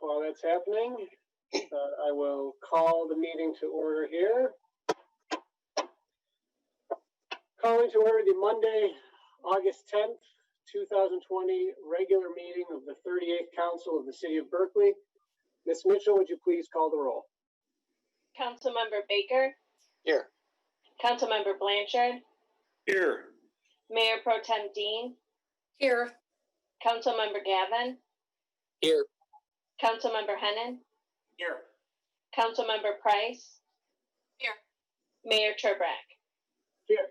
while that's happening, I will call the meeting to order here. Calling to order the Monday, August 10th, 2020 regular meeting of the 38th Council of the City of Berkeley. Ms. Mitchell, would you please call the roll? Councilmember Baker. Here. Councilmember Blanchard. Here. Mayor Pro Tem Dean. Here. Councilmember Gavin. Here. Councilmember Hennen. Here. Councilmember Price. Here. Mayor Turbrack. Here.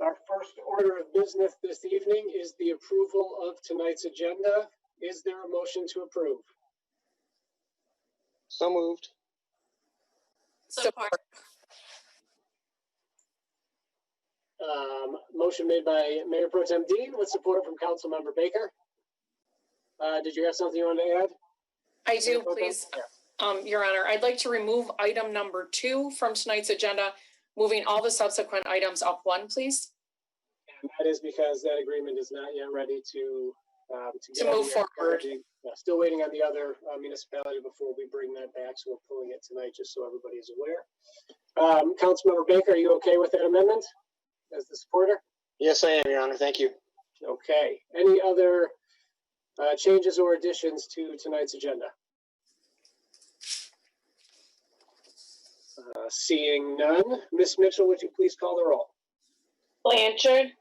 Our first order of business this evening is the approval of tonight's agenda. Is there a motion to approve? So moved. Support. Motion made by Mayor Pro Tem Dean with support from Councilmember Baker. Did you have something you wanted to add? I do, please. Your Honor, I'd like to remove item number 2 from tonight's agenda, moving all the subsequent items up 1, please. And that is because that agreement is not yet ready to move forward. Still waiting on the other municipality before we bring that back, so we're pulling it tonight just so everybody is aware. Councilmember Baker, are you okay with that amendment as the supporter? Yes, I am, Your Honor. Thank you. Okay. Any other changes or additions to tonight's agenda? Seeing none, Ms. Mitchell, would you please call the roll? Blanchard.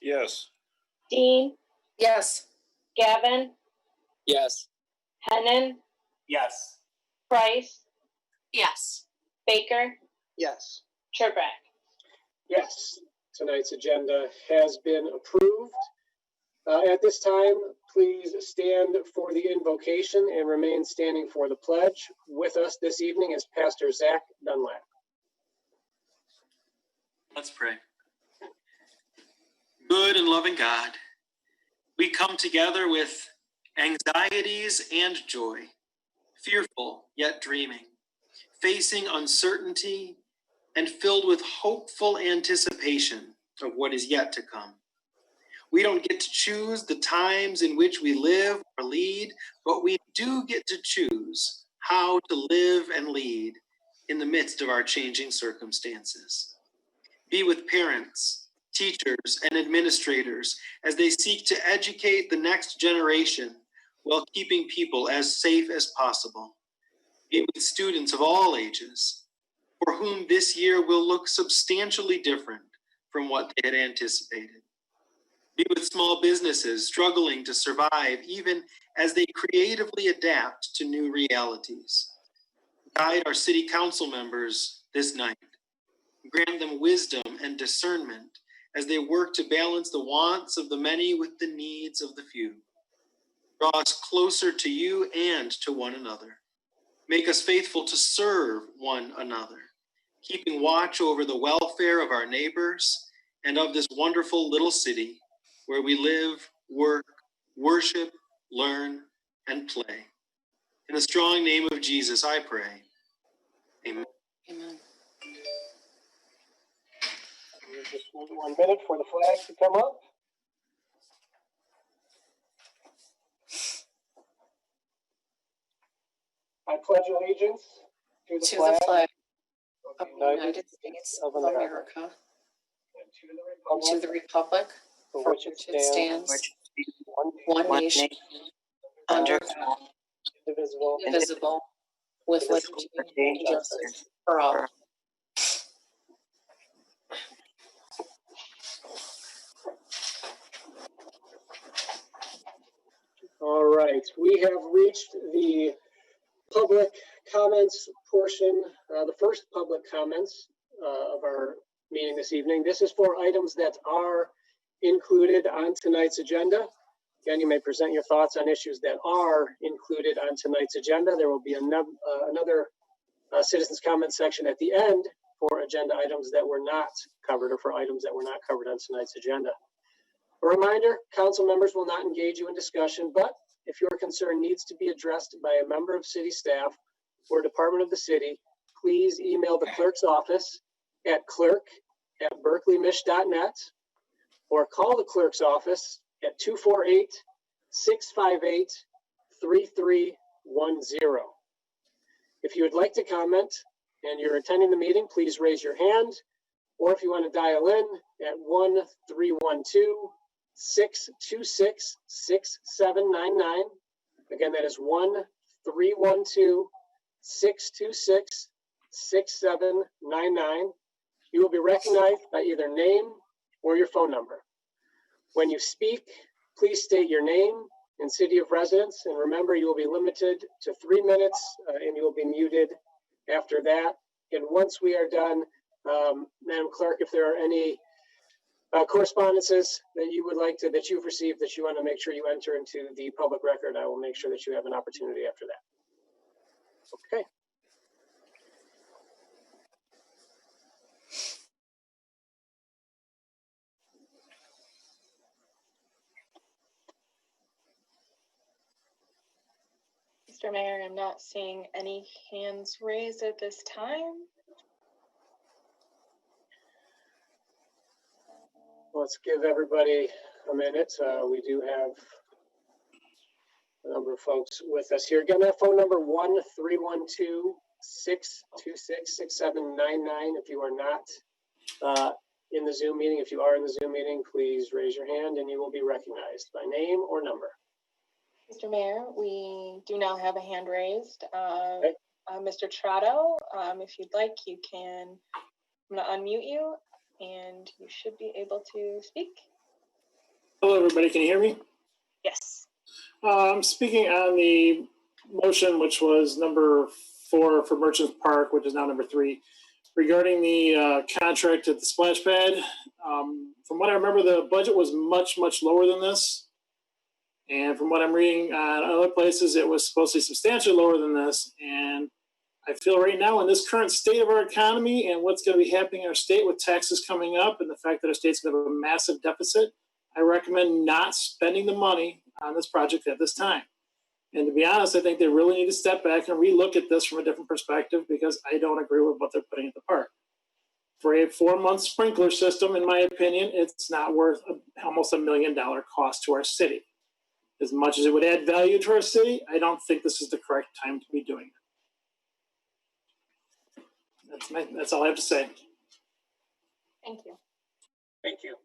Yes. Dean. Yes. Gavin. Yes. Hennen. Yes. Price. Yes. Baker. Yes. Turbrack. Yes. Tonight's agenda has been approved. At this time, please stand for the invocation and remain standing for the pledge. With us this evening is Pastor Zach Dunlap. Let's pray. Good and loving God, we come together with anxieties and joy, fearful yet dreaming, facing uncertainty and filled with hopeful anticipation of what is yet to come. We don't get to choose the times in which we live or lead, but we do get to choose how to live and lead in the midst of our changing circumstances. Be with parents, teachers, and administrators as they seek to educate the next generation while keeping people as safe as possible. Be with students of all ages, for whom this year will look substantially different from what they had anticipated. Be with small businesses struggling to survive even as they creatively adapt to new realities. Guide our city council members this night. Grant them wisdom and discernment as they work to balance the wants of the many with the needs of the few. Draw us closer to you and to one another. Make us faithful to serve one another, keeping watch over the welfare of our neighbors and of this wonderful little city where we live, work, worship, learn, and play. In the strong name of Jesus, I pray. Amen. Amen. Just 1 minute for the flag to come up. I pledge allegiance to the flag of the United States of America and to the republic for which it stands, one nation, under God, indivisible, with liberty and justice for all. All right, we have reached the public comments portion, the first public comments of our meeting this evening. This is for items that are included on tonight's agenda. Again, you may present your thoughts on issues that are included on tonight's agenda. There will be another citizens comment section at the end for agenda items that were not covered or for items that were not covered on tonight's agenda. A reminder, council members will not engage you in discussion, but if your concern needs to be addressed by a member of city staff or department of the city, please email the clerk's office at clerk@berkleymich.net or call the clerk's office at 248-658-33 If you would like to comment and you're attending the meeting, please raise your hand. Or if you want to dial in at 1-312-626-6799. Again, that is 1-312-626-6799. You will be recognized by either name or your phone number. When you speak, please state your name and city of residence, and remember you will be limited to 3 minutes and you will be muted after that. And once we are done, Madam Clerk, if there are any correspondences that you would like to, that you've received that you want to make sure you enter into the public record, I will make sure that you have an opportunity after that. Okay. Mr. Mayor, I'm not seeing any hands raised at this time. Let's give everybody a minute. We do have a number of folks with us here. Again, that phone number 1-312-626-6799. If you are not in the Zoom meeting, if you are in the Zoom meeting, please raise your hand and you will be recognized by name or number. Mr. Mayor, we do now have a hand raised. Okay. Mr. Trotto, if you'd like, you can, I'm going to unmute you and you should be able to speak. Hello, everybody. Can you hear me? Yes. I'm speaking on the motion, which was number 4 for Merchants Park, which is now number 3, regarding the contract at the splash pad. From what I remember, the budget was much, much lower than this. And from what I'm reading on other places, it was supposed to be substantially lower than this. And I feel right now in this current state of our economy and what's going to be happening in our state with taxes coming up and the fact that our state's going to have a massive deficit, I recommend not spending the money on this project at this time. And to be honest, I think they really need to step back and relook at this from a different perspective because I don't agree with what they're putting at the park. For a 4-month sprinkler system, in my opinion, it's not worth almost $1 million cost to our city. As much as it would add value to our city, I don't think this is the correct time to be doing it. That's all I have to say. Thank you. Thank you.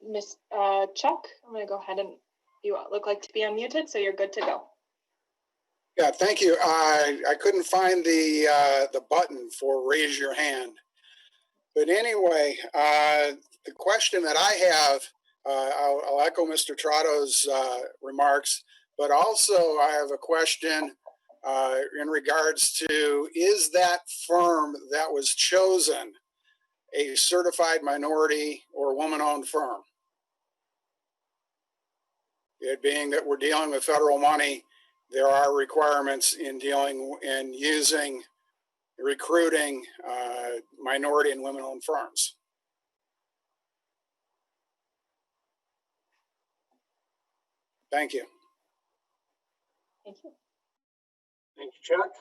Miss Chuck, I'm going to go ahead and you look like to be unmuted, so you're good to go. Yeah, thank you. I couldn't find the button for raise your hand. But anyway, the question that I have, I'll echo Mr. Trotto's remarks, but also I have a question in regards to, is that firm that was chosen a certified minority or woman-owned firm? It being that we're dealing with federal money, there are requirements in recruiting minority and women-owned firms. Thank you. Thank you. Thank you, Chuck.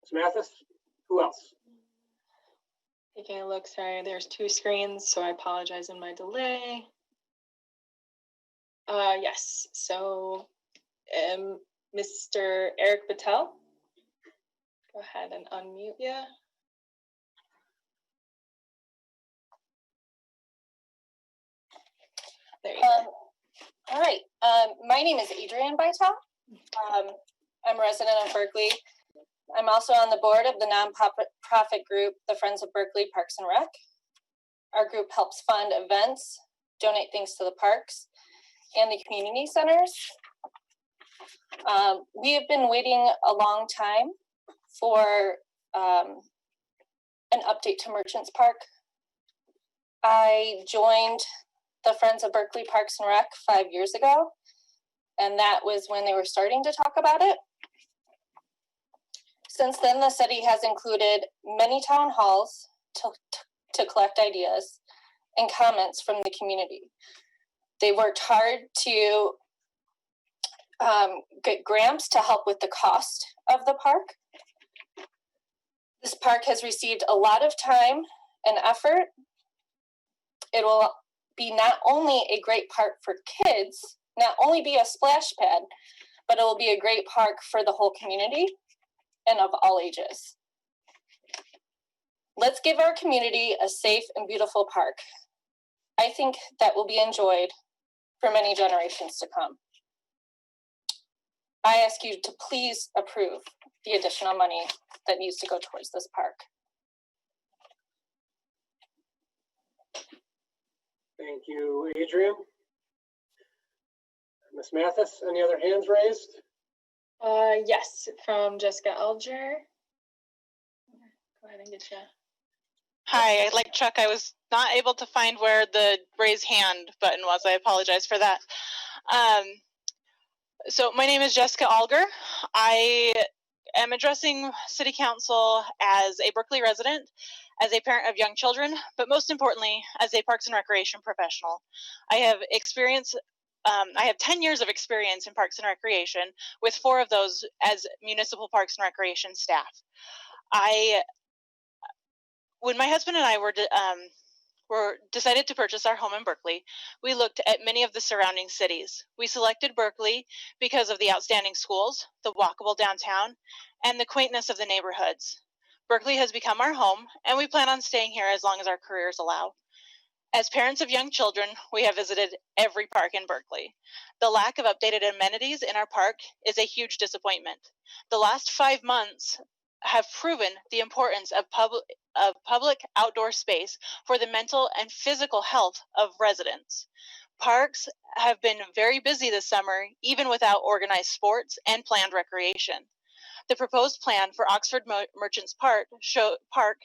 Ms. Mathis, who else? Taking a look, sorry, there's 2 screens, so I apologize in my delay. Yes, so Mr. Eric Patel, go ahead and unmute you. There you go. All right. My name is Adrienne Bytel. I'm a resident of Berkley. I'm also on the board of the nonprofit group, the Friends of Berkley Parks and Rec. Our group helps fund events, donate things to the parks and the community centers. We have been waiting a long time for an update to Merchants Park. I joined the Friends of Berkley Parks and Rec 5 years ago, and that was when they were starting to talk about it. Since then, the city has included many town halls to collect ideas and comments from the community. They worked hard to get grants to help with the cost of the park. This park has received a lot of time and effort. It will be not only a great park for kids not only be a splash pad, but it will be a great park for the whole community and of all ages. Let's give our community a safe and beautiful park. I think that will be enjoyed for many generations to come. I ask you to please approve the additional money that needs to go towards this park. Thank you, Adrian. Ms. Mathis, any other hands raised? Yes, from Jessica Alger. Go ahead and get you. Hi, like Chuck, I was not able to find where the raise hand button was. I apologize for that. So my name is Jessica Alger. I am addressing City Council as a Berkley resident, as a parent of young children, but most importantly, as a Parks and Recreation professional. I have 10 years of experience in Parks and Recreation, with 4 of those as municipal Parks and Recreation staff. When my husband and I were decided to purchase our home in Berkley, we looked at many of the surrounding cities. We selected Berkley because of the outstanding schools, the walkable downtown, and the quaintness of the neighborhoods. Berkley has become our home, and we plan on staying here as long as our careers allow. As parents of young children, we have visited every park in Berkley. The lack of updated amenities in our park is a huge disappointment. The last 5 months have proven the importance of public outdoor space for the mental and physical health of residents. Parks have been very busy this summer, even without organized sports and planned recreation. The proposed plan for Oxford Merchants Park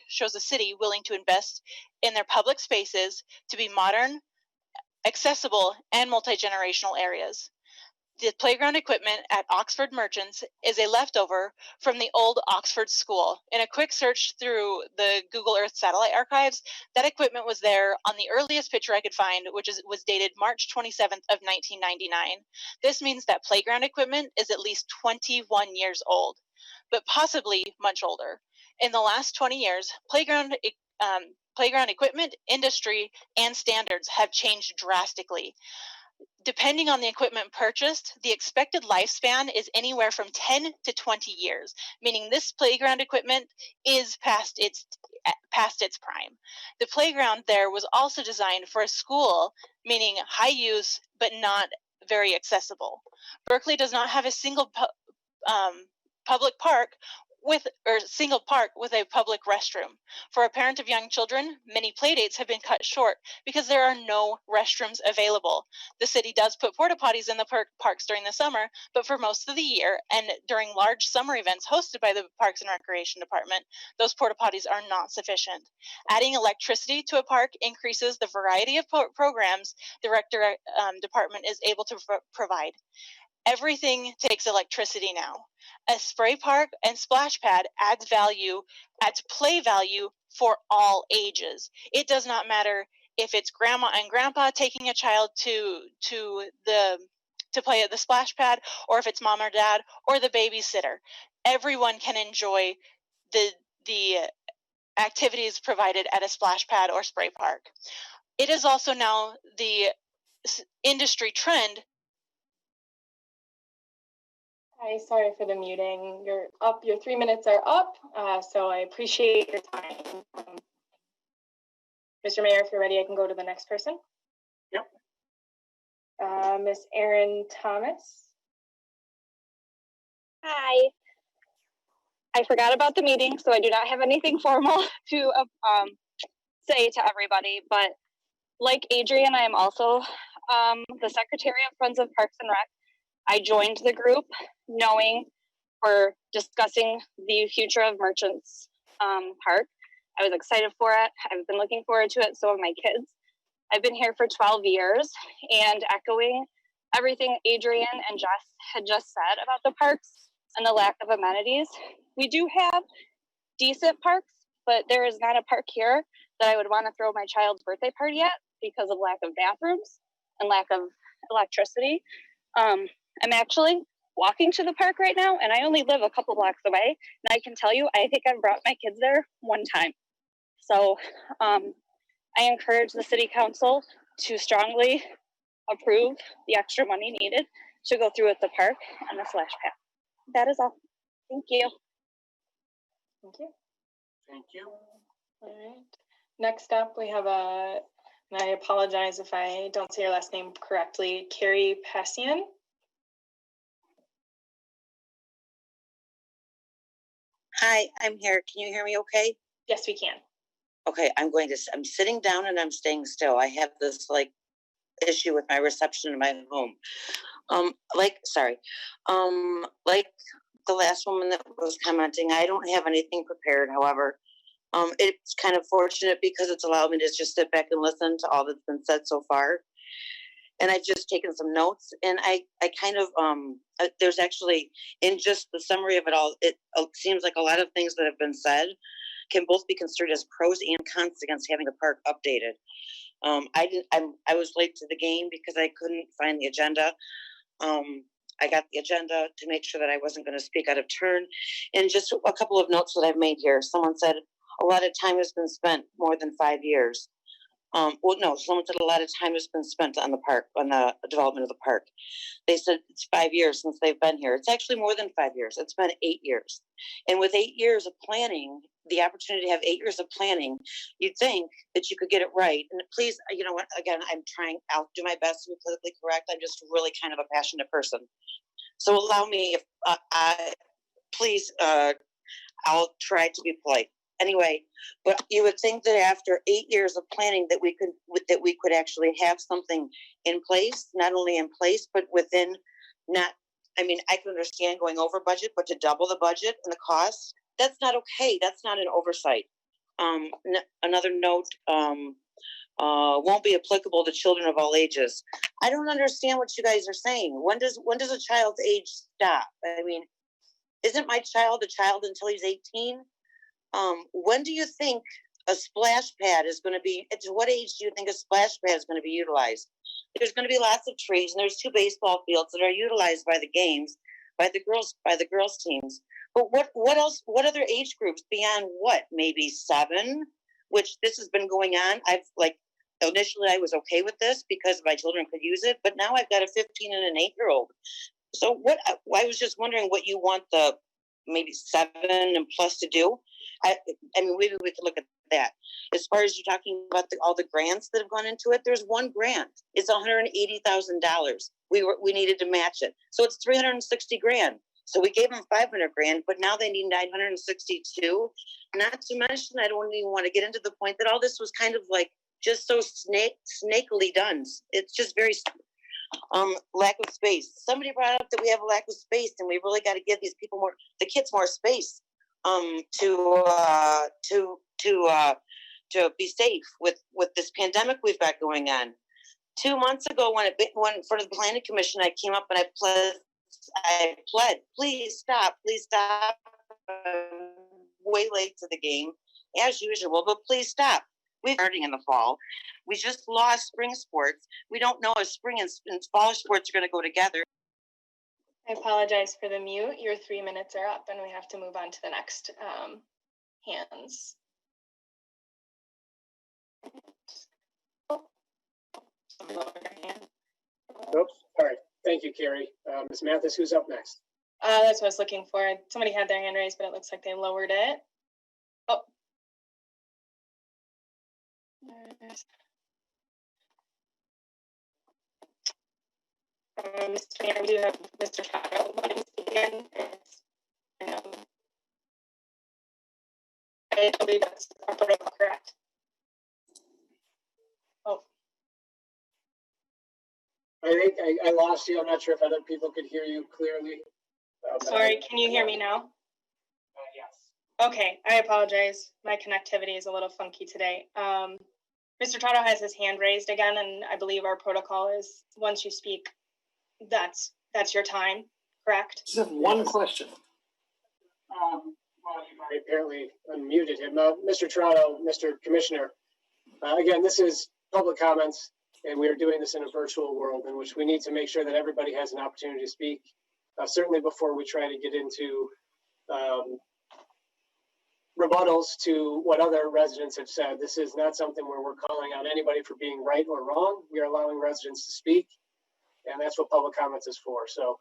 shows a city willing to invest in their public spaces to be modern, accessible, and multi-generational areas. The playground equipment at Oxford Merchants is a leftover from the old Oxford School. In a quick search through the Google Earth satellite archives, that equipment was there on the earliest picture I could find, which was dated March 27th of 1999. This means that playground equipment is at least 21 years old, but possibly much older. In the last 20 years, playground equipment, industry, and standards have changed drastically. Depending on the equipment purchased, the expected lifespan is anywhere from 10 to 20 years, meaning this playground equipment is past its prime. The playground there was also designed for a school, meaning high use but not very accessible. Berkley does not have a single public park with a public restroom. For a parent of young children, many playdates have been cut short because there are no restrooms available. The city does put porta potties in the parks during the summer, but for most of the year and during large summer events hosted by the Parks and Recreation Department, those porta potties are not sufficient. Adding electricity to a park increases the variety of programs the department is able to provide. Everything takes electricity now. A spray park and splash pad adds play value for all ages. It does not matter if it's grandma and grandpa taking a child to play at the splash pad, or if it's mom or dad or the babysitter. Everyone can enjoy the activities provided at a splash pad or spray park. It is also now the industry trend. Hi, sorry for the muting. You're up. Your 3 minutes are up, so I appreciate your time. Mr. Mayor, if you're ready, I can go to the next person. Yep. Miss Erin Thomas. Hi. I forgot about the meeting, so I do not have anything formal to say to everybody, but like Adrian, I am also the Secretary of Friends of Parks and Rec. I joined the group knowing we're discussing the future of Merchants Park. I was excited for it. I've been looking forward to it. So have my kids. I've been here for 12 years, and echoing everything Adrian and Jess had just said about the parks and the lack of amenities. We do have decent parks, but there is not a park here that I would want to throw my child's birthday party at because of lack of bathrooms and lack of electricity. I'm actually walking to the park right now, and I only live a couple blocks away. And I can tell you, I think I've brought my kids there one time. So I encourage the city council to strongly approve the extra money needed to go through with the park and the splash pad. That is all. Thank you. Thank you. Thank you. All right. Next up, we have and I apologize if I don't say your last name correctly, Kary Pasanen. Hi, I'm here. Can you hear me okay? Yes, we can. Okay, I'm sitting down and I'm staying still. I have this issue with my reception in my home. Like the last woman that was commenting, I don't have anything prepared. However, it's kind of fortunate because it's allowed me to just sit back and listen to all that's been said so far. And I've just taken some notes, and I kind of, there's actually, in just the summary of it all, it seems like a lot of things that have been said can both be construed as pros and cons against having the park updated. I was late to the game because I couldn't find the agenda. I got the agenda to make sure that I wasn't going to speak out of turn. And just a couple of notes that I've made here. Someone said a lot of time has been spent, more than 5 years. Someone said a lot of time has been spent on the park, on the development of the park. They said it's 5 years since they've been here. It's actually more than 5 years. It's been 8 years. And with 8 years of planning, the opportunity to have 8 years of planning, you'd think that you could get it right. And please, you know what, again, I'll do my best to be politically correct. I'm just really kind of a passionate person. So allow me, please, I'll try to be polite. Anyway, but you would think that after 8 years of planning that we could actually have something in place, not only in place, but within I can understand going over budget, but to double the budget and the cost, that's not okay. That's not an oversight. Another note, won't be applicable to children of all ages. I don't understand what you guys are saying. When does a child's age stop? I mean, isn't my child a child until he's 18? When do you think a splash pad is going to be, to what age do you think a splash pad is going to be utilized? There's going to be lots of trees, and there's 2 baseball fields that are utilized by the games, by the girls teams. But what else, what other age groups beyond maybe 7, which this has been going on. Initially I was okay with this because my children could use it, but now I've got a 15 and an 8-year-old. So I was just wondering what you want the maybe 7 and plus to do. Maybe we could look at that. As far as you're talking about all the grants that have gone into it, there's one grant. It's $180,000. We needed to match it, so it's $360,000. So we gave them $500,000, but now they need $962,000. Not to mention, I don't even want to get into the point that all this was kind of just so snakily done. It's just very lack of space. Somebody brought up that we have a lack of space, and we really got to give the kids more space to be safe with this pandemic we've got going on. 2 months ago, when for the planning commission, I came up and I pled, please stop. Way late to the game, as usual, but please stop. We're starting in the fall. We just lost spring sports. We don't know if spring and fall sports are going to go together. I apologize for the mute. Your 3 minutes are up, and we have to move on to the next hands. Oops, all right. Thank you, Kary. Ms. Mathis, who's up next? That's what I was looking for. Somebody had their hand raised, but it looks like they lowered it. Oh. Mr. Mayor, we do have Mr. Trotto wanting to speak again. I believe that's our protocol, correct? Oh. I think I lost you. I'm not sure if other people could hear you clearly. Sorry, can you hear me now? Yes. Okay, I apologize. My connectivity is a little funky today. Mr. Trotto has his hand raised again, and I believe our protocol is once you speak, that's your time, correct? Just have one question. Well, you apparently unmuted him. Mr. Trotto, Mr. Commissioner, again, this is public comments, and we are doing this in a virtual world in which we need to make sure that everybody has an opportunity to speak, certainly before we try to get into rebuttals to what other residents have said. This is not something where we're calling out anybody for being right or wrong. We are allowing residents to speak. and that's what public comments is for. So,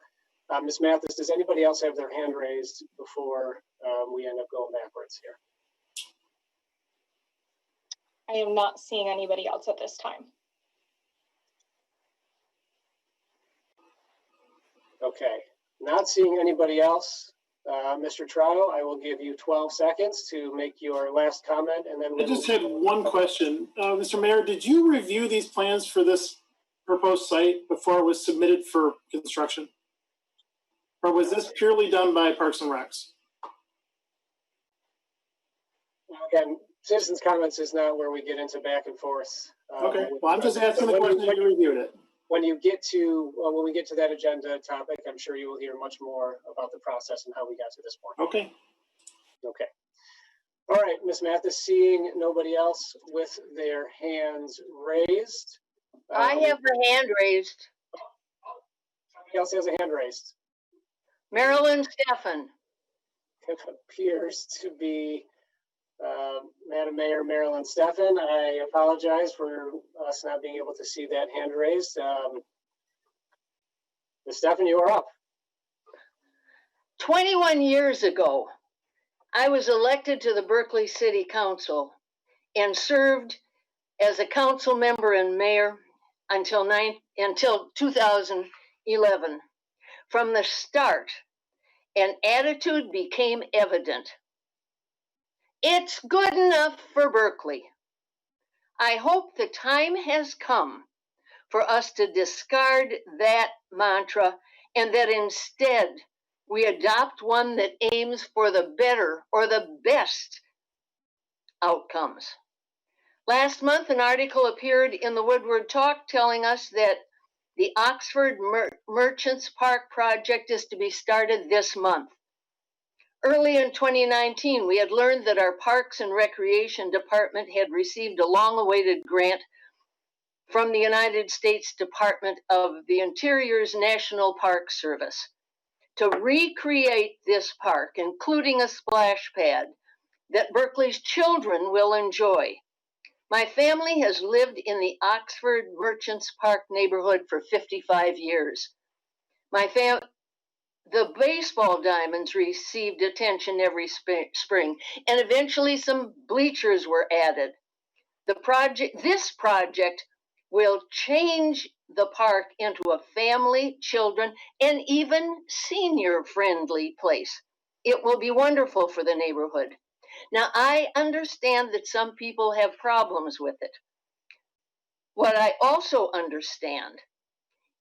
Ms. Mathis, does anybody else have their hand raised before we end up going backwards here? I am not seeing anybody else at this time. Okay, not seeing anybody else. Mr. Trotto, I will give you 12 seconds to make your last comment, and then I just had one question. Mr. Mayor, did you review these plans for this proposed site before it was submitted for construction? Or was this purely done by Parks and Recs? Again, citizens' comments is not where we get into back and forth. Okay, well, I'm just asking the question if you reviewed it. When you get to, when we get to that agenda topic, I'm sure you will hear much more about the process and how we got to this point. Okay. Okay. All right, Ms. Mathis, seeing nobody else with their hands raised. I have a hand raised. Somebody else has a hand raised. Marilyn Stephan. It appears to be Madam Mayor Marilyn Stephan. I apologize for us not being able to see that hand raised. Ms. Stephan, you are up. 21 years ago, I was elected to the Berkeley City Council and served as a council member and mayor until 2011. From the start, an attitude became evident. It's good enough for Berkeley. I hope the time has come for us to discard that mantra and that instead we adopt one that aims for the better or the best outcomes. Last month, an article appeared in the Woodward Talk telling us that the Oxford Merchants Park project is to be started this month. Early in 2019, we had learned that our Parks and Recreation Department had received a long-awaited grant from the United States Department of the Interior's National Park Service to recreate this park, including a splash pad that Berkeley's children will enjoy. My family has lived in the Oxford Merchants Park neighborhood for 55 years. The baseball diamonds received attention every spring, and eventually some bleachers were added. This project will change the park into a family, children, and even senior-friendly place. It will be wonderful for the neighborhood. Now, I understand that some people have problems with it. What I also understand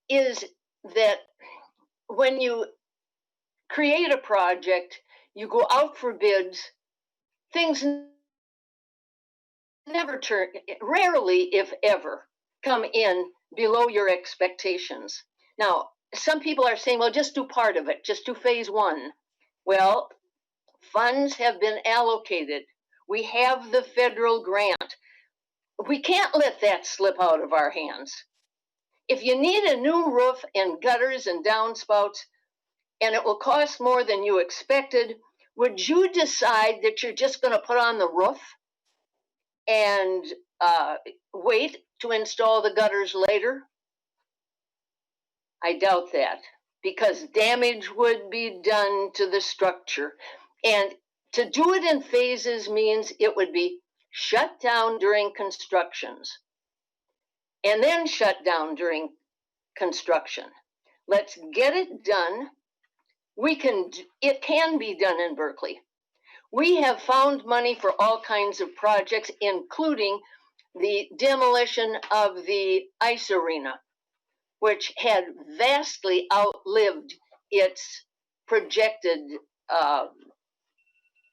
is that when you create a project, you go out for bids, things rarely, if ever, come in below your expectations. Now, some people are saying, well, just do part of it, just do phase one. Well, funds have been allocated. We have the federal grant. We can't let that slip out of our hands. If you need a new roof and gutters and downspouts, and it will cost more than you expected, would you decide that you're just going to put on the roof and wait to install the gutters later? I doubt that, because damage would be done to the structure. And to do it in phases means it would be shut down during constructions and then shut down during construction. Let's get it done. It can be done in Berkeley. We have found money for all kinds of projects, including the demolition of the ice arena, which had vastly outlived its projected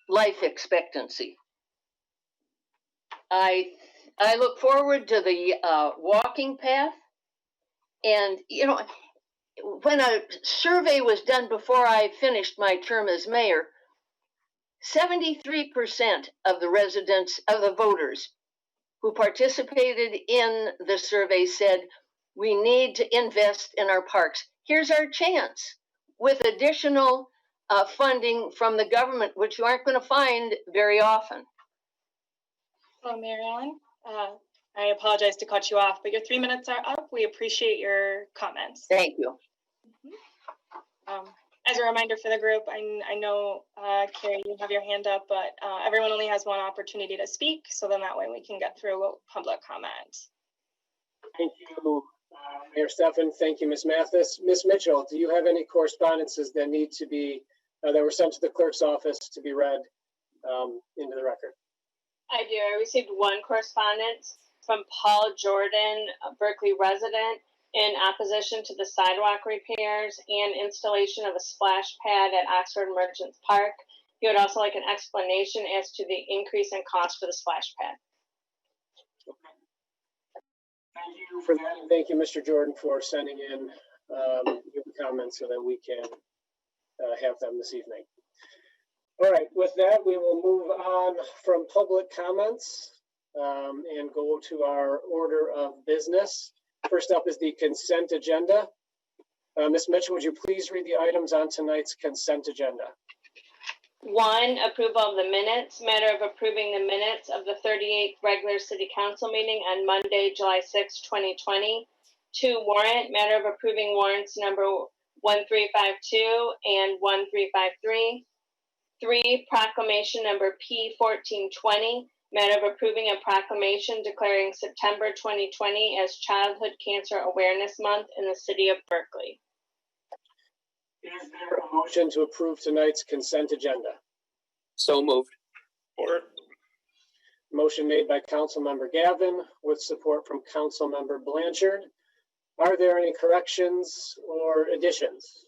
life expectancy. I look forward to the walking path. And, you know, when a survey was done before I finished my term as mayor, 73% of the voters who participated in the survey said, we need to invest in our parks. Here's our chance with additional funding from the government, which you aren't going to find very often. Well, Mary Ellen, I apologize to cut you off, but your 3 minutes are up. We appreciate your comments. Thank you. As a reminder for the group, I know, Kary, you have your hand up, but everyone only has one opportunity to speak, so then that way we can get through public comment. Thank you, Mayor Stephan. Thank you, Ms. Mathis. Ms. Mitchell, do you have any correspondences that need to be, that were sent to the clerk's office to be read into the record? I do. I received one correspondence from Paul Jordan, a Berkley resident, in opposition to the sidewalk repairs and installation of a splash pad at Oxford Merchants Park. He would also like an explanation as to the increase in cost for the splash pad. Okay. Thank you for that, and thank you, Mr. Jordan, for sending in your comments so that we can have them this evening. All right, with that, we will move on from public comments and go to our order of business. First up is the consent agenda. Ms. Mitchell, would you please read the items on tonight's consent agenda? 1, approval of the minutes. Matter of approving the minutes of the 38th regular city council meeting on Monday, July 6, 2020. 2, warrant. Matter of approving warrants number 1352 and 1353. 3, proclamation number P1420. Matter of approving a proclamation declaring September 2020 as Childhood Cancer Awareness Month in the city of Berkley. Is there a motion to approve tonight's consent agenda? So moved. Support. Motion made by Councilmember Gavin with support from Councilmember Blanchard. Are there any corrections or additions?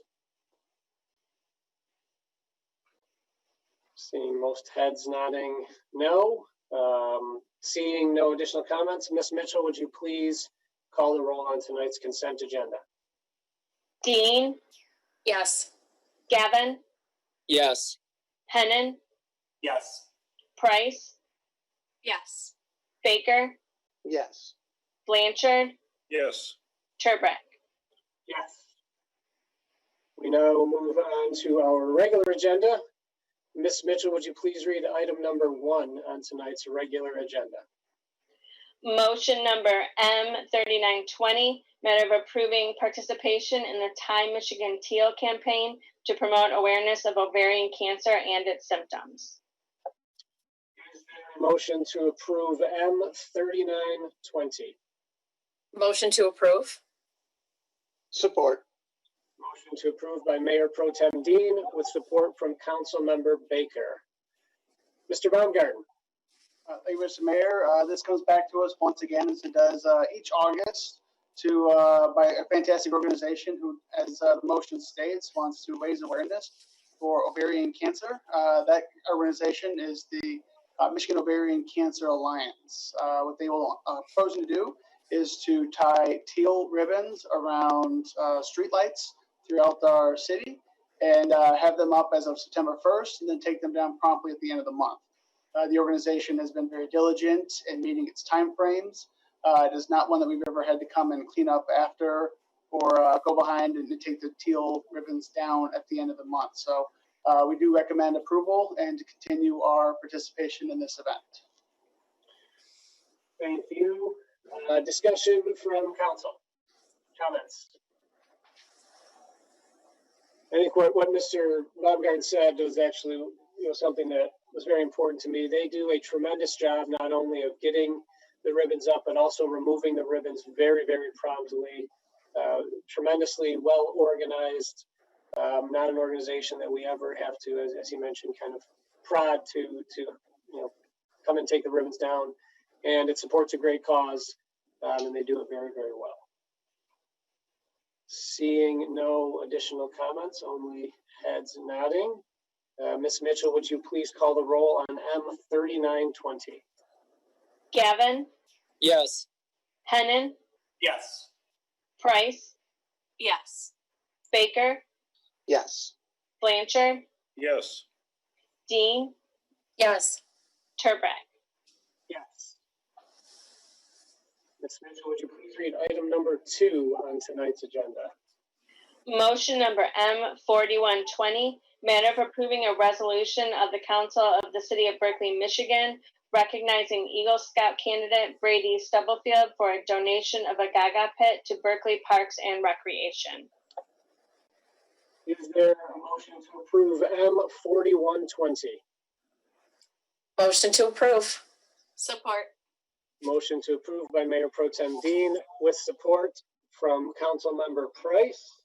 Seeing most heads nodding no. Seeing no additional comments, Ms. Mitchell, would you please call the roll on tonight's consent agenda? Dean? Yes. Gavin? Yes. Hennon? Yes. Price? Yes. Baker? Yes. Blanchard? Yes. Turbrack? Yes. We now move on to our regular agenda. Ms. Mitchell, would you please read item number 1 on tonight's regular agenda? Motion number M3920, matter of approving participation in the Time Michigan Teal campaign to promote awareness of ovarian cancer and its symptoms. Is there a motion to approve M3920? Motion to approve. Support. Motion to approve by Mayor Pro Tem Dean with support from Councilmember Baker. Mr. Baumgarten. Thank you, Mr. Mayor. This comes back to us once again, as it does each August, by a fantastic organization who, as the motion states, wants to raise awareness for ovarian cancer. That organization is the Michigan Ovarian Cancer Alliance. What they will propose to do is to tie teal ribbons around streetlights throughout our city and have them up as of September 1st and then take them down promptly at the end of the month. The organization has been very diligent in meeting its timeframes. It is not one that we've ever had to come and clean up after or go behind and take the teal ribbons down at the end of the month. So we do recommend approval and to continue our participation in this event. Thank you. Discussion from council. Comments? I think what Mr. Baumgarten said was actually something that was very important to me. They do a tremendous job not only of getting the ribbons up, but also removing the ribbons very, very promptly. Tremendously well organized. Not an organization that we ever have to, as he mentioned, kind of prod to come and take the ribbons down. And it supports a great cause, and they do it very, very well. Seeing no additional comments, only heads nodding. Ms. Mitchell, would you please call the roll on M3920? Gavin? Yes. Hennon? Yes. Price? Yes. Baker? Yes. Blanchard? Yes. Dean? Yes. Turbrack? Yes. Ms. Mitchell, would you please read item number 2 on tonight's agenda? Motion number M4120, matter of approving a resolution of the Council of the City of Berkley, Michigan, recognizing Eagle Scout candidate Brady Stubblefield for a donation of a Gaga pit to Berkley Parks and Recreation. Is there a motion to approve M4120? Motion to approve. Support. Motion to approve by Mayor Pro Tem Dean with support from Councilmember Price.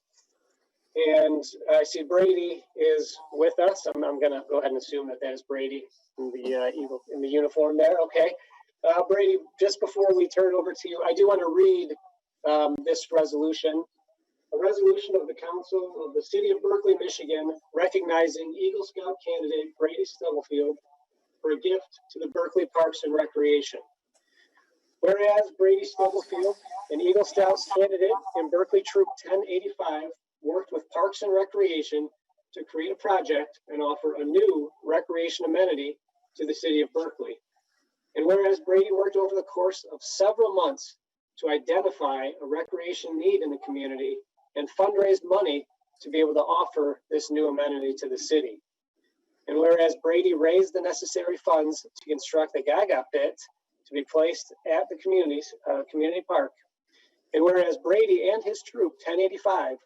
And I see Brady is with us. I'm going to go ahead and assume that is Brady in the uniform there. Okay. Brady, just before we turn it over to you, I do want to read this resolution. A resolution of the Council of the City of Berkley, Michigan, recognizing Eagle Scout candidate Brady Stubblefield for a gift to the Berkley Parks and Recreation. Whereas Brady Stubblefield, an Eagle Scout candidate in Berkley Troop 1085, worked with Parks and Recreation to create a project and offer a new recreation amenity to the City of Berkley. And whereas Brady worked over the course of several months to identify a recreation need in the community and fundraise money to be able to offer this new amenity to the city. And whereas Brady raised the necessary funds to construct the Gaga pit to be placed at the community park. And whereas Brady and his troop 1085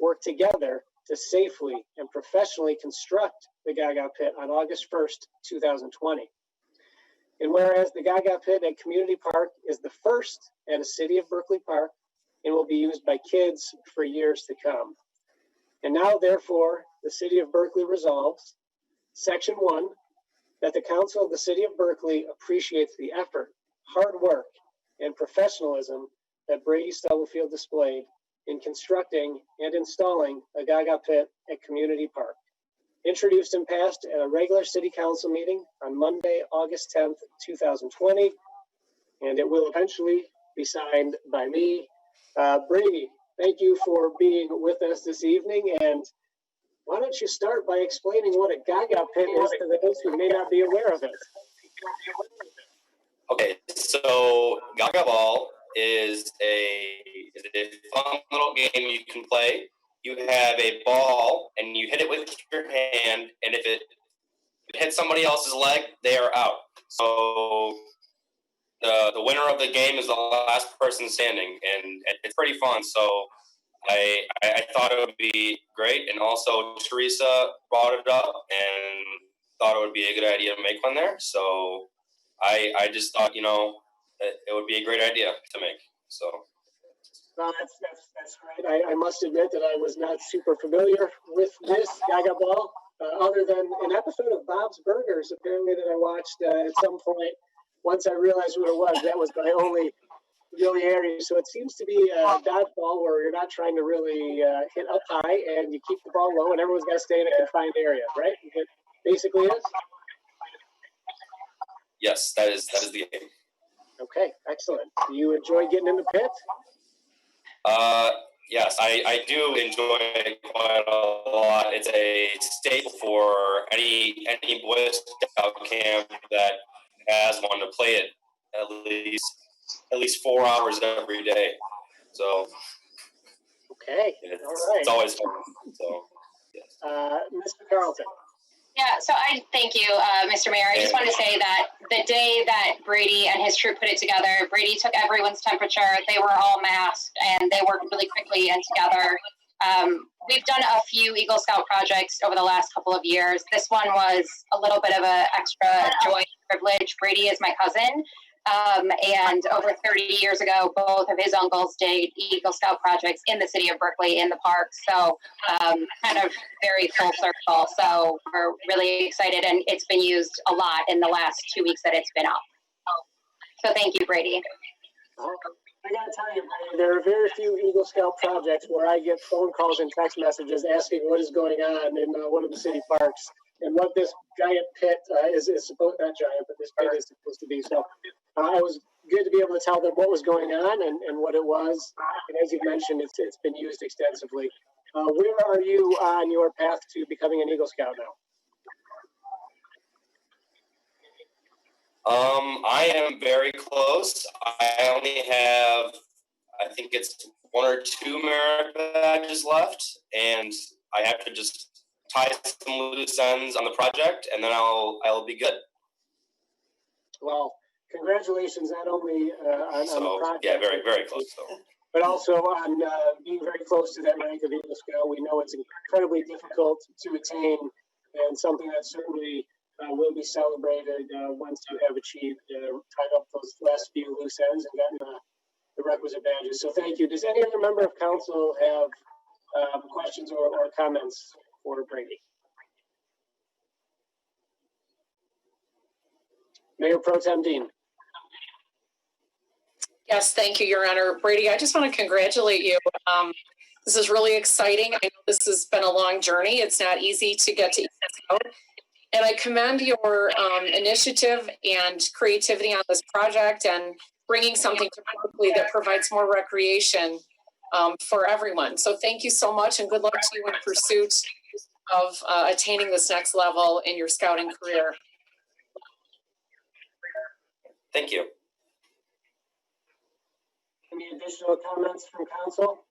worked together to safely and professionally construct the Gaga pit on August 1st, 2020. And whereas the Gaga pit at Community Park is the first at a City of Berkley park and will be used by kids for years to come. And now, therefore, the City of Berkley resolves, Section 1, that the Council of the City of Berkley appreciates the effort, hard work, and professionalism that Brady Stubblefield displayed in constructing and installing a Gaga pit at Community Park. Introduced and passed at a regular City Council meeting on Monday, August 10th, 2020, and it will eventually be signed by me. Brady, thank you for being with us this evening, and why don't you start by explaining what a Gaga pit is to those who may not be aware of it? Okay, so Gaga Ball is a fun little game you can play. You have a ball and you hit it with your hand, and if it hits somebody else's leg, they are out. So the winner of the game is the last person standing, and it's pretty fun. So I thought it would be great, and also Teresa brought it up and thought it would be a good idea to make one there. So I just thought, it would be a great idea to make. So. Well, that's great. I must admit that I was not super familiar with this Gaga Ball, other than an episode of Bob's Burgers, apparently, that I watched at some point. Once I realized what it was, that was my only familiarity. So it seems to be a dodgeball where you're not trying to really hit up high, and you keep the ball low, and everyone's got to stay in a confined area, right? It basically is? Yes, that is the game. Okay, excellent. Do you enjoy getting in the pit? Yes, I do enjoy it quite a lot. It's a staple for any Boy Scout camp that has one to play it at least 4 hours every day. So okay, all right. It's always fun. So yes. Mr. Carlton. Yeah, so I thank you, Mr. Mayor. I just want to say that the day that Brady and his troop put it together, Brady took everyone's temperature. They were all masked, and they worked really quickly and together. We've done a few Eagle Scout projects over the last couple of years. This one was a little bit of an extra joy and privilege. Brady is my cousin. And over 30 years ago, both of his uncles did Eagle Scout projects in the city of Berkley in the park. So kind of very full circle. So we're really excited, and it's been used a lot in the last 2 weeks that it's been up. So thank you, Brady. I gotta tell you, Brady, there are very few Eagle Scout projects where I get phone calls and text messages asking what is going on in one of the city parks and what this giant pit is supposed, not giant, but this pit is supposed to be. So it was good to be able to tell them what was going on and what it was. And as you mentioned, it's been used extensively. Where are you on your path to becoming an Eagle Scout now? I am very close. I only have, I think it's 1 or 2 merit badges left, and I have to just tie some loose ends on the project, and then I'll be good. Well, congratulations not only on the project. Yeah, very, very close though. But also on being very close to that rank of Eagle Scout. We know it's incredibly difficult to attain, and something that certainly will be celebrated once you have achieved, tied up those last few loose ends and gotten the requisite badges. So thank you. Does any other member of council have questions or comments for Brady? Mayor Pro Tem Dean. Yes, thank you, Your Honor. Brady, I just want to congratulate you. This is really exciting. I know this has been a long journey. It's not easy to get to Eagle Scout. And I commend your initiative and creativity on this project and bringing something to Berkley that provides more recreation for everyone. So thank you so much, and good luck to you in pursuit of attaining this next level in your scouting career. Thank you. Any additional comments from council?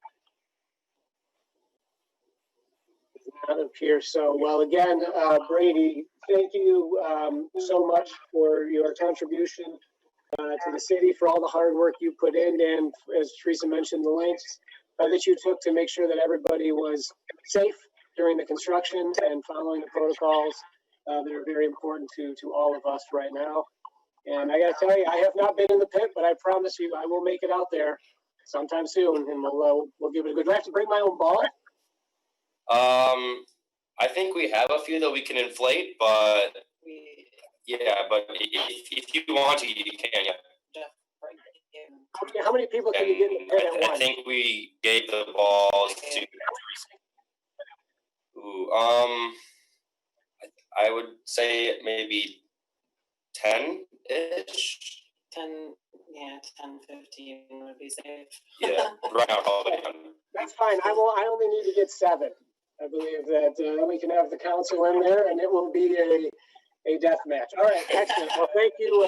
Does not appear so. Well, again, Brady, thank you so much for your contribution to the city, for all the hard work you put in, and as Teresa mentioned, the lengths that you took to make sure that everybody was safe during the construction and following the protocols that are very important to all of us right now. And I got to tell you, I have not been in the pit, but I promise you, I will make it out there sometime soon, and we'll give it a good. Do I have to bring my own ball? I think we have a few that we can inflate, but yeah, but if you want to, you can. Yeah. How many people can you get in the pit at once? I think we gave the balls to. Ooh, I would say maybe 10-ish. 10, yeah, 10, 15 would be safe. Yeah, right now probably 10. That's fine. I only need to get 7. I believe that then we can have the council in there, and it will be a death match. All right, excellent. Well, thank you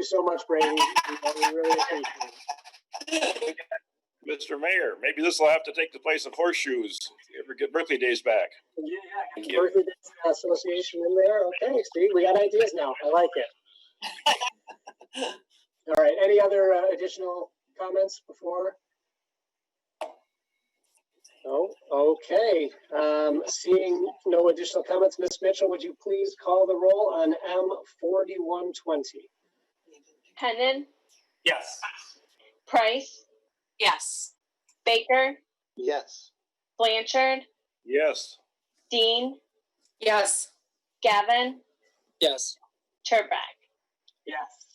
so much, Brady. We really appreciate it. Mr. Mayor, maybe this will have to take the place of horseshoes. If you ever get Berkley Days back. Yeah, Berkley Days Association in there. Okay, Steve, we got ideas now. I like it. All right, any other additional comments before? Oh, okay. Seeing no additional comments, Ms. Mitchell, would you please call the roll on M4120? Hennen, Yes. Price, Yes. Baker, Yes. Blanchard, Yes. Dean, Yes. Gavin, Yes. Turbrack. Yes.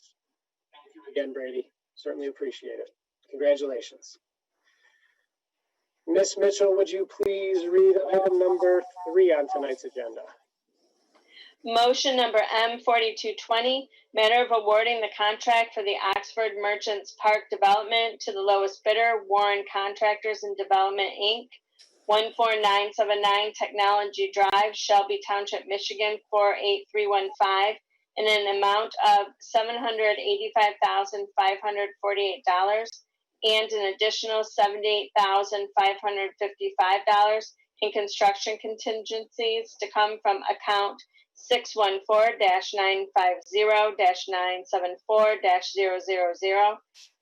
Thank you again, Brady. Certainly appreciate it. Congratulations. Ms. Mitchell, would you please read item number 3 on tonight's agenda? Motion number M4220, matter of awarding the contract for the Oxford Merchants Park development to the lowest bidder, Warren Contractors and Development, Inc., 14979 Technology Drive, Shelby Township, Michigan, 48315, in an amount of $785,548 and an additional $78,555 in construction contingencies to come from account 614-950-974-000.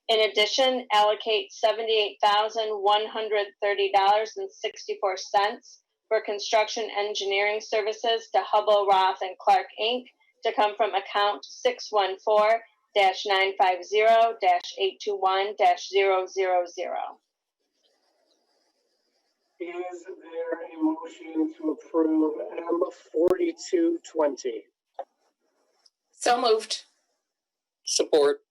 In addition, allocate $78,130.64 for construction engineering services to Hubble, Roth, and Clark, Inc. to come from account 614-950-821-000. Is there a motion to approve M4220? So moved. Support.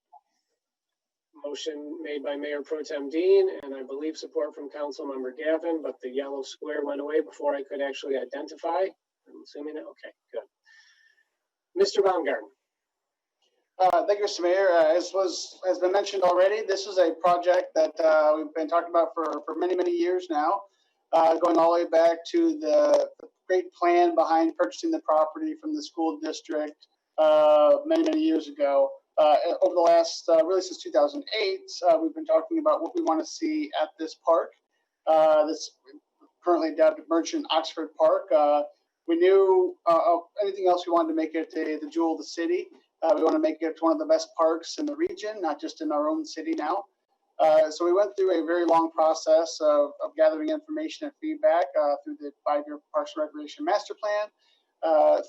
Motion made by Mayor Pro Tem Dean, and I believe support from Councilmember Gavin, but the yellow square went away before I could actually identify. I'm assuming that, okay, good. Mr. Baumgarten. Thank you, Mr. Mayor. As has been mentioned already, this is a project that we've been talking about for many, many years now, going all the way back to the great plan behind purchasing the property from the school district many, many years ago. Over the last, really since 2008, we've been talking about what we want to see at this park. This currently dubbed Merchant Oxford Park. We knew anything else we wanted to make it the jewel of the city. We want to make it one of the best parks in the region, not just in our own city now. So we went through a very long process of gathering information and feedback through the 5-year Parks and Recreation Master Plan,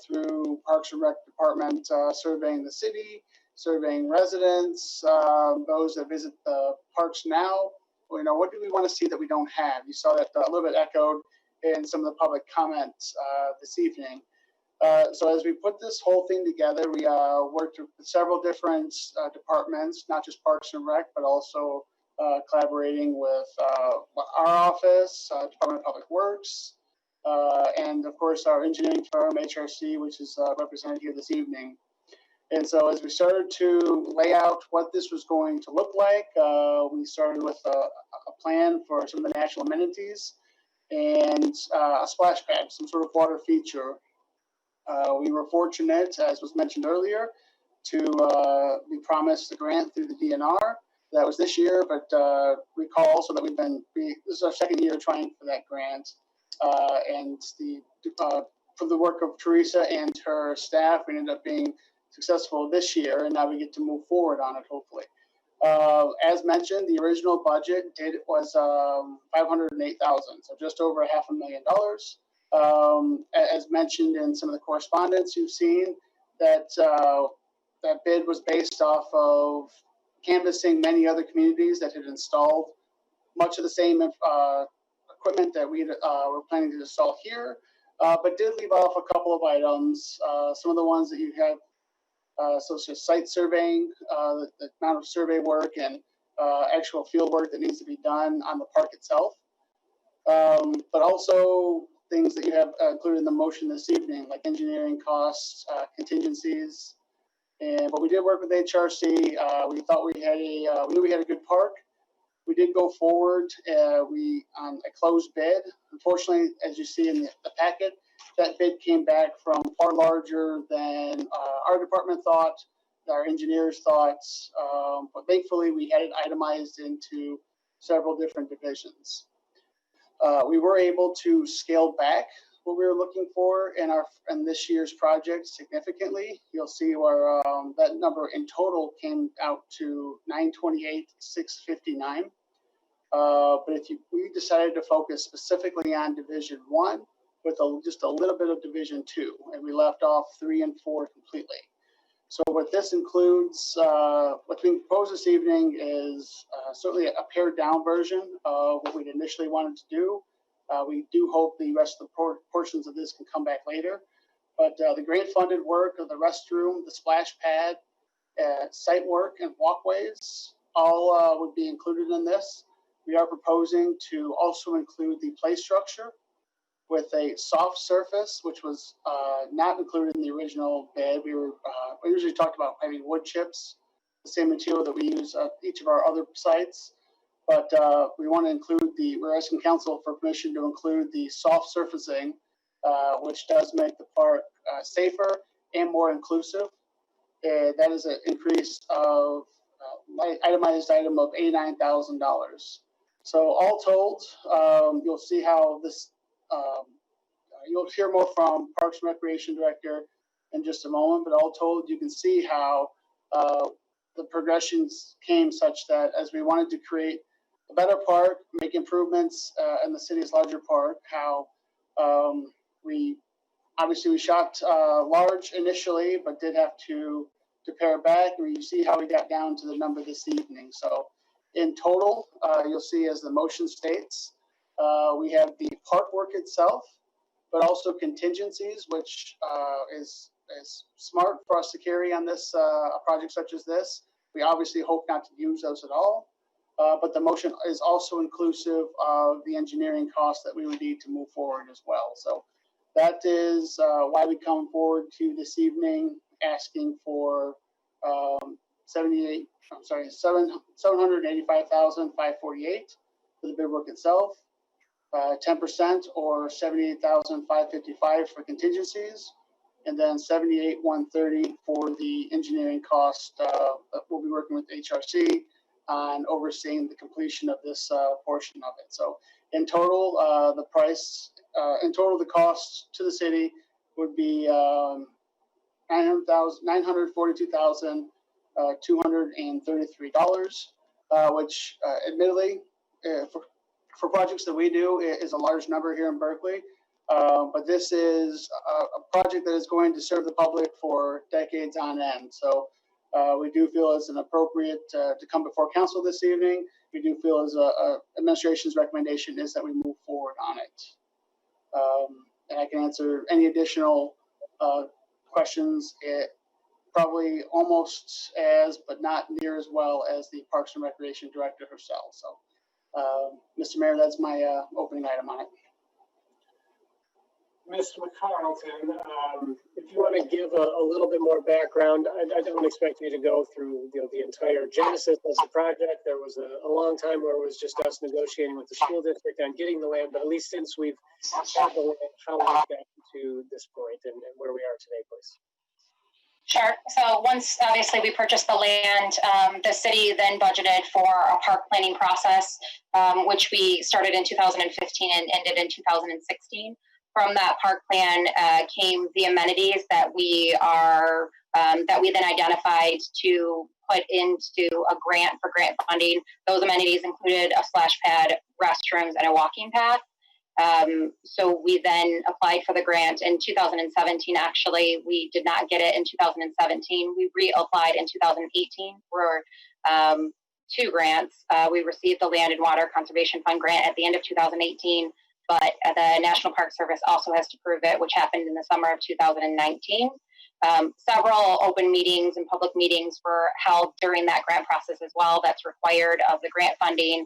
through Parks and Rec Department surveying the city, surveying residents, those that visit the parks now. You know, what do we want to see that we don't have? You saw that a little bit echoed in some of the public comments this evening. So as we put this whole thing together, we worked with several different departments, not just Parks and Rec, but also collaborating with our office, Department of Public Works, and of course our engineering firm, HRC, which is represented here this evening. And so as we started to lay out what this was going to look like, we started with a plan for some of the natural amenities and a splash pad, some sort of water feature. We were fortunate, as was mentioned earlier, to be promised a grant through the DNR. That was this year, but recall also that this is our second year trying for that grant. And from the work of Teresa and her staff, we ended up being successful this year, and now we get to move forward on it, hopefully. As mentioned, the original budget was $508,000, so just over $500,000. As mentioned in some of the correspondence you've seen, that bid was based off of canvassing many other communities that had installed much of the same equipment that we were planning to install here, but did leave off a couple of items. Some of the ones that you have, such as site surveying, the amount of survey work and actual field work that needs to be done on the park itself. But also things that you have included in the motion this evening, like engineering costs, contingencies. But we did work with HRC. We thought we knew we had a good park. We did go forward. On a closed bid. Unfortunately, as you see in the packet, that bid came back from far larger than our department thought, our engineers thought. But thankfully, we had it itemized into several different divisions. We were able to scale back what we were looking for in this year's project significantly. You'll see where that number in total came out to $928,659. But we decided to focus specifically on Division 1 with just a little bit of Division 2, and we left off 3 and 4 completely. So what this includes, what's being proposed this evening is certainly a pared down version of what we'd initially wanted to do. We do hope the rest of the portions of this can come back later. But the grant funded work of the restroom, the splash pad, site work and walkways all would be included in this. We are proposing to also include the play structure with a soft surface, which was not included in the original bid. We usually talked about having wood chips, the same material that we use at each of our other sites. But we want to include we're asking council for permission to include the soft surfacing, which does make the park safer and more inclusive. That is an increase of itemized item of $89,000. So all told, you'll see how this, you'll hear more from Parks and Recreation Director in just a moment, but all told, you can see how the progressions came such that as we wanted to create a better park, make improvements in the city's larger park, how we shot large initially, but did have to pare back, and you see how we got down to the number this evening. So in total, you'll see as the motion states, we have the park work itself, but also contingencies, which is smart for us to carry on this a project such as this. We obviously hope not to use those at all, but the motion is also inclusive of the engineering costs that we would need to move forward as well. So that is why we come forward to this evening asking for $785,548 for the bid work itself, 10% or $78,555 for contingencies, and then $78,130 for the engineering cost. We'll be working with HRC on overseeing the completion of this portion of it. So in total, the cost to the city would be $942,233, which admittedly, for projects that we do, is a large number here in Berkeley. But this is a project that is going to serve the public for decades on end. So we do feel it's an appropriate to come before council this evening. We do feel as administration's recommendation is that we move forward on it. And I can answer any additional questions. Probably almost as, but not near as well as the Parks and Recreation Director herself. So, Mr. Mayor, that's my opening item on it. Mr. McCarlton, if you want to give a little bit more background, I don't expect you to go through the entire genesis of the project. There was a long time where it was just us negotiating with the school district on getting the land, but at least since we've had the land, how we've gotten to this point and where we are today, please. Sure. So once obviously we purchased the land, the city then budgeted for a park planning process, which we started in 2015 and ended in 2016. From that park plan came the amenities that we then identified to put into a grant for grant funding. Those amenities included a splash pad, restrooms, and a walking path. So we then applied for the grant in 2017. Actually, we did not get it in 2017. We reapplied in 2018 for 2 grants. We received the Land and Water Conservation Fund grant at the end of 2018. But the National Park Service also has to prove it, which happened in the summer of 2019. Several open meetings and public meetings were held during that grant process as well. That's required of the grant funding,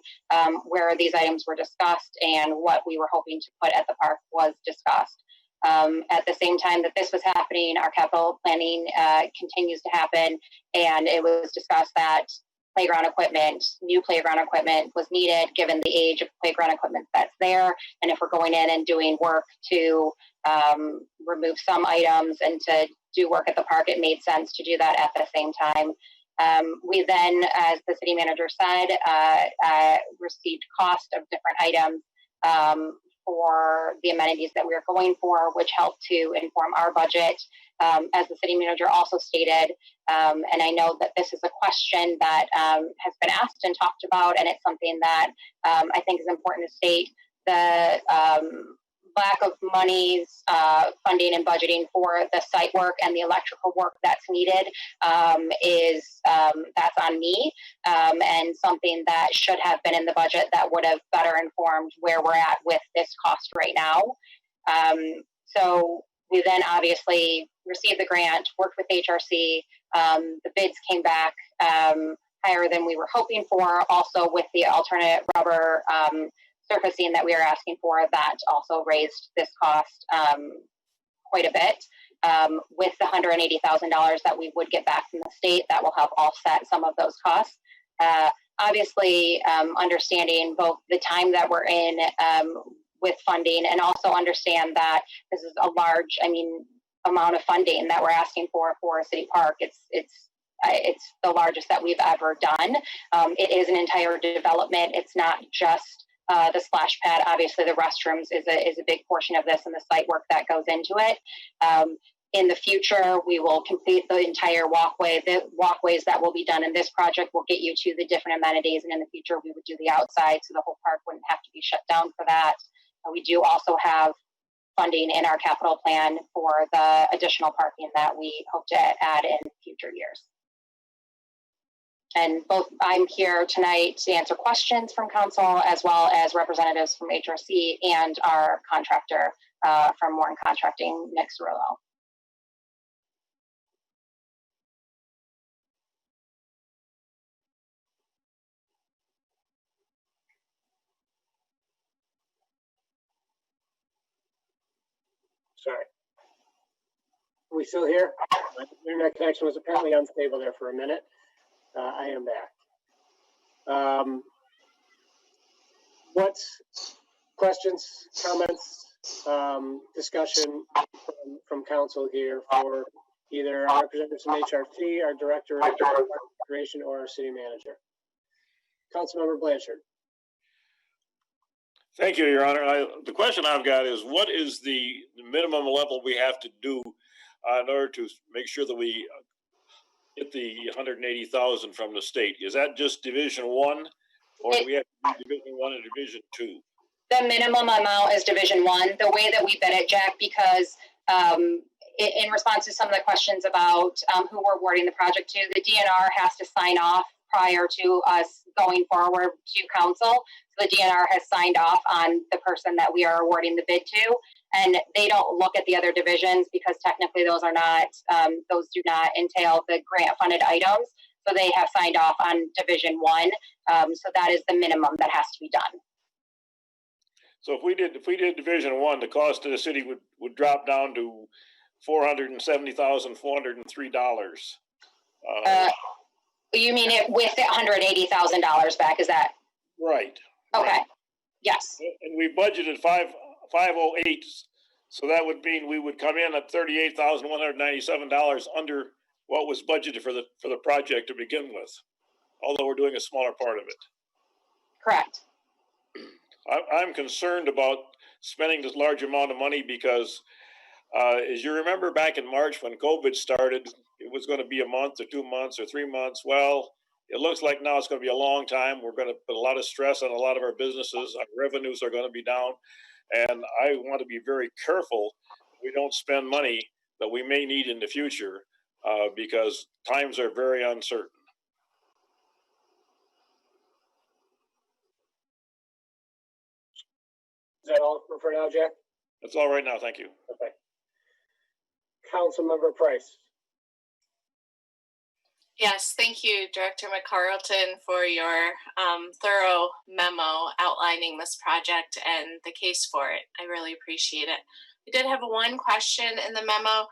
where these items were discussed and what we were hoping to put at the park was discussed. At the same time that this was happening, our capital planning continues to happen, and it was discussed that new playground equipment was needed given the age of playground equipment that's there. And if we're going in and doing work to remove some items and to do work at the park, it made sense to do that at the same time. We then, as the city manager said, received cost of different items for the amenities that we were going for, which helped to inform our budget. As the city manager also stated, and I know that this is a question that has been asked and talked about, and it's something that I think is important to state, the lack of monies, funding and budgeting for the site work and the electrical work that's needed that's on me, and something that should have been in the budget that would have better informed where we're at with this cost right now. So we then obviously received the grant, worked with HRC. The bids came back higher than we were hoping for, also with the alternate rubber surfacing that we are asking for. That also raised this cost quite a bit. With the $180,000 that we would get back from the state, that will help offset some of those costs. Obviously, understanding both the time that we're in with funding, and also understand that this is a large, amount of funding that we're asking for a city park. It's the largest that we've ever done. It is an entire development. It's not just the splash pad. Obviously, the restrooms is a big portion of this, and the site work that goes into it. In the future, we will complete the entire walkway. The walkways that will be done in this project will get you to the different amenities, and in the future, we would do the outside, so the whole park wouldn't have to be shut down for that. We do also have funding in our capital plan for the additional parking that we hope to add in future years. And I'm here tonight to answer questions from council, as well as representatives from HRC and our contractor from Warren Contracting, Nick Cirillo. Sorry. Are we still here? My internet connection was apparently unstable there for a minute. I am back. What questions, comments, discussion from council here for either our representatives from HRC, our director of recreation, or our city manager? Councilmember Blanchard. Thank you, Your Honor. The question I've got is, what is the minimum level we have to do in order to make sure that we get the 180,000 from the state. Is that just Division 1, or do we have to do Division 1 and Division 2? The minimum amount is Division 1. The way that we bid it, Jack, because in response to some of the questions about who we're awarding the project to, the DNR has to sign off prior to us going forward to council. So the DNR has signed off on the person that we are awarding the bid to, and they don't look at the other divisions because technically those are not, those do not entail the grant funded items. So they have signed off on Division 1. So that is the minimum that has to be done. So if we did Division 1, the cost to the city would drop down to $470,403. You mean it with the $180,000 back? Is that right? Okay. Right. Yes. And we budgeted 508, so that would mean we would come in at $38,197 under what was budgeted for the project to begin with, although we're doing a smaller part of it. Correct. I'm concerned about spending this large amount of money because, as you remember back in March when COVID started, it was going to be a month or 2 months or 3 months. Well, it looks like now it's going to be a long time. We're going to put a lot of stress on a lot of our businesses. Our revenues are going to be down. And I want to be very careful that we don't spend money that we may need in the future because times are very uncertain. Is that all for now, Jack? That's all right now. Thank you. Okay. Councilmember Price. Yes, thank you, Director McCarlton, for your thorough memo outlining this project and the case for it. I really appreciate it. I did have one question in the memo.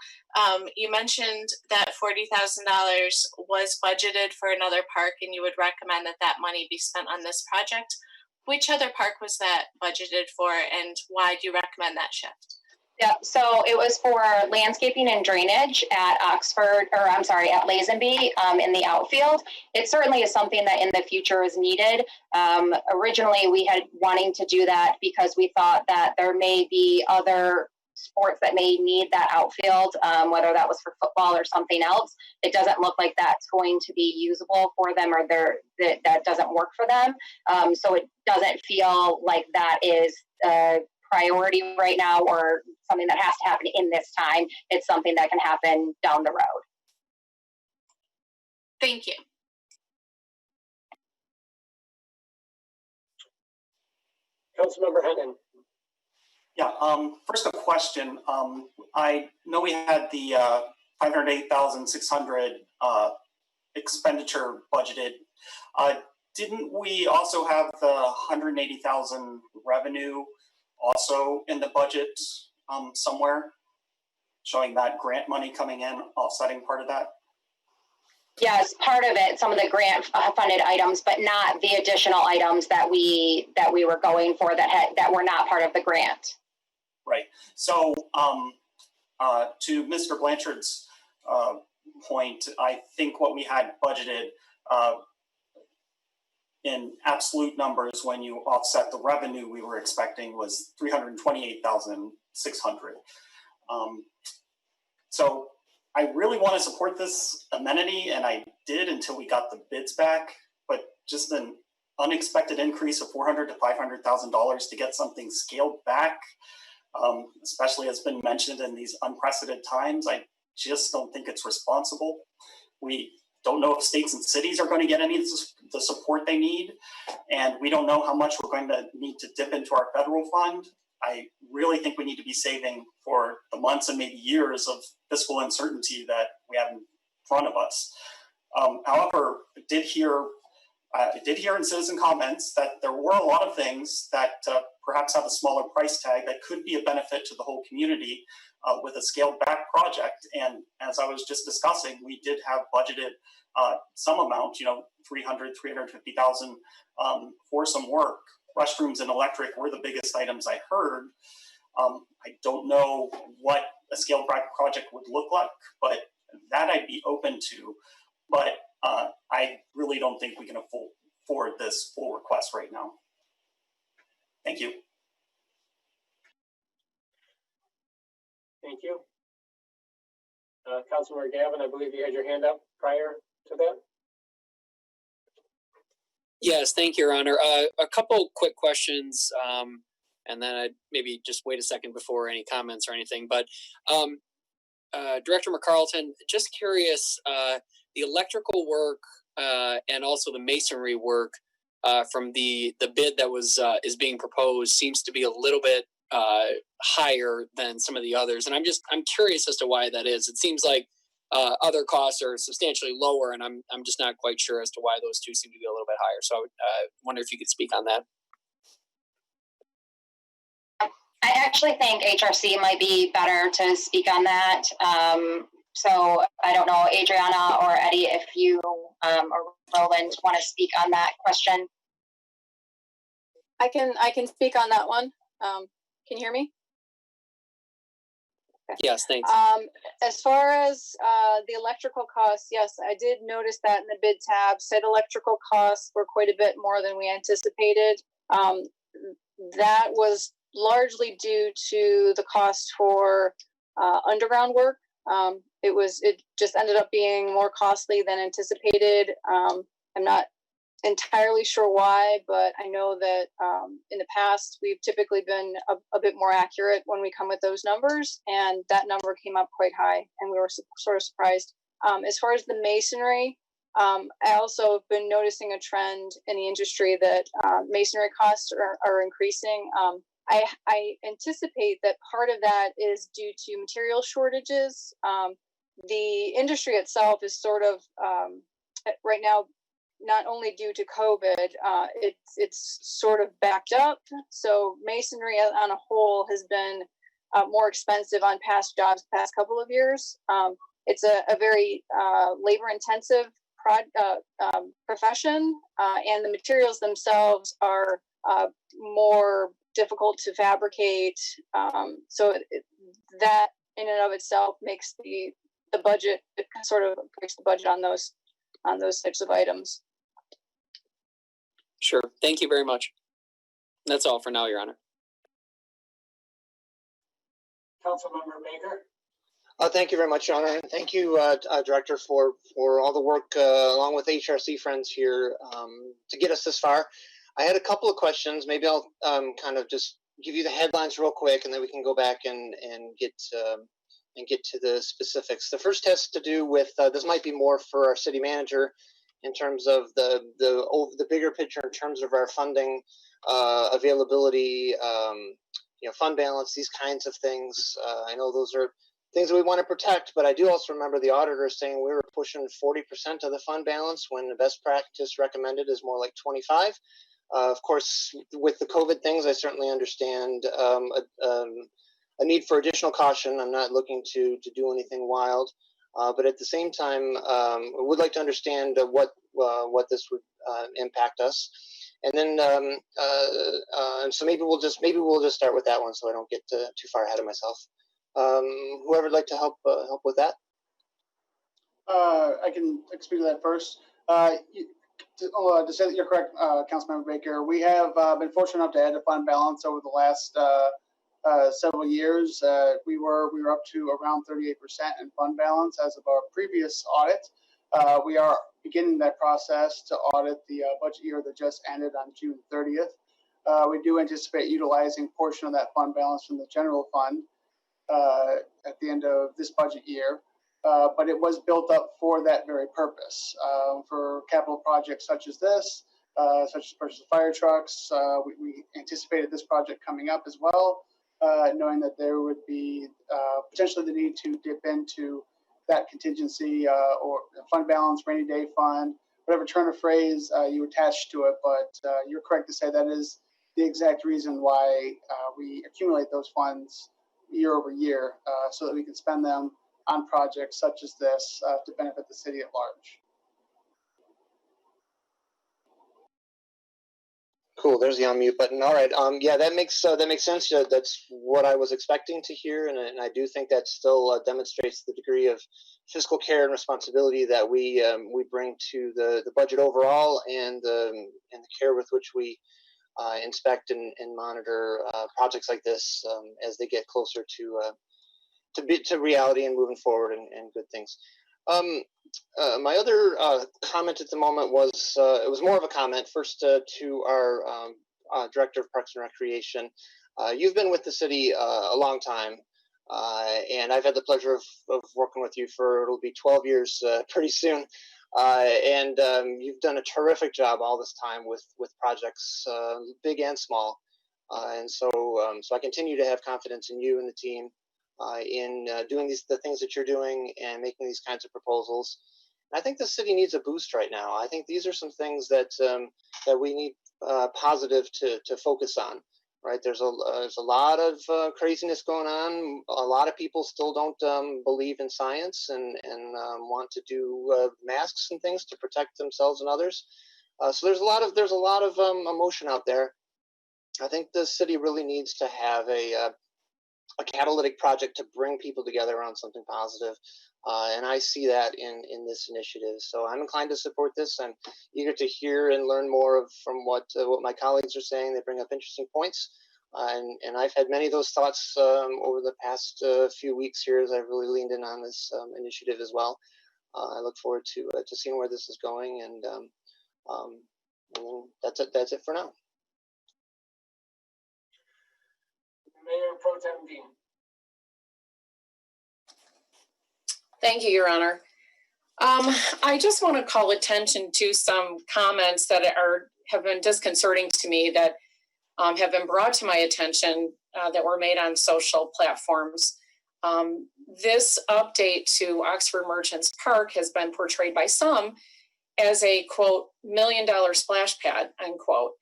You mentioned that $40,000 was budgeted for another park, and you would recommend that that money be spent on this project. Which other park was that budgeted for, and why do you recommend that shift? Yeah, so it was for landscaping and drainage at at Lazenby in the outfield. It certainly is something that in the future is needed. Originally, we had wanting to do that because we thought that there may be other sports that may need that outfield, whether that was for football or something else. It doesn't look like that's going to be usable for them, or that doesn't work for them. So it doesn't feel like that is a priority right now or something that has to happen in this time. It's something that can happen down the road. Thank you. Councilmember Hennon. Yeah, first a question. I know we had the $508,600 expenditure budgeted. Didn't we also have the $180,000 revenue also in the budget somewhere, showing that grant money coming in, offsetting part of that? Yes, part of it, some of the grant funded items, but not the additional items that we were going for that were not part of the grant. Right. So to Mr. Blanchard's point, I think what we had budgeted in absolute numbers when you offset the revenue we were expecting was $328,600. So I really want to support this amenity, and I did until we got the bids back, but just an unexpected increase of $400,000 to $500,000 to get something scaled back, especially as been mentioned in these unprecedented times, I just don't think it's responsible. We don't know if states and cities are going to get any of the support they need, and we don't know how much we're going to need to dip into our federal fund. I really think we need to be saving for the months and maybe years of fiscal uncertainty that we have in front of us. However, I did hear in citizen comments that there were a lot of things that perhaps have a smaller price tag that could be a benefit to the whole community with a scaled back project. And as I was just discussing, we did have budgeted some amount, $350,000 for some work. Restrooms and electric were the biggest items I heard. I don't know what a scaled back project would look like, but that I'd be open to. But I really don't think we can afford this full request right now. Thank you. Thank you. Councilmember Gavin, I believe you had your hand up prior to that. Yes, thank you, Your Honor. A couple quick questions, and then I'd maybe just wait a second before any comments or anything. But Director McCarlton, just curious, the electrical work and also the masonry work from the bid that was is being proposed seems to be a little bit higher than some of the others, and I'm curious as to why that is. It seems like other costs are substantially lower, and I'm just not quite sure as to why those two seem to be a little bit higher. So I would wonder if you could speak on that. I actually think HRC might be better to speak on that. So I don't know, Adriana or Eddie, if you or Roland want to speak on that question. I can speak on that one. Can you hear me? Okay. Yes, thanks. As far as the electrical costs, yes, I did notice that in the bid tab. Said electrical costs were quite a bit more than we anticipated. That was largely due to the cost for underground work. It just ended up being more costly than anticipated. I'm not entirely sure why, but I know that in the past we've typically been a bit more accurate when we come with those numbers, and that number came up quite high, and we were sort of surprised. As far as the masonry, I also have been noticing a trend in the industry that masonry costs are increasing. I anticipate that part of that is due to material shortages. The industry itself is sort of right now, not only due to COVID, it's sort of backed up. So masonry on a whole has been more expensive on past jobs, past couple of years. It's a very labor-intensive profession, and the materials themselves are more difficult to fabricate. So that in and of itself makes the budget, it sort of breaks the budget on those types of items. Sure. Thank you very much. That's all for now, Your Honor. Councilmember Baker. Thank you very much, Your Honor, and thank you, Director, for all the work along with HRC friends here to get us this far. I had a couple of questions. Maybe I'll kind of just give you the headlines real quick, and then we can go back and get to the specifics. The first has to do with this might be more for our city manager in terms of the bigger picture in terms of our funding availability, fund balance, these kinds of things. I know those are things that we want to protect, but I do also remember the auditor saying we were pushing 40% of the fund balance when the best practice recommended is more like 25. Of course, with the COVID things, I certainly understand a need for additional caution. I'm not looking to do anything wild, but at the same time, I would like to understand what this would impact us. And then, so maybe we'll just start with that one, so I don't get too far ahead of myself. Whoever would like to help with that? I can speak to that first. To say that you're correct, Councilmember Baker, we have been fortunate enough to add a fund balance over the last several years. We were up to around 38% in fund balance as of our previous audit. We are beginning that process to audit the budget year that just ended on June 30th. We do anticipate utilizing a portion of that fund balance from the general fund at the end of this budget year. But it was built up for that very purpose, for capital projects such as this, such as purchase of fire trucks. We anticipated this project coming up as well, knowing that there would be potentially the need to dip into that contingency or fund balance, rainy day fund, whatever turn of phrase you attach to it. But you're correct to say that is the exact reason why we accumulate those funds year over year, so that we can spend them on projects such as this to benefit the city at large. Cool. There's the unmute button. All right. Yeah, that makes sense. That's what I was expecting to hear, and I do think that still demonstrates the degree of fiscal care and responsibility that we bring to the budget overall, and the care with which we inspect and monitor projects like this as they get closer to to reality and moving forward and good things. My other comment at the moment was it was more of a comment first to our Director of Parks and Recreation. You've been with the city a long time, and I've had the pleasure of working with you for, it'll be 12 years pretty soon. And you've done a terrific job all this time with projects, big and small. And so I continue to have confidence in you and the team in doing the things that you're doing and making these kinds of proposals. And I think the city needs a boost right now. I think these are some things that that we need positive to focus on. Right, there's a lot of craziness going on. A lot of people still don't believe in science and want to do masks and things to protect themselves and others. So there's a lot of emotion out there. I think the city really needs to have a catalytic project to bring people together around something positive. And I see that in this initiative. So I'm inclined to support this. I'm eager to hear and learn more from what my colleagues are saying. They bring up interesting points. And I've had many of those thoughts over the past few weeks here as I've really leaned in on this initiative as well. I look forward to seeing where this is going. And that's it. That's it for now. Mayor Pro Tem Dean. Thank you, Your Honor. I just want to call attention to some comments that have been disconcerting to me that have been brought to my attention that were made on social platforms. This update to Oxford Merchants Park has been portrayed by some as a, quote, $1 million splash pad, unquote.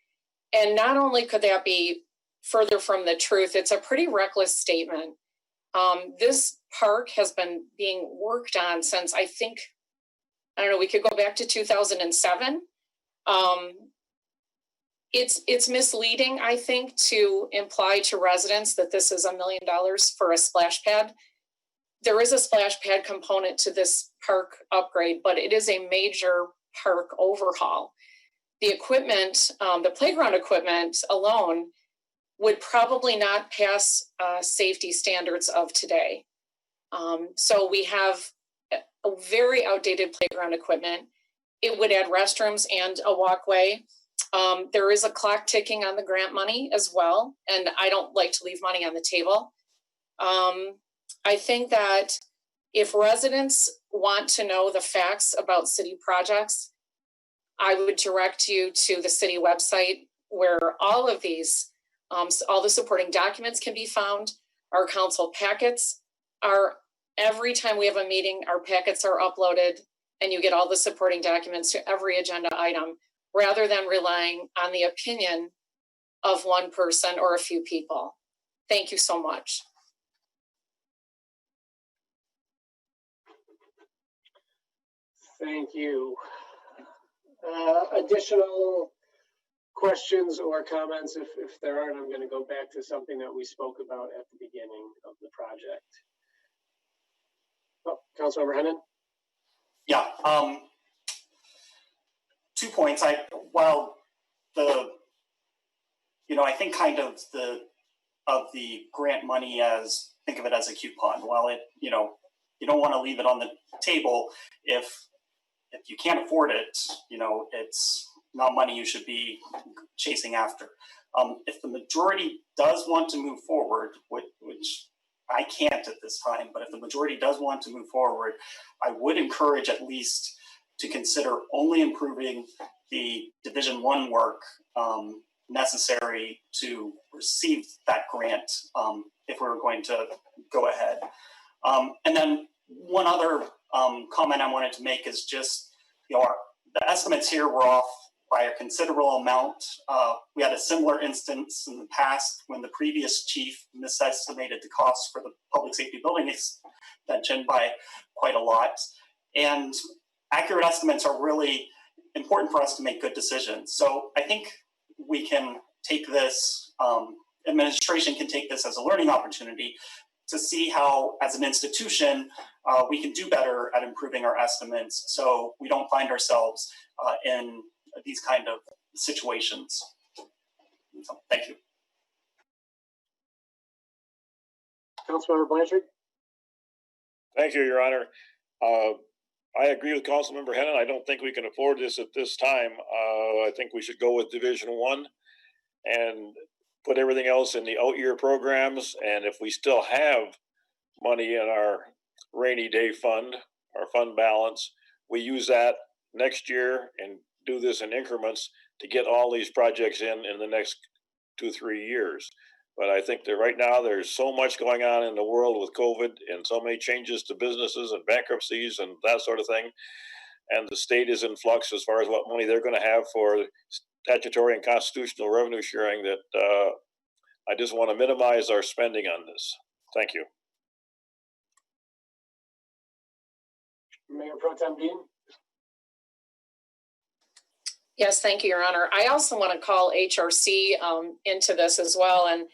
And not only could that be further from the truth, it's a pretty reckless statement. This park has been being worked on since I don't know, we could go back to 2007. It's misleading, I think, to imply to residents that this is $1 million for a splash pad. There is a splash pad component to this park upgrade, but it is a major park overhaul. The equipment, the playground equipment alone would probably not pass safety standards of today. So we have a very outdated playground equipment. It would add restrooms and a walkway. There is a clock ticking on the grant money as well, and I don't like to leave money on the table. I think that if residents want to know the facts about city projects, I would direct you to the city website where all of these, all the supporting documents can be found. Our council packets are, every time we have a meeting, our packets are uploaded and you get all the supporting documents to every agenda item, rather than relying on the opinion of one person or a few people. Thank you so much. Thank you. Additional questions or comments? If there aren't, I'm going to go back to something that we spoke about at the beginning of the project. Oh, Councilmember Hennon? Yeah. 2 points. I think kind of the grant money as, think of it as a coupon. While it, you don't want to leave it on the table if you can't afford it, it's not money you should be chasing after. If the majority does want to move forward, which I can't at this time, but if the majority does want to move forward, I would encourage at least to consider only improving the Division 1 work necessary to receive that grant if we were going to go ahead. And then one other comment I wanted to make is just, the estimates here were off by a considerable amount. We had a similar instance in the past when the previous chief misestimated the cost for the public safety building extension by quite a lot. And accurate estimates are really important for us to make good decisions. So I think we can take this, administration can take this as a learning opportunity to see how, as an institution, we can do better at improving our estimates so we don't find ourselves in these kind of situations. So, thank you. Councilmember Blanchard? Thank you, Your Honor. I agree with Councilmember Hennon. I don't think we can afford this at this time. I think we should go with Division 1 and put everything else in the out year programs. And if we still have money in our rainy day fund, our fund balance, we use that next year and do this in increments to get all these projects in the next 2-3 years. But I think that right now there's so much going on in the world with COVID and so many changes to businesses and bankruptcies and that sort of thing. And the state is in flux as far as what money they're going to have for statutory and constitutional revenue sharing that I just want to minimize our spending on this. Thank you. Mayor Pro Tem Dean. Yes, thank you, Your Honor. I also want to call HRC into this as well. And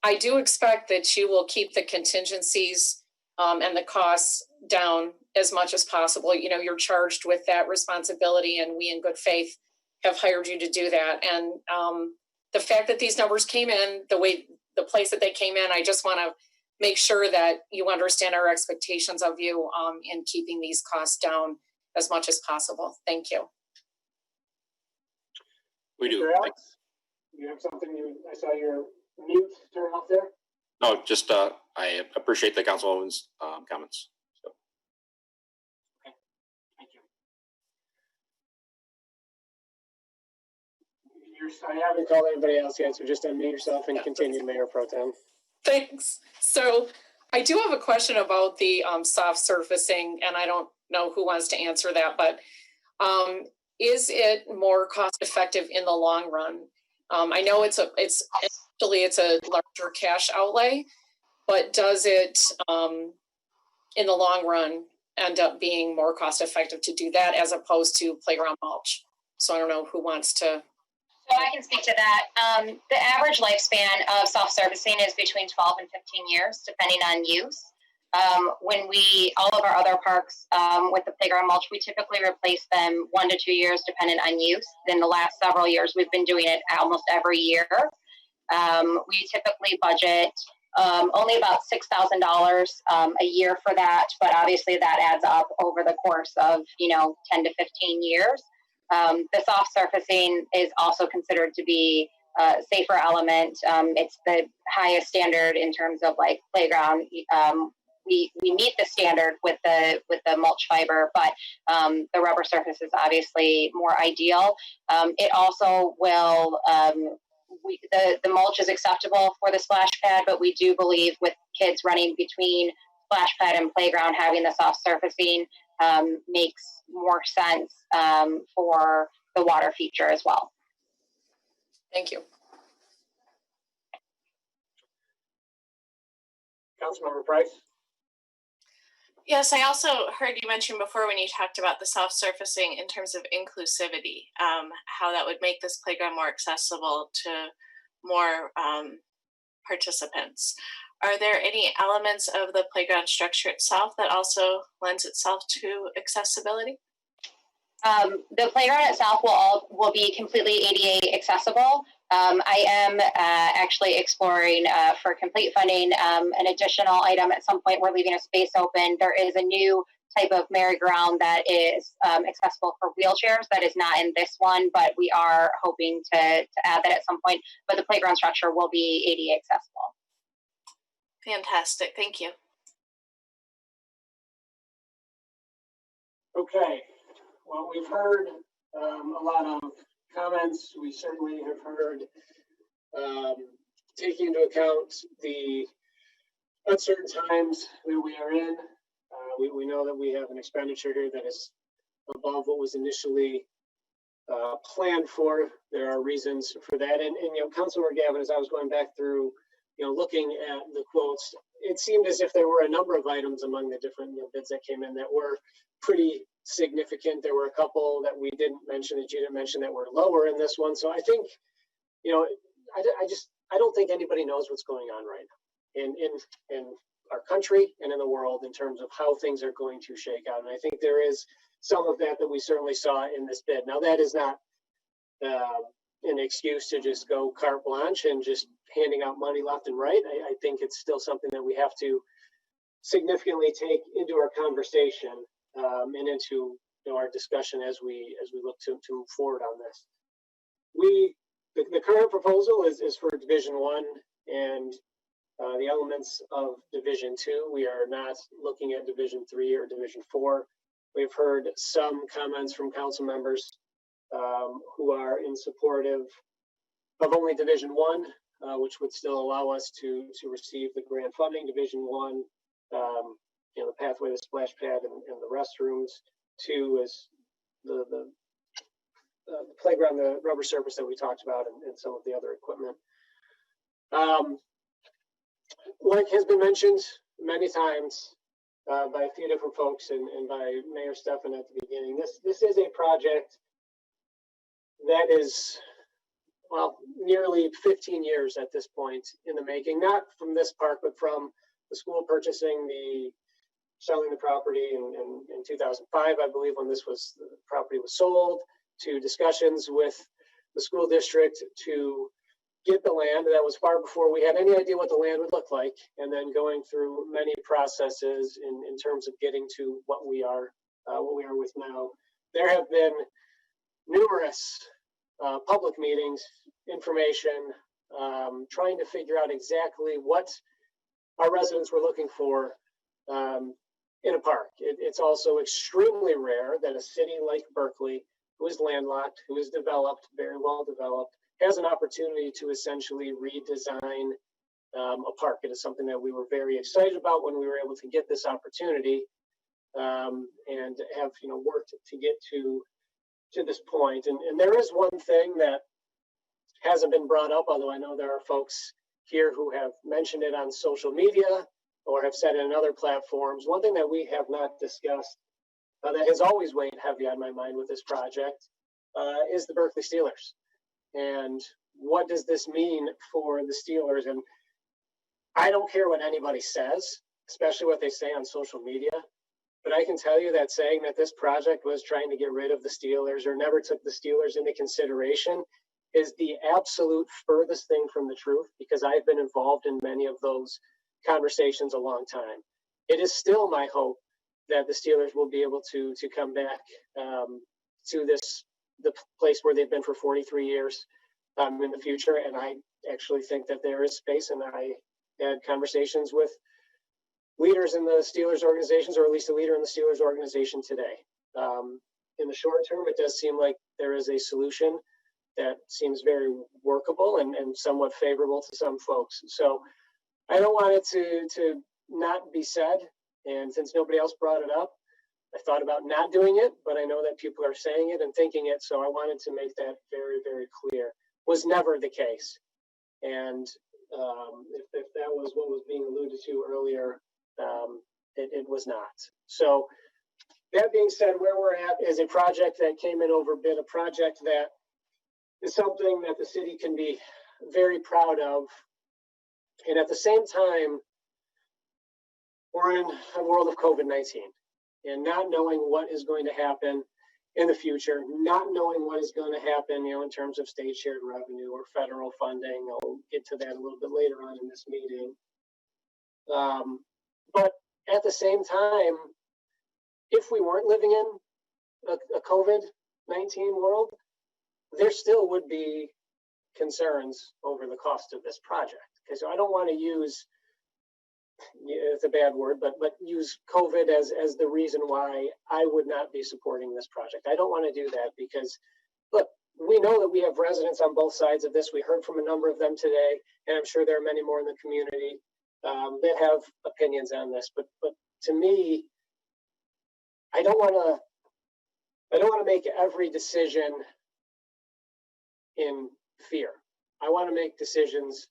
I do expect that you will keep the contingencies and the costs down as much as possible. You know, you're charged with that responsibility, and we in good faith have hired you to do that. And the fact that these numbers came in the place that they came in, I just want to make sure that you understand our expectations of you in keeping these costs down as much as possible. Thank you. We do. Alex, you have something I saw your mute turn off there. No, just I appreciate the councilwoman's comments. So. Okay, thank you. I haven't called anybody else yet, so just unmute yourself and continue, Mayor Pro Tem. Thanks. So I do have a question about the soft surfacing, and I don't know who wants to answer that, but is it more cost effective in the long run? I know it's a larger cash outlay, but does it in the long run end up being more cost effective to do that as opposed to playground mulch? So I don't know who wants to. So I can speak to that. The average lifespan of soft surfacing is between 12 and 15 years, depending on use. When all of our other parks with the playground mulch, we typically replace them 1 to 2 years, depending on use. In the last several years, we've been doing it almost every year. We typically budget only about $6,000 a year for that, but obviously that adds up over the course of 10 to 15 years. The soft surfacing is also considered to be a safer element. It's the highest standard in terms of like playground. We meet the standard with the mulch fiber, but the rubber surface is obviously more ideal. It also will. The mulch is acceptable for the splash pad, but we do believe with kids running between splash pad and playground, having the soft surfacing makes more sense for the water feature as well. Thank you. Councilmember Price. Yes, I also heard you mention before when you talked about the soft surfacing in terms of inclusivity, how that would make this playground more accessible to more participants. Are there any elements of the playground structure itself that also lends itself to accessibility? The playground itself will be completely ADA accessible. I am actually exploring for complete funding an additional item at some point. We're leaving a space open. There is a new type of merry-go-round that is accessible for wheelchairs that is not in this one, but we are hoping to add that at some point. But the playground structure will be ADA accessible. Fantastic. Thank you. Okay. Well, we've heard a lot of comments. We certainly have heard, taking into account the uncertain times that we are in, we know that we have an expenditure here that is above what was initially planned for. There are reasons for that. And Councilmember Gavin, as I was going back through, looking at the quotes, it seemed as if there were a number of items among the different bids that came in that were pretty significant. There were a couple that we didn't mention, that you didn't mention, that were lower in this one. So I think, I don't think anybody knows what's going on right now in our country and in the world in terms of how things are going to shake out. And I think there is some of that we certainly saw in this bid. Now, that is not an excuse to just go carte blanche and just handing out money left and right. I think it's still something that we have to significantly take into our conversation and into our discussion as we look to move forward on this. The current proposal is for Division 1 and the elements of Division 2. We are not looking at Division 3 or Division 4. We've heard some comments from council members who are in support of only Division 1, which would still allow us to receive the grant funding. Division 1, the pathway, the splash pad, and the restrooms. 2 is the playground, the rubber surface that we talked about, and some of the other equipment. Like has been mentioned many times by a few different folks and by Mayor Stephan at the beginning, this is a project that is, well, nearly 15 years at this point in the making, not from this park, but from the school purchasing selling the property in 2005, I believe, when the property was sold, to discussions with the school district to get the land. That was far before we had any idea what the land would look like, and then going through many processes in terms of getting to what we are with now. There have been numerous public meetings, information, trying to figure out exactly what our residents were looking for in a park. It's also extremely rare that a city like Berkley, who is landlocked, who is developed, very well developed, has an opportunity to essentially redesign a park. It is something that we were very excited about when we were able to get this opportunity and have worked to get to this point. And there is one thing that hasn't been brought up, although I know there are folks here who have mentioned it on social media or have said it in other platforms. One thing that we have not discussed that has always weighed heavy on my mind with this project is the Berkley Steelers. And what does this mean for the Steelers? And I don't care what anybody says, especially what they say on social media, but I can tell you that saying that this project was trying to get rid of the Steelers or never took the Steelers into consideration is the absolute furthest thing from the truth, because I've been involved in many of those conversations a long time. It is still my hope that the Steelers will be able to come back to the place where they've been for 43 years in the future. And I actually think that there is space, and I had conversations with leaders in the Steelers organizations, or at least a leader in the Steelers organization today. In the short term, it does seem like there is a solution that seems very workable and somewhat favorable to some folks. So I don't want it to not be said. And since nobody else brought it up, I thought about not doing it, but I know that people are saying it and thinking it. So I wanted to make that very, very clear. Was never the case. And if that was what was being alluded to earlier, it was not. So that being said, where we're at is a project that came in over bid, a project that is something that the city can be very proud of. And at the same time, we're in a world of COVID-19 and not knowing what is going to happen in the future, not knowing what is going to happen, in terms of state shared revenue or federal funding. I'll get to that a little bit later on in this meeting. But at the same time, if we weren't living in a COVID-19 world, there still would be concerns over the cost of this project. Okay, so I don't want to use, it's a bad word, but use COVID as the reason why I would not be supporting this project. I don't want to do that because, look, we know that we have residents on both sides of this. We heard from a number of them today, and I'm sure there are many more in the community that have opinions on this. But to me, I don't want to make every decision in fear. I want to make decisions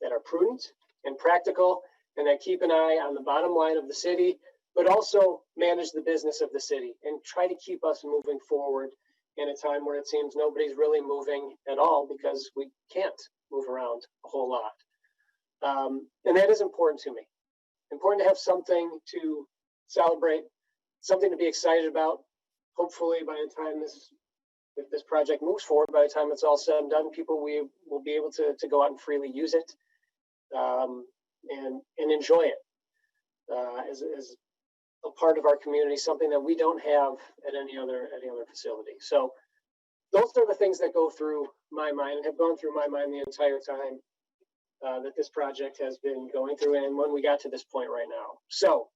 that are prudent and practical and that keep an eye on the bottom line of the city, but also manage the business of the city and try to keep us moving forward in a time where it seems nobody's really moving at all because we can't move around a whole lot. And that is important to me. Important to have something to celebrate, something to be excited about. Hopefully by the time if this project moves forward, by the time it's all said and done, people will be able to go out and freely use it and enjoy it. as a part of our community, something that we don't have at any other facility. So those are the things that go through my mind and have gone through my mind the entire time that this project has been going through, and when we got to this point right now. So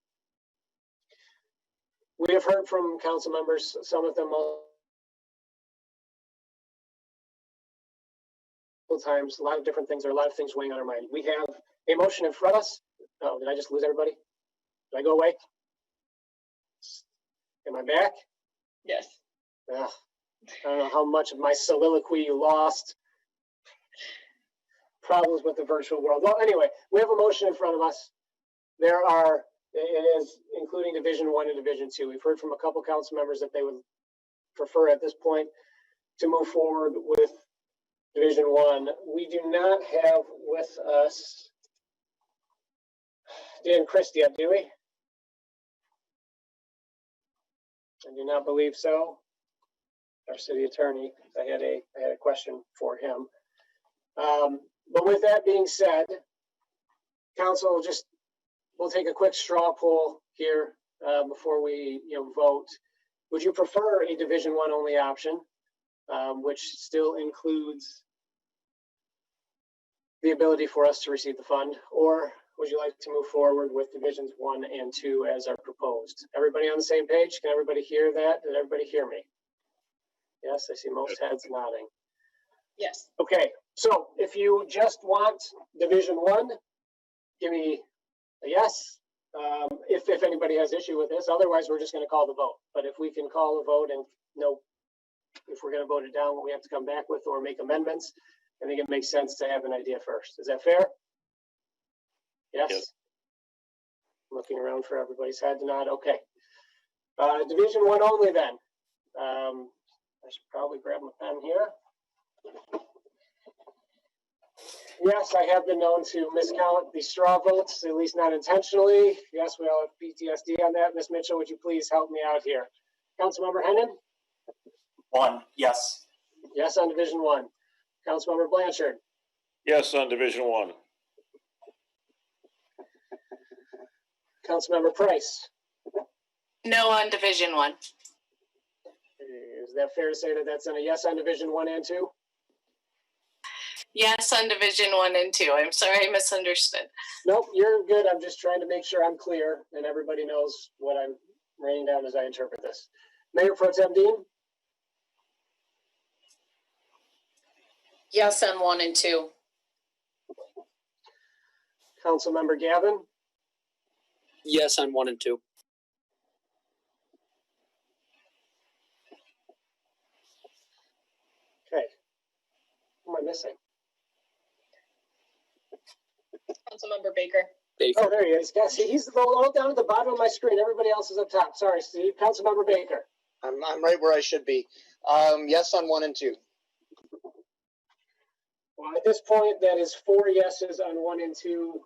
we have heard from council members, some of them multiple times, a lot of different things, or a lot of things weighing on our mind. We have a motion in front of us. Oh, did I just lose everybody? Did I go away? Am I back? Yes. I don't know how much of my soliloquy you lost. Problems with the virtual world. Well, anyway, we have a motion in front of us. There are, it is including Division 1 and Division 2. We've heard from a couple council members that they would prefer at this point to move forward with Division 1. We do not have with us Dan Christie, do we? I do not believe so. Our city attorney, I had a question for him. But with that being said, council, we'll take a quick straw poll here before we vote. Would you prefer a Division 1 only option, which still includes the ability for us to receive the fund, or would you like to move forward with Divisions 1 and 2 as are proposed? Everybody on the same page? Can everybody hear that? Did everybody hear me? Yes, I see most heads nodding. Yes. Okay, so if you just want Division 1, give me a yes. If anybody has issue with this, otherwise we're just going to call the vote. But if we can call the vote and know if we're going to vote it down, what we have to come back with or make amendments, I think it makes sense to have an idea first. Is that fair? Yes. Looking around for everybody's head to nod. Okay. Division 1 only then. I should probably grab my pen here. Yes, I have been known to miscount the straw votes, at least not intentionally. Yes, we all have PTSD on that. Ms. Mitchell, would you please help me out here? Councilmember Hennon? 1, yes. Yes on Division 1. Councilmember Blanchard? Yes on Division 1. Councilmember Price? No on Division 1. Is that fair to say that that's a yes on Division 1 and 2? Yes on Division 1 and 2. I'm sorry I misunderstood. Nope, you're good. I'm just trying to make sure I'm clear and everybody knows what I'm writing down as I interpret this. Mayor Pro Tem Dean? Yes on 1 and 2. Councilmember Gavin? Yes on 1 and 2. Okay. Who am I missing? Councilmember Baker. Oh, there he is. Yeah, see, he's all down at the bottom of my screen. Everybody else is up top. Sorry, Steve. Councilmember Baker. I'm right where I should be. Yes on 1 and 2. Well, at this point, that is 4 yeses on 1 and 2,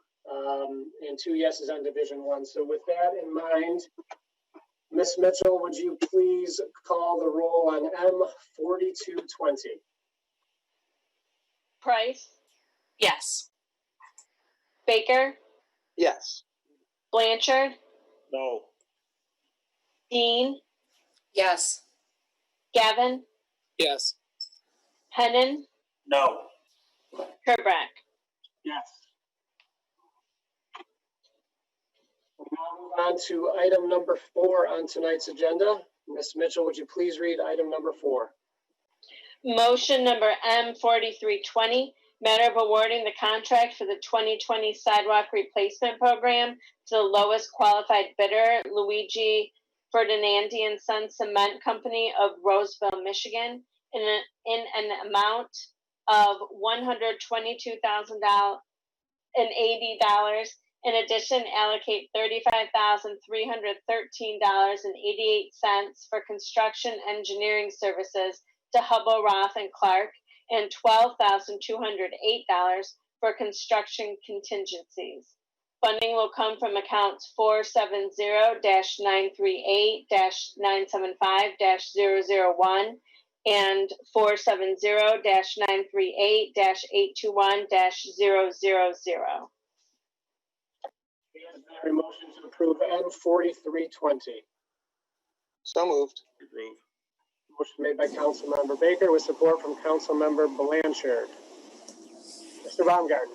and 2 yeses on Division 1. So with that in mind, Ms. Mitchell, would you please call the roll on M4220? Price, Yes. Baker, Yes. Blanchard, No. Dean, Yes. Gavin, Yes. Hennon, No. Kerbrack. Yes. We'll now move on to item number 4 on tonight's agenda. Ms. Mitchell, would you please read item number 4? Motion number M4320, matter of awarding the contract for the 2020 sidewalk replacement program to the lowest qualified bidder, Luigi Ferdinandi and Son Cement Company of Roseville, Michigan, in an amount of $122,080. In addition, allocate $35,313.88 for construction engineering services to Hubble, Roth, and Clark, and $12,208 for construction contingencies. Funding will come from accounts 470-938-975-001 and 470-938-821-000. there a motion to approve N4320? So moved. Approve. Motion made by Councilmember Baker with support from Councilmember Blanchard. Mr. Baumgarten.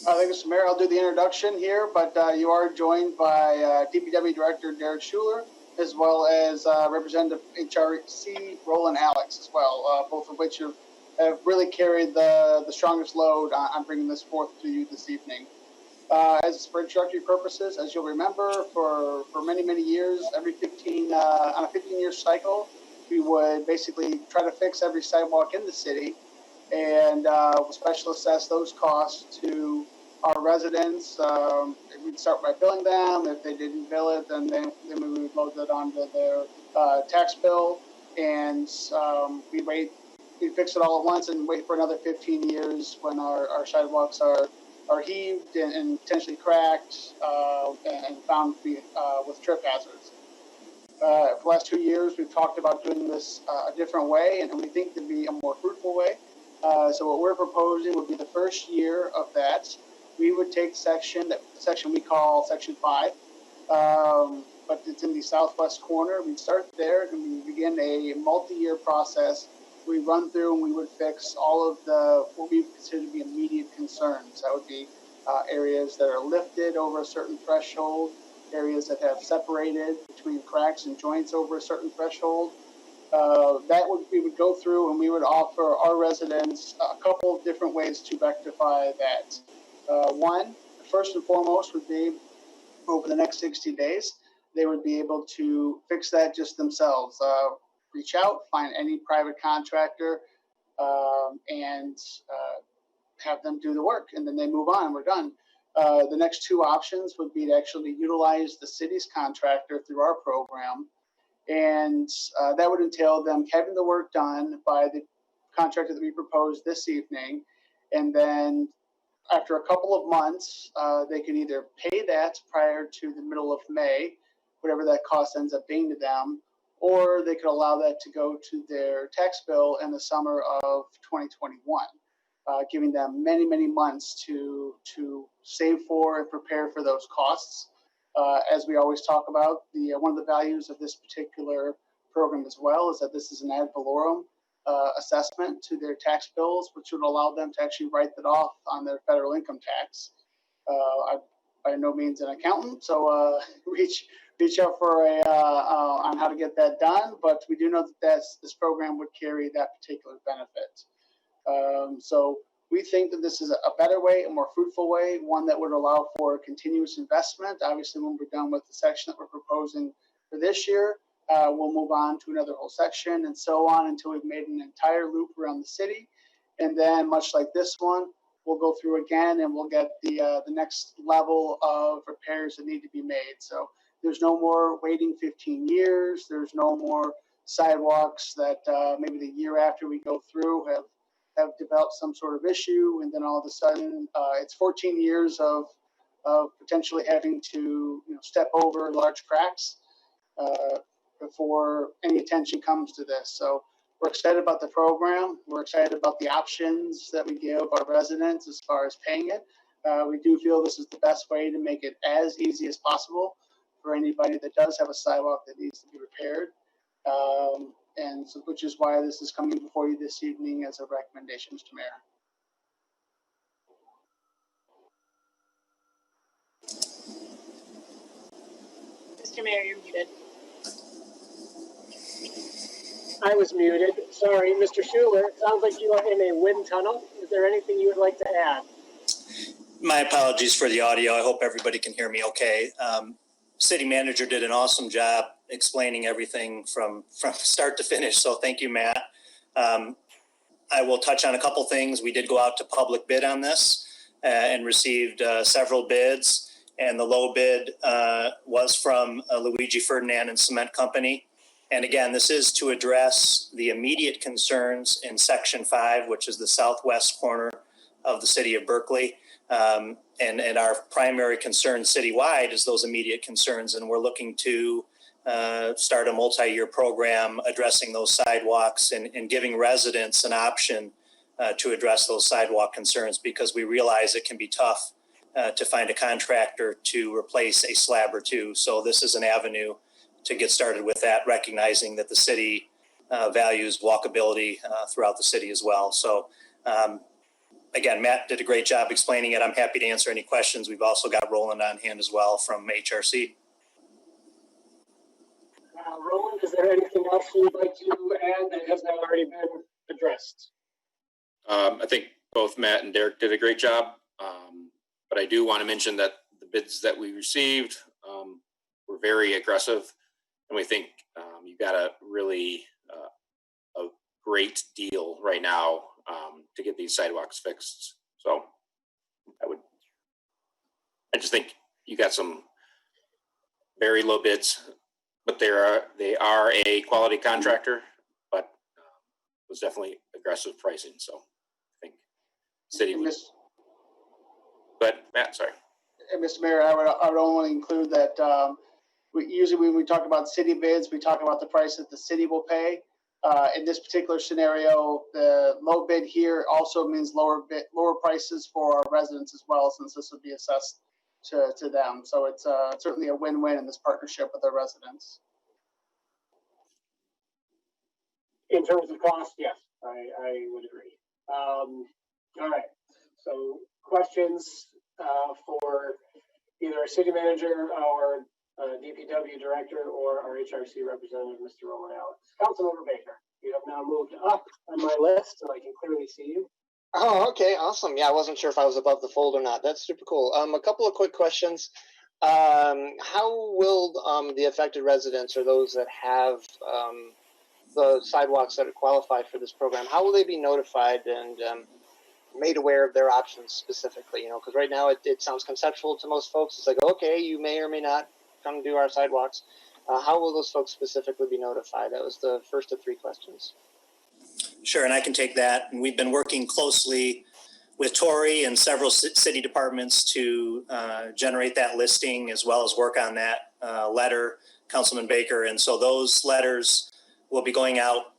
Thank you, Mr. Mayor. I'll do the introduction here, but you are joined by DPW Director Derek Schuler, as well as Representative HRC Roland Alex as well, both of which have really carried the strongest load on bringing this forth to you this evening. As for introductory purposes, as you'll remember, for many, many years, every on a 15-year cycle, we would basically try to fix every sidewalk in the city and special assess those costs to our residents. We'd start by billing them. If they didn't bill it, then we would load it onto their tax bill, and we'd fix it all at once and wait for another 15 years when our sidewalks are heaved and potentially cracked and found to be with trip hazards. For the last 2 years, we've talked about doing this a different way, and we think to be a more fruitful way. So what we're proposing would be the first year of that. We would take the section we call Section 5, but it's in the southwest corner. We'd start there and we begin a multi-year process. We run through and we would fix all of what we consider to be immediate concerns. That would be areas that are lifted over a certain threshold, areas that have separated between cracks and joints over a certain threshold. We would go through and we would offer our residents a couple of different ways to rectify that. One, first and foremost, would be over the next 60 days, they would be able to fix that just themselves. Reach out, find any private contractor, and have them do the work, and then they move on. We're done. The next two options would be to actually utilize the city's contractor through our program, and that would entail them having the work done by the contractor that we proposed this evening, and then after a couple of months, they can either pay that prior to the middle of May, whatever that cost ends up being to them, or they could allow that to go to their tax bill in the summer of 2021, giving them many, many months to save for and prepare for those costs. As we always talk about, one of the values of this particular program as well is that this is an ad valorem assessment to their tax bills, which would allow them to actually write that off on their federal income tax. I'm by no means an accountant, so reach out for on how to get that done. But we do know that this program would carry that particular benefit. So we think that this is a better way, a more fruitful way, one that would allow for continuous investment. Obviously, when we're done with the section that we're proposing for this year, we'll move on to another whole section and so on until we've made an entire loop around the city. And then, much like this one, we'll go through again and we'll get the next level of repairs that need to be made. So there's no more waiting 15 years. There's no more sidewalks that maybe the year after we go through have developed some sort of issue, and then all of a sudden it's 14 years of potentially having to step over large cracks before any attention comes to this. So we're excited about the program. We're excited about the options that we give our residents as far as paying it. We do feel this is the best way to make it as easy as possible for anybody that does have a sidewalk that needs to be repaired. And so, which is why this is coming before you this evening as a recommendation, Mr. Mayor. Mr. Mayor, you're muted. I was muted. Sorry, Mr. Schuler. It sounds like you are in a wind tunnel. Is there anything you would like to add? My apologies for the audio. I hope everybody can hear me okay. City manager did an awesome job explaining everything from start to finish. So thank you, Matt. I will touch on a couple things. We did go out to public bid on this and received several bids. And the low bid was from Luigi Ferdinand and Cement Company. And again, this is to address the immediate concerns in Section 5, which is the southwest corner of the city of Berkley. And our primary concern citywide is those immediate concerns. And we're looking to start a multi-year program addressing those sidewalks and giving residents an option to address those sidewalk concerns, because we realize it can be tough to find a contractor to replace a slab or two. So this is an avenue to get started with that, recognizing that the city values walkability throughout the city as well. So again, Matt did a great job explaining it. I'm happy to answer any questions. We've also got Roland on hand as well from HRC. Roland, is there anything else you'd like to add that has not already been addressed? I think both Matt and Derek did a great job, but I do want to mention that the bids that we received were very aggressive, and we think you got a really a great deal right now to get these sidewalks fixed. So I just think you got some very low bids, but they are a quality contractor, but it was definitely aggressive pricing. So I think city was. But Matt, sorry. Mr. Mayor, I would only include that usually when we talk about city bids, we talk about the price that the city will pay. In this particular scenario, the low bid here also means lower prices for our residents as well, since this would be assessed to them. So it's certainly a win-win in this partnership with our residents. In terms of cost, yes, I would agree. All right, so questions for either our city manager, our DPW director, or our HRC representative, Mr. Roman Alex. Councilmember Baker, you have now moved up on my list, so I can clearly see you. Oh, okay, awesome. Yeah, I wasn't sure if I was above the fold or not. That's super cool. A couple of quick questions. How will the affected residents or those that have the sidewalks that are qualified for this program, how will they be notified and made aware of their options specifically? You know, because right now it sounds conceptual to most folks. It's like, okay, you may or may not come do our sidewalks. How will those folks specifically be notified? That was the first of three questions. Sure, and I can take that. And we've been working closely with Tori and several city departments to generate that listing, as well as work on that letter, Councilman Baker. And so those letters will be going out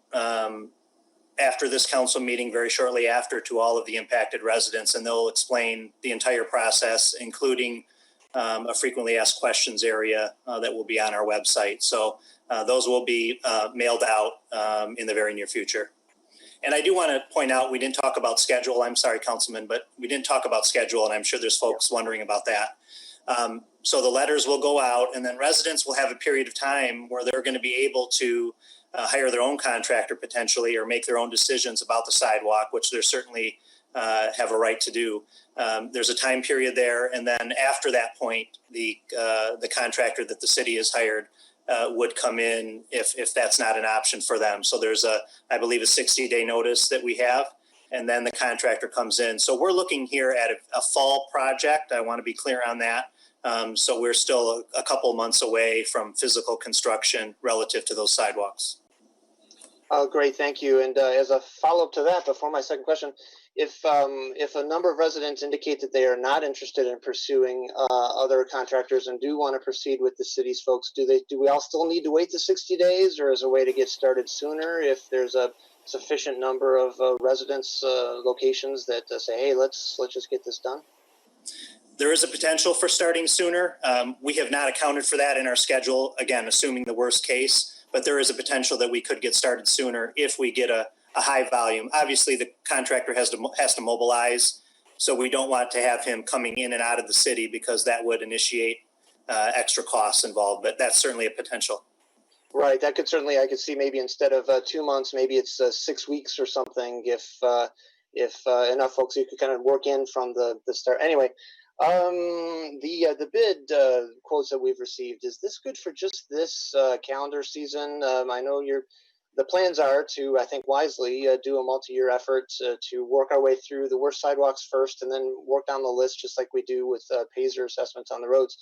after this council meeting, very shortly after, to all of the impacted residents, and they'll explain the entire process, including a frequently asked questions area that will be on our website. So those will be mailed out in the very near future. And I do want to point out, we didn't talk about schedule. I'm sorry, Councilman, but we didn't talk about schedule, and I'm sure there's folks wondering about that. So the letters will go out, and then residents will have a period of time where they're going to be able to hire their own contractor potentially, or make their own decisions about the sidewalk, which they certainly have a right to do. There's a time period there, and then after that point, the contractor that the city has hired would come in if that's not an option for them. So there's I believe a 60-day notice that we have, and then the contractor comes in. So we're looking here at a fall project. I want to be clear on that. So we're still a couple months away from physical construction relative to those sidewalks. Oh, great, thank you. And as a follow-up to that, before my second question, if a number of residents indicate that they are not interested in pursuing other contractors and do want to proceed with the city's folks, do we all still need to wait the 60 days, or is there a way to get started sooner if there's a sufficient number of residents locations that say, hey, let's just get this done? There is a potential for starting sooner. We have not accounted for that in our schedule, again, assuming the worst case, but there is a potential that we could get started sooner if we get a high volume. Obviously, the contractor has to mobilize, so we don't want to have him coming in and out of the city, because that would initiate extra costs involved, but that's certainly a potential. Right, that could certainly, I could see maybe instead of 2 months, maybe it's 6 weeks or something, if enough folks you could kind of work in from the start. Anyway, the bid quotes that we've received, is this good for just this calendar season? I know the plans are to, I think wisely, do a multi-year effort to work our way through the worst sidewalks first, and then work down the list just like we do with Paiser assessments on the roads.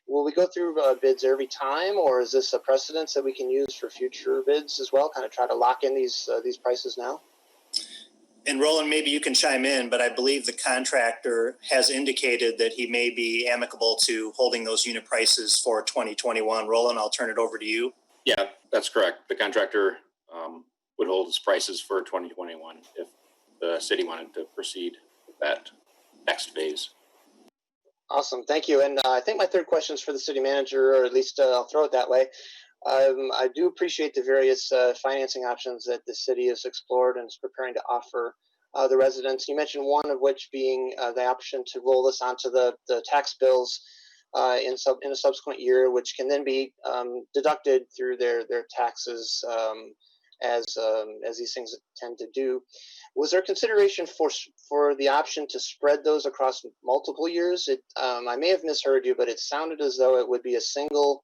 Will we go through bids every time, or is this a precedence that we can use for future bids as well, kind of try to lock in these prices now? And Roland, maybe you can chime in, but I believe the contractor has indicated that he may be amicable to holding those unit prices for 2021. Roland, I'll turn it over to you. Yeah, that's correct. The contractor would hold his prices for 2021 if the city wanted to proceed with that next phase. Awesome, thank you. And I think my third question is for the city manager, or at least I'll throw it that way. I do appreciate the various financing options that the city has explored and is preparing to offer the residents. You mentioned one of which being the option to roll this onto the tax bills in a subsequent year, which can then be deducted through their taxes as these things tend to do. Was there consideration for the option to spread those across multiple years? I may have misheard you, but it sounded as though it would be a single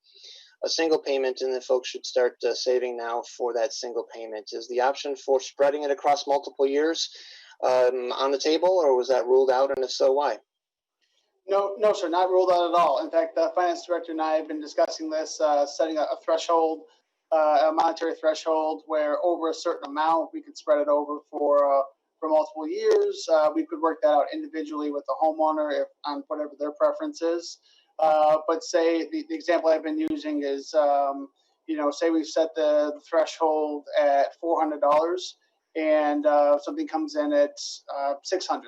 payment, and then folks should start saving now for that single payment. Is the option for spreading it across multiple years on the table, or was that ruled out? And if so, why? No, sir, not ruled out at all. In fact, the finance director and I have been discussing this, setting a threshold, a monetary threshold, where over a certain amount we could spread it over for multiple years. We could work that out individually with the homeowner on whatever their preference is. But say the example I've been using is, say we've set the threshold at $400, and something comes in at $600.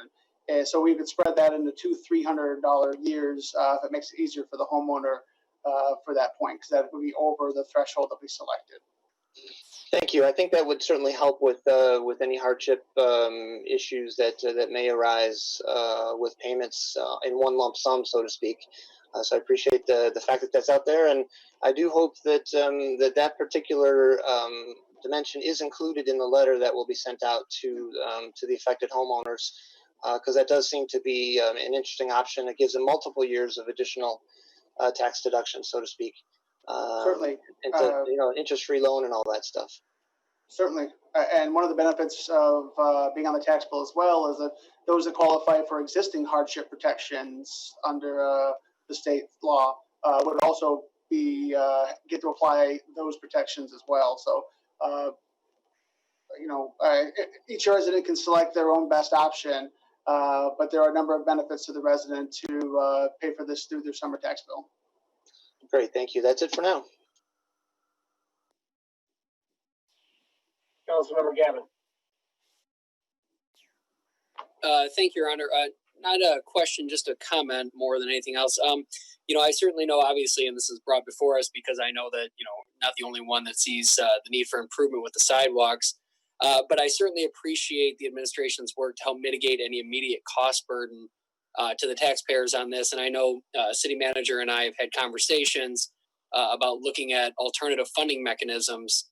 So we could spread that into $200-300 years if it makes it easier for the homeowner for that point, because that would be over the threshold that we selected. Thank you. I think that would certainly help with any hardship issues that may arise with payments in one lump sum, so to speak. So I appreciate the fact that that's out there, and I do hope that that particular dimension is included in the letter that will be sent out to the affected homeowners, because that does seem to be an interesting option. It gives them multiple years of additional tax deduction, so to speak. Certainly. Interest-free loan and all that stuff. Certainly. And one of the benefits of being on the tax bill as well is that those that qualify for existing hardship protections under the state law would also get to apply those protections as well. So, each resident can select their own best option, but there are a number of benefits to the resident to pay for this through their summer tax bill. Great, thank you. That's it for now. Councilmember Gavin. Thank you, Your Honor. Not a question, just a comment more than anything else. I certainly know, obviously, and this is brought before us because I know that, not the only one that sees the need for improvement with the sidewalks, but I certainly appreciate the administration's work to help mitigate any immediate cost burden to the taxpayers on this. And I know city manager and I have had conversations about looking at alternative funding mechanisms,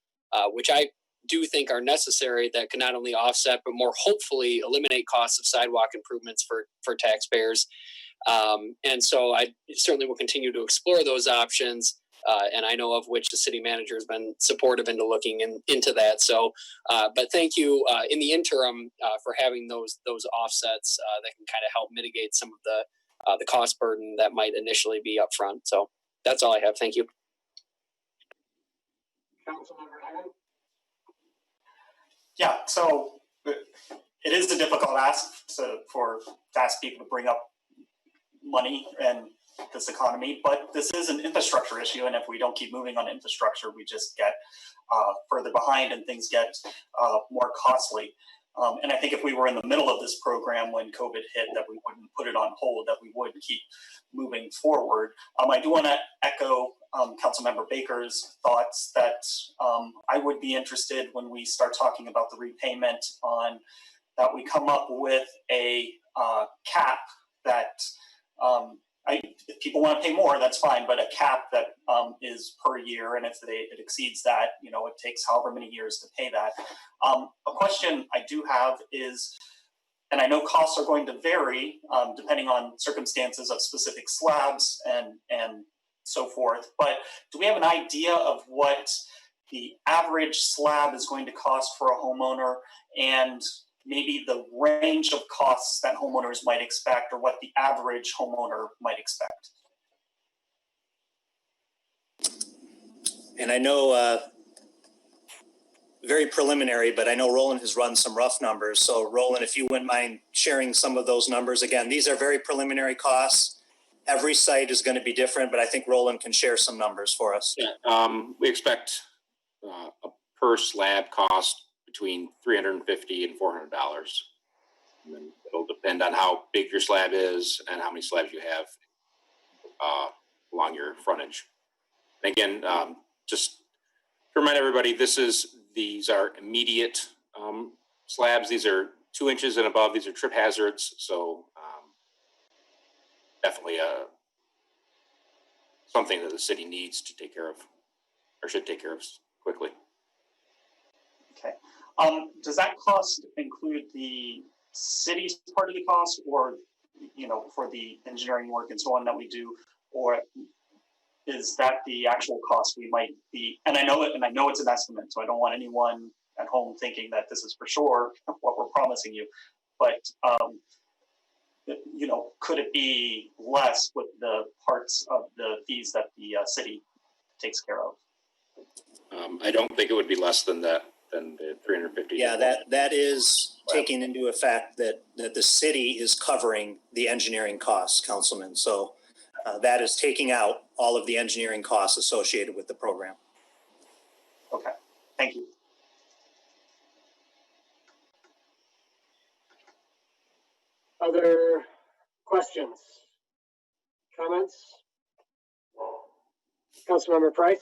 which I do think are necessary, that can not only offset, but more hopefully eliminate costs of sidewalk improvements for taxpayers. And so I certainly will continue to explore those options. And I know of which the city manager has been supportive into looking into that. So, but thank you in the interim for having those offsets that can kind of help mitigate some of the cost burden that might initially be upfront. So that's all I have. Thank you. Councilmember Hammond. Yeah, so it is a difficult ask to ask people to bring up money and this economy, but this is an infrastructure issue, and if we don't keep moving on infrastructure, we just get further behind and things get more costly. And I think if we were in the middle of this program when COVID hit, that we wouldn't put it on hold, that we would keep moving forward. I do want to echo Councilmember Baker's thoughts that I would be interested when we start talking about the repayment on that we come up with a cap that if people want to pay more, that's fine, but a cap that is per year, and if it exceeds that, it takes however many years to pay that. A question I do have is, and I know costs are going to vary depending on circumstances of specific slabs and so forth, but do we have an idea of what the average slab is going to cost for a homeowner, and maybe the range of costs that homeowners might expect, or what the average homeowner might expect? And I know very preliminary, but I know Roland has run some rough numbers. So Roland, if you wouldn't mind sharing some of those numbers. Again, these are very preliminary costs. Every site is going to be different, but I think Roland can share some numbers for us. Yeah, we expect a per slab cost between $350 and $400. And then it'll depend on how big your slab is and how many slabs you have along your frontage. And again, just to remind everybody, these are immediate slabs. These are 2 inches and above. These are trip hazards. So definitely something that the city needs to take care of, or should take care of quickly. Okay. Does that cost include the city's part of the cost, or for the engineering work and so on that we do, or is that the actual cost we might be? And I know it's an estimate, so I don't want anyone at home thinking that this is for sure what we're promising you. But could it be less with the parts of the fees that the city takes care of? I don't think it would be less than that, than the 350. Yeah, that is taking into effect that the city is covering the engineering costs, Councilman. So that is taking out all of the engineering costs associated with the program. Okay, thank you. Other questions, comments? Councilmember Price?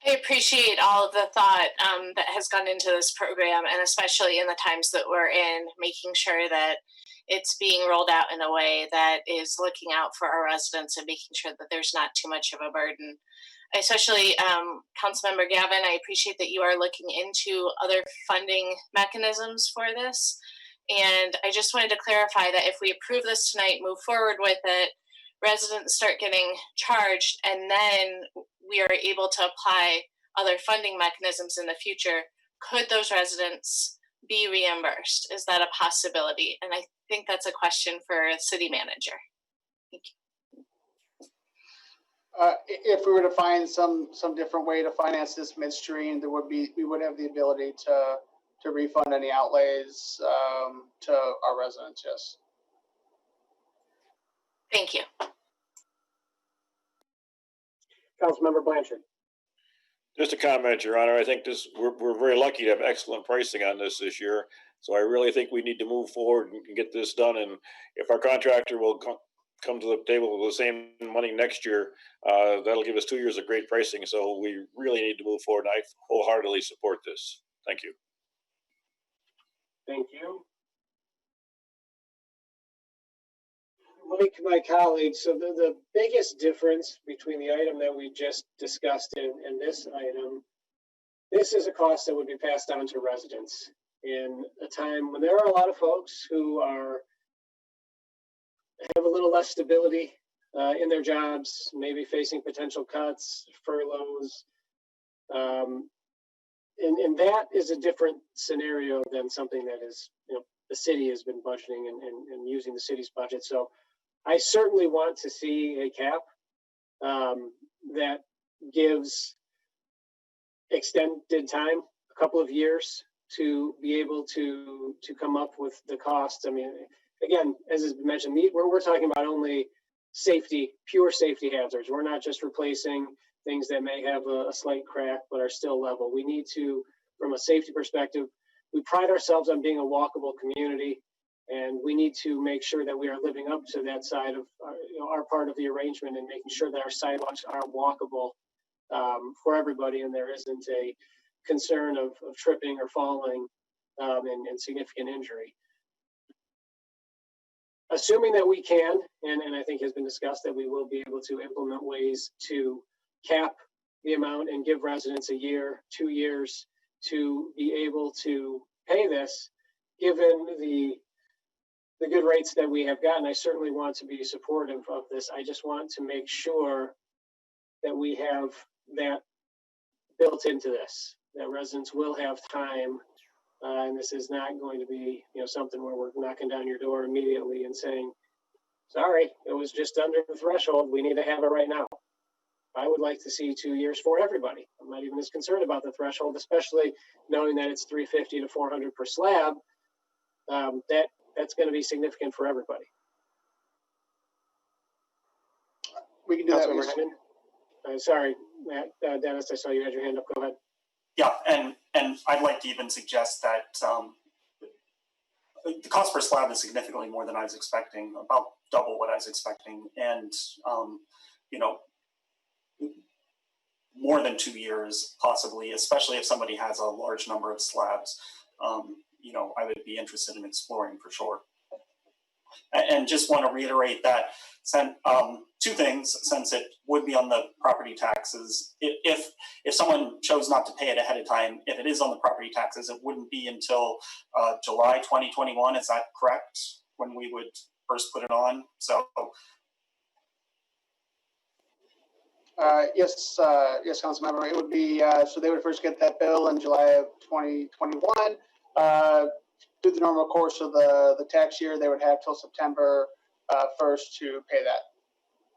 I appreciate all of the thought that has gone into this program, and especially in the times that we're in, making sure that it's being rolled out in a way that is looking out for our residents and making sure that there's not too much of a burden. Especially Councilmember Gavin, I appreciate that you are looking into other funding mechanisms for this. And I just wanted to clarify that if we approve this tonight, move forward with it, residents start getting charged, and then we are able to apply other funding mechanisms in the future, could those residents be reimbursed? Is that a possibility? And I think that's a question for a city manager. Thank you. If we were to find some different way to finance this midstream, we would have the ability to refund any outlays to our residents. Yes. Thank you. Councilmember Blanchard. Just a comment, Your Honor. I think we're very lucky to have excellent pricing on this year. So I really think we need to move forward and get this done. And if our contractor will come to the table with the same money next year, that'll give us 2 years of great pricing. So we really need to move forward. And I wholeheartedly support this. Thank you. Thank you. Like my colleagues, so the biggest difference between the item that we just discussed and this item, this is a cost that would be passed on to residents in a time when there are a lot of folks who have a little less stability in their jobs, maybe facing potential cuts, furloughs. And that is a different scenario than something that is, the city has been budgeting and using the city's budget. So I certainly want to see a cap that gives extended time, a couple of years, to be able to come up with the cost. I mean, again, as has been mentioned, we're talking about only safety, pure safety hazards. We're not just replacing things that may have a slight crack but are still level. We need to, from a safety perspective, we pride ourselves on being a walkable community, and we need to make sure that we are living up to that side of our part of the arrangement and making sure that our sidewalks are walkable for everybody, and there isn't a concern of tripping or falling and significant injury. Assuming that we can, and I think has been discussed, that we will be able to implement ways to cap the amount and give residents a year, 2 years to be able to pay this, given the good rates that we have gotten. I certainly want to be supportive of this. I just want to make sure that we have that built into this, that residents will have time, and this is not going to be, something where we're knocking down your door immediately and saying, sorry, it was just under the threshold, we need to have it right now. I would like to see 2 years for everybody. I'm not even as concerned about the threshold, especially knowing that it's $350 to $400 per slab. That's going to be significant for everybody. We can do that. Sorry, Matt, Dennis, I saw you had your hand up. Go ahead. Yeah, and I'd like to even suggest that the cost per slab is significantly more than I was expecting, about double what I was expecting, and you know, more than 2 years possibly, especially if somebody has a large number of slabs. You know, I would be interested in exploring for sure. And just want to reiterate that two things, since it would be on the property taxes. If someone chose not to pay it ahead of time, if it is on the property taxes, it wouldn't be until July 2021. Is that correct? When we would first put it on? So. Yes, Councilmember. It would be so they would first get that bill in July of 2021. Through the normal course of the tax year, they would have till September 1st to pay that.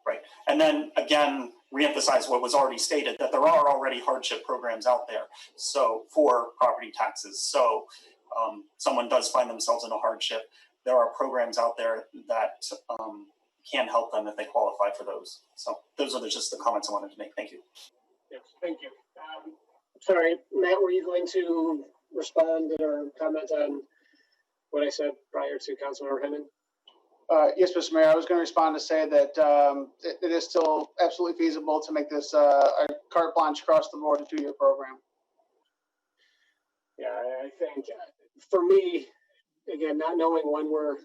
Right, and then again, reemphasize what was already stated, that there are already hardship programs out there. So for property taxes, so someone does find themselves in a hardship, there are programs out there that can help them if they qualify for those. So those are just the comments I wanted to make. Thank you. Yes, thank you. Sorry, Matt, were you going to respond or comment on what I said prior to Councilmember Hennon? Yes, Mr. Mayor, I was going to respond to say that it is still absolutely feasible to make this a carte blanche across the board, a 2-year program. Yeah, I think for me, again, not knowing when we're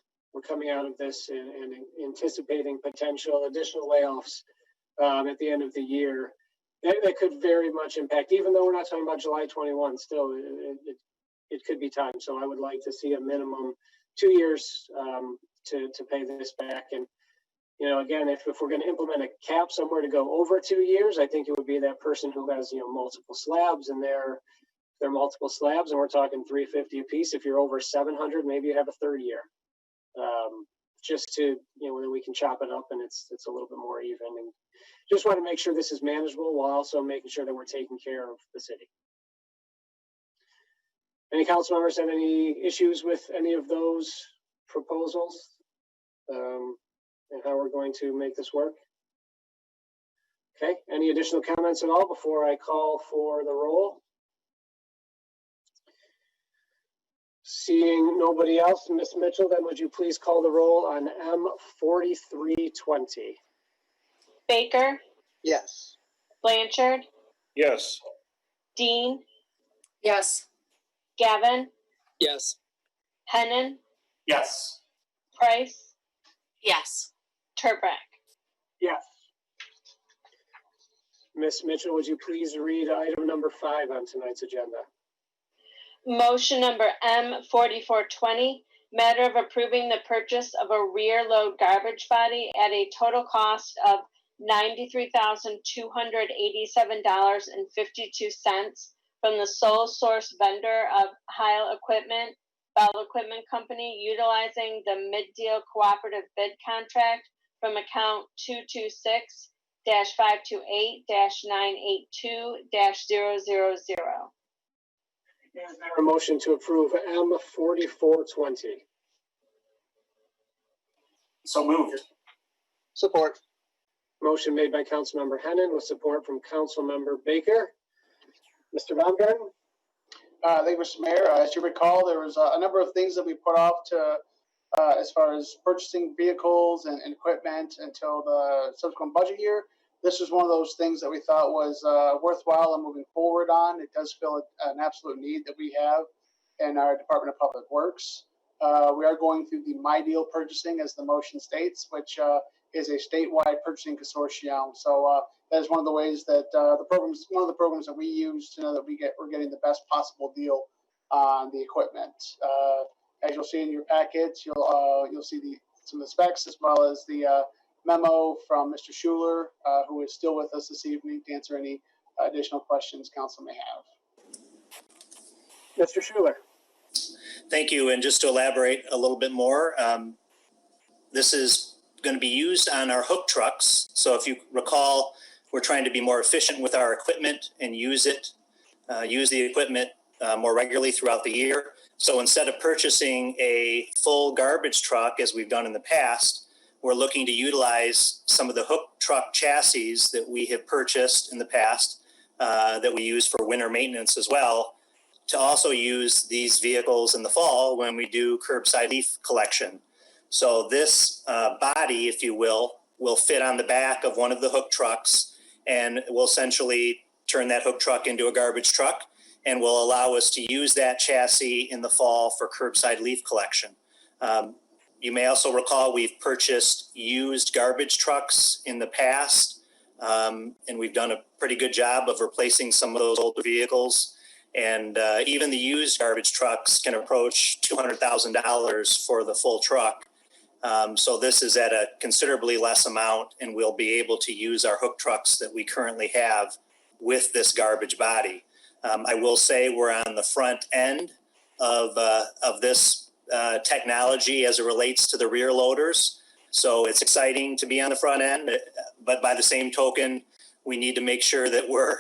coming out of this and anticipating potential additional layoffs at the end of the year, that could very much impact, even though we're not talking about July 21, still it could be time. So I would like to see a minimum 2 years to pay this back. And, you know, again, if we're going to implement a cap somewhere to go over 2 years, I think it would be that person who has, you know, multiple slabs and they're multiple slabs and we're talking $350 a piece. If you're over 700, maybe you have a third year. Just to, you know, then we can chop it up and it's a little bit more even. And just want to make sure this is manageable while also making sure that we're taking care of the city. Any council members have any issues with any of those proposals and how we're going to make this work? Okay, any additional comments at all before I call for the roll? Seeing nobody else, Ms. Mitchell, then would you please call the roll on M4320? Baker? Yes. Blanchard? Yes. Dean? Yes. Gavin? Yes. Hennon? Yes. Price? Yes. Turbrack? Yes. Ms. Mitchell, would you please read item number 5 on tonight's agenda? Motion number M4420, matter of approving the purchase of a rear load garbage body at a total cost of $93,287.52 from the sole source vendor of Heil Equipment, Bell Equipment Company, utilizing the mid-deal cooperative bid contract from account 226-528-982-000. Is there a motion to approve M4420? So moved. Support. Motion made by Councilmember Hennon with support from Councilmember Baker. Mr. Baumgarten? Thank you, Mr. Mayor. As you recall, there was a number of things that we put off to as far as purchasing vehicles and equipment until the subsequent budget year. This was one of those things that we thought was worthwhile and moving forward on. It does fill an absolute need that we have in our Department of Public Works. We are going through the My Deal purchasing, as the motion states, which is a statewide purchasing consortium. So that is one of the ways that one of the programs that we use to know that we're getting the best possible deal on the equipment. As you'll see in your packets, you'll see some of the specs as well as the memo from Mr. Schuler, who is still with us this evening to answer any additional questions council may have. Mr. Schuler. Thank you. And just to elaborate a little bit more, this is going to be used on our hook trucks. So if you recall, we're trying to be more efficient with our equipment and use the equipment more regularly throughout the year. So instead of purchasing a full garbage truck, as we've done in the past, we're looking to utilize some of the hook truck chassis that we have purchased in the past that we use for winter maintenance as well, to also use these vehicles in the fall when we do curbside leaf collection. So this body, if you will fit on the back of one of the hook trucks, and will essentially turn that hook truck into a garbage truck, and will allow us to use that chassis in the fall for curbside leaf collection. You may also recall we've purchased used garbage trucks in the past, and we've done a pretty good job of replacing some of those older vehicles. And even the used garbage trucks can approach $200,000 for the full truck. So this is at a considerably less amount, and we'll be able to use our hook trucks that we currently have with this garbage body. I will say we're on the front end of this technology as it relates to the rear loaders. So it's exciting to be on the front end, but by the same token, we need to make sure that we're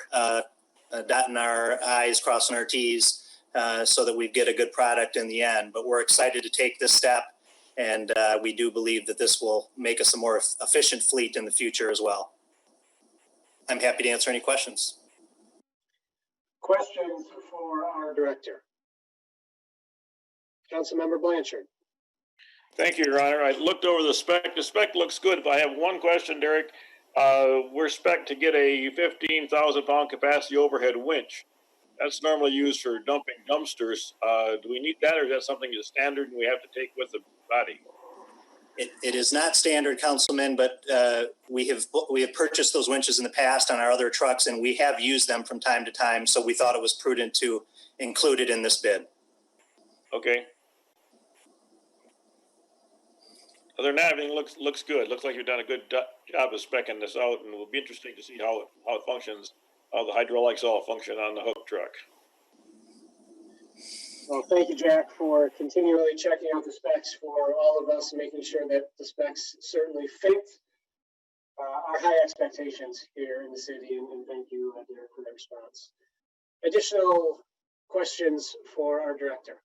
dotting our I's, crossing our T's, so that we get a good product in the end. But we're excited to take this step, and we do believe that this will make us a more efficient fleet in the future as well. I'm happy to answer any questions. Questions for our director? Councilmember Blanchard. Thank you, Your Honor. I looked over the spec. The spec looks good. If I have one question, Derek, we're spec to get a 15,000 pound capacity overhead winch. That's normally used for dumping dumpsters. Do we need that, or is that something that's standard and we have to take with the body? It is not standard, Councilman, but we have purchased those winches in the past on our other trucks, and we have used them from time to time. So we thought it was prudent to include it in this bid. Okay. Other than that, everything looks good. Looks like you've done a good job of speccing this out, and it will be interesting to see how it functions, how the hydraulics all function on the hook truck. Well, thank you, Jack, for continually checking out the specs for all of us and making sure that the specs certainly fit our high expectations here in the city. And thank you, Derek, for that response. Additional questions for our director?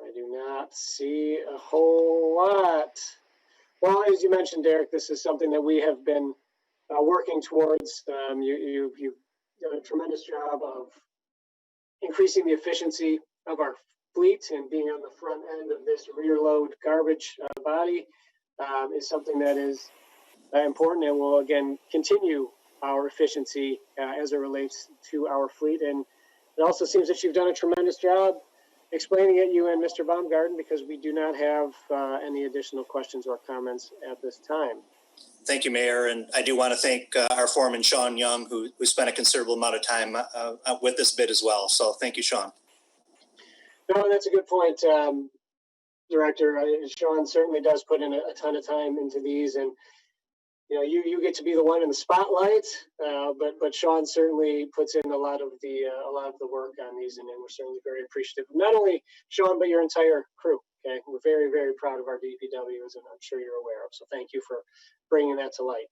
I do not see a whole lot. Well, as you mentioned, Derek, this is something that we have been working towards. You've done a tremendous job of increasing the efficiency of our fleet, and being on the front end of this rear load garbage body is something that is important, and will again continue our efficiency as it relates to our fleet. And it also seems that you've done a tremendous job explaining it, you and Mr. Baumgarten, because we do not have any additional questions or comments at this time. Thank you, Mayor. And I do want to thank our foreman, Sean Young, who spent a considerable amount of time with this bid as well. So thank you, Sean. No, that's a good point, Director. Sean certainly does put in a ton of time into these, and you know, you get to be the one in the spotlight, but Sean certainly puts in a lot of the work on these, and we're certainly very appreciative of not only Sean but your entire crew. Okay, we're very, very proud of our DPWs, and I'm sure you're aware of. So thank you for bringing that to light.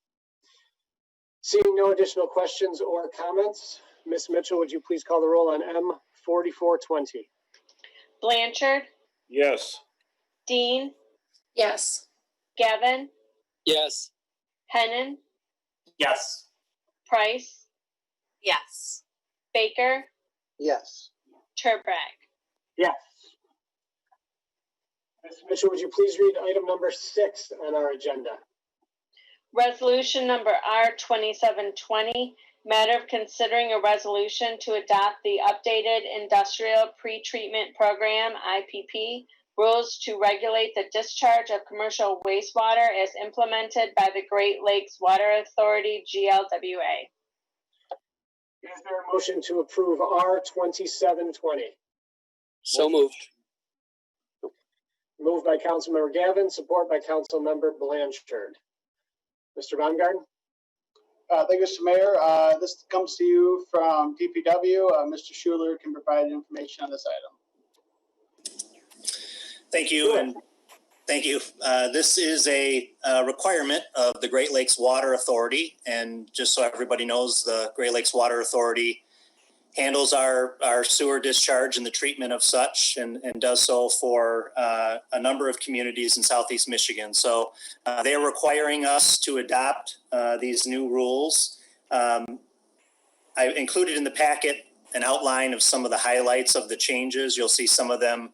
Seeing no additional questions or comments, Ms. Mitchell, would you please call the roll on M4420? Blanchard. Yes. Dean. Yes. Gavin. Yes. Hennon. Yes. Price. Yes. Baker. Yes. Turbrack. Yes. Ms. Mitchell, would you please read item number 6 on our agenda? Resolution number R2720, matter of considering a resolution to adopt the updated Industrial Pretreatment Program, IPP, rules to regulate the discharge of commercial wastewater as implemented by the Great Lakes Water Authority, GLWA. Is there a motion to approve R2720? So moved. Moved by Councilmember Gavin, support by Councilmember Blanchard. Mr. Baumgarten? Thank you, Mr. Mayor. This comes to you from DPW. Mr. Schuler can provide information on this item. Thank you, and thank you. This is a requirement of the Great Lakes Water Authority, and just so everybody knows, the Great Lakes Water Authority handles our sewer discharge and the treatment of such, and does so for a number of communities in Southeast Michigan. So they are requiring us to adopt these new rules. I included in the packet an outline of some of the highlights of the changes. You'll see some of them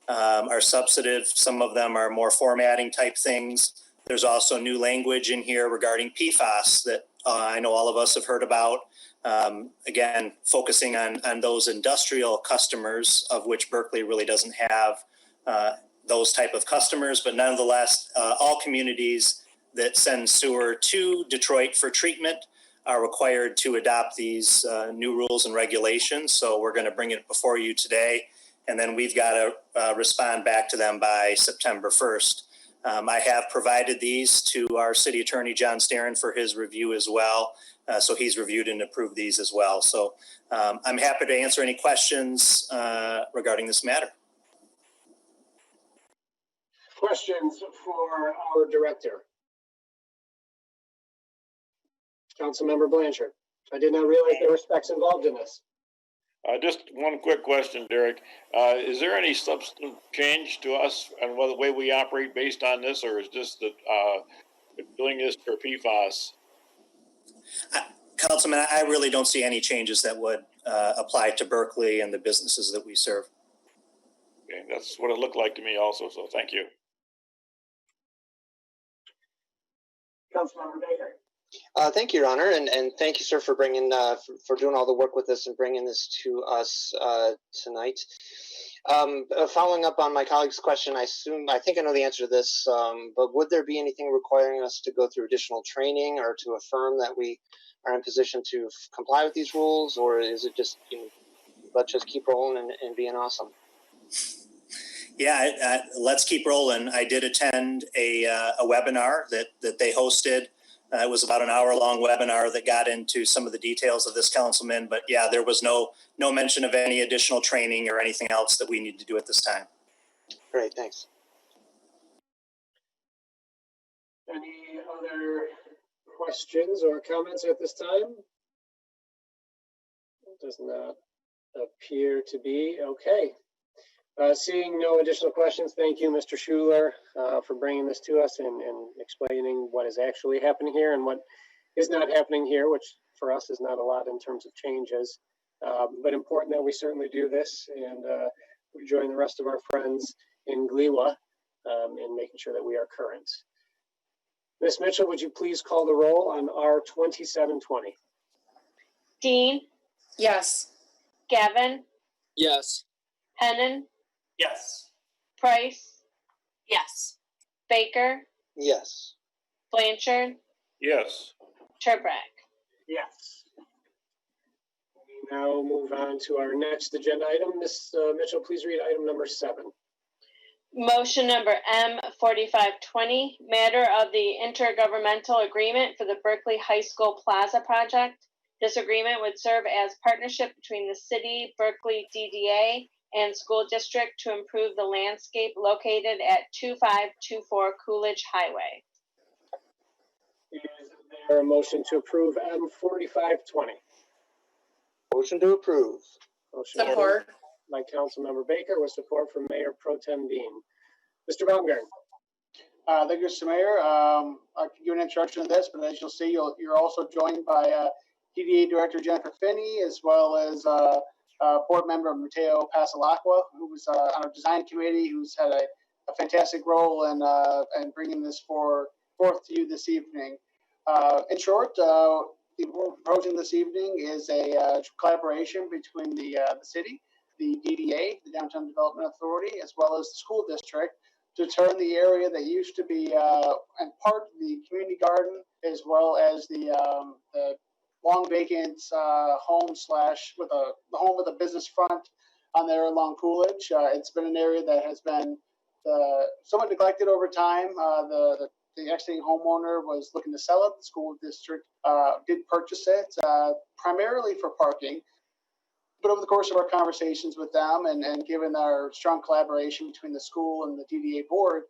are substantive, some of them are more formatting type things. There's also new language in here regarding PFAS that I know all of us have heard about. Again, focusing on those industrial customers, of which Berkley really doesn't have those type of customers, but nonetheless, all communities that send sewer to Detroit for treatment are required to adopt these new rules and regulations. So we're going to bring it before you today, and then we've got to respond back to them by September 1st. I have provided these to our city attorney, John Starren, for his review as well. So he's reviewed and approved these as well. So I'm happy to answer any questions regarding this matter. Questions for our director? Councilmember Blanchard. I did not realize there were specs involved in this. Just one quick question, Derek. Is there any substantive change to us and the way we operate based on this, or is just that doing this for PFAS? Councilman, I really don't see any changes that would apply to Berkley and the businesses that we serve. Okay, that's what it looked like to me also, so thank you. Councilmember Baker. Thank you, Your Honor, and thank you, sir, for bringing for doing all the work with this and bringing this to us tonight. Following up on my colleague's question, I think I know the answer to this, but would there be anything requiring us to go through additional training or to affirm that we are in position to comply with these rules, or is it just, let's just keep rolling and being awesome? Yeah, let's keep rolling. I did attend a webinar that they hosted. It was about an hour-long webinar that got into some of the details of this, Councilman. But yeah, there was no mention of any additional training or anything else that we need to do at this time. Great, thanks. Any other questions or comments at this time? It does not appear to be. Okay. Seeing no additional questions, thank you, Mr. Schuler, for bringing this to us and explaining what is actually happening here and what is not happening here, which for us is not a lot in terms of changes, but important that we certainly do this, and we join the rest of our friends in GLEWA in making sure that we are current. Ms. Mitchell, would you please call the roll on R2720? Dean? Yes. Gavin? Yes. Hennon? Yes. Price? Yes. Baker? Yes. Blanchard? Yes. Turbrack? Yes. We now move on to our next agenda item. Ms. Mitchell, please read item number 7. Motion number M4520, matter of the intergovernmental agreement for the Berkley High School Plaza project. This agreement would serve as partnership between the city, Berkley DDA, and school district to improve the landscape located at 2524 Coolidge Highway. Is there a motion to approve M4520? Motion to approve. Motion Support. by Councilmember Baker with support from Mayor Pro Tem Dean. Mr. Baumgarten. Thank you, Mr. Mayor. I can give an introduction to this, but as you'll see, you're also joined by DDA Director Jennifer Finney, as well as board member Mateo Pasalacqua, who was on our design committee, who's had a fantastic role in bringing this forth to you this evening. In short, what we're proposing this evening is a collaboration between the city, the DDA, the Downtown Development Authority, as well as the school district, to turn the area that used to be and part of the community garden, as well as the long vacant home with the home with a business front on there along Coolidge. It's been an area that has been somewhat neglected over time. The exiting homeowner was looking to sell it. The school district did purchase it primarily for parking. But over the course of our conversations with them and given our strong collaboration between the school and the DDA board,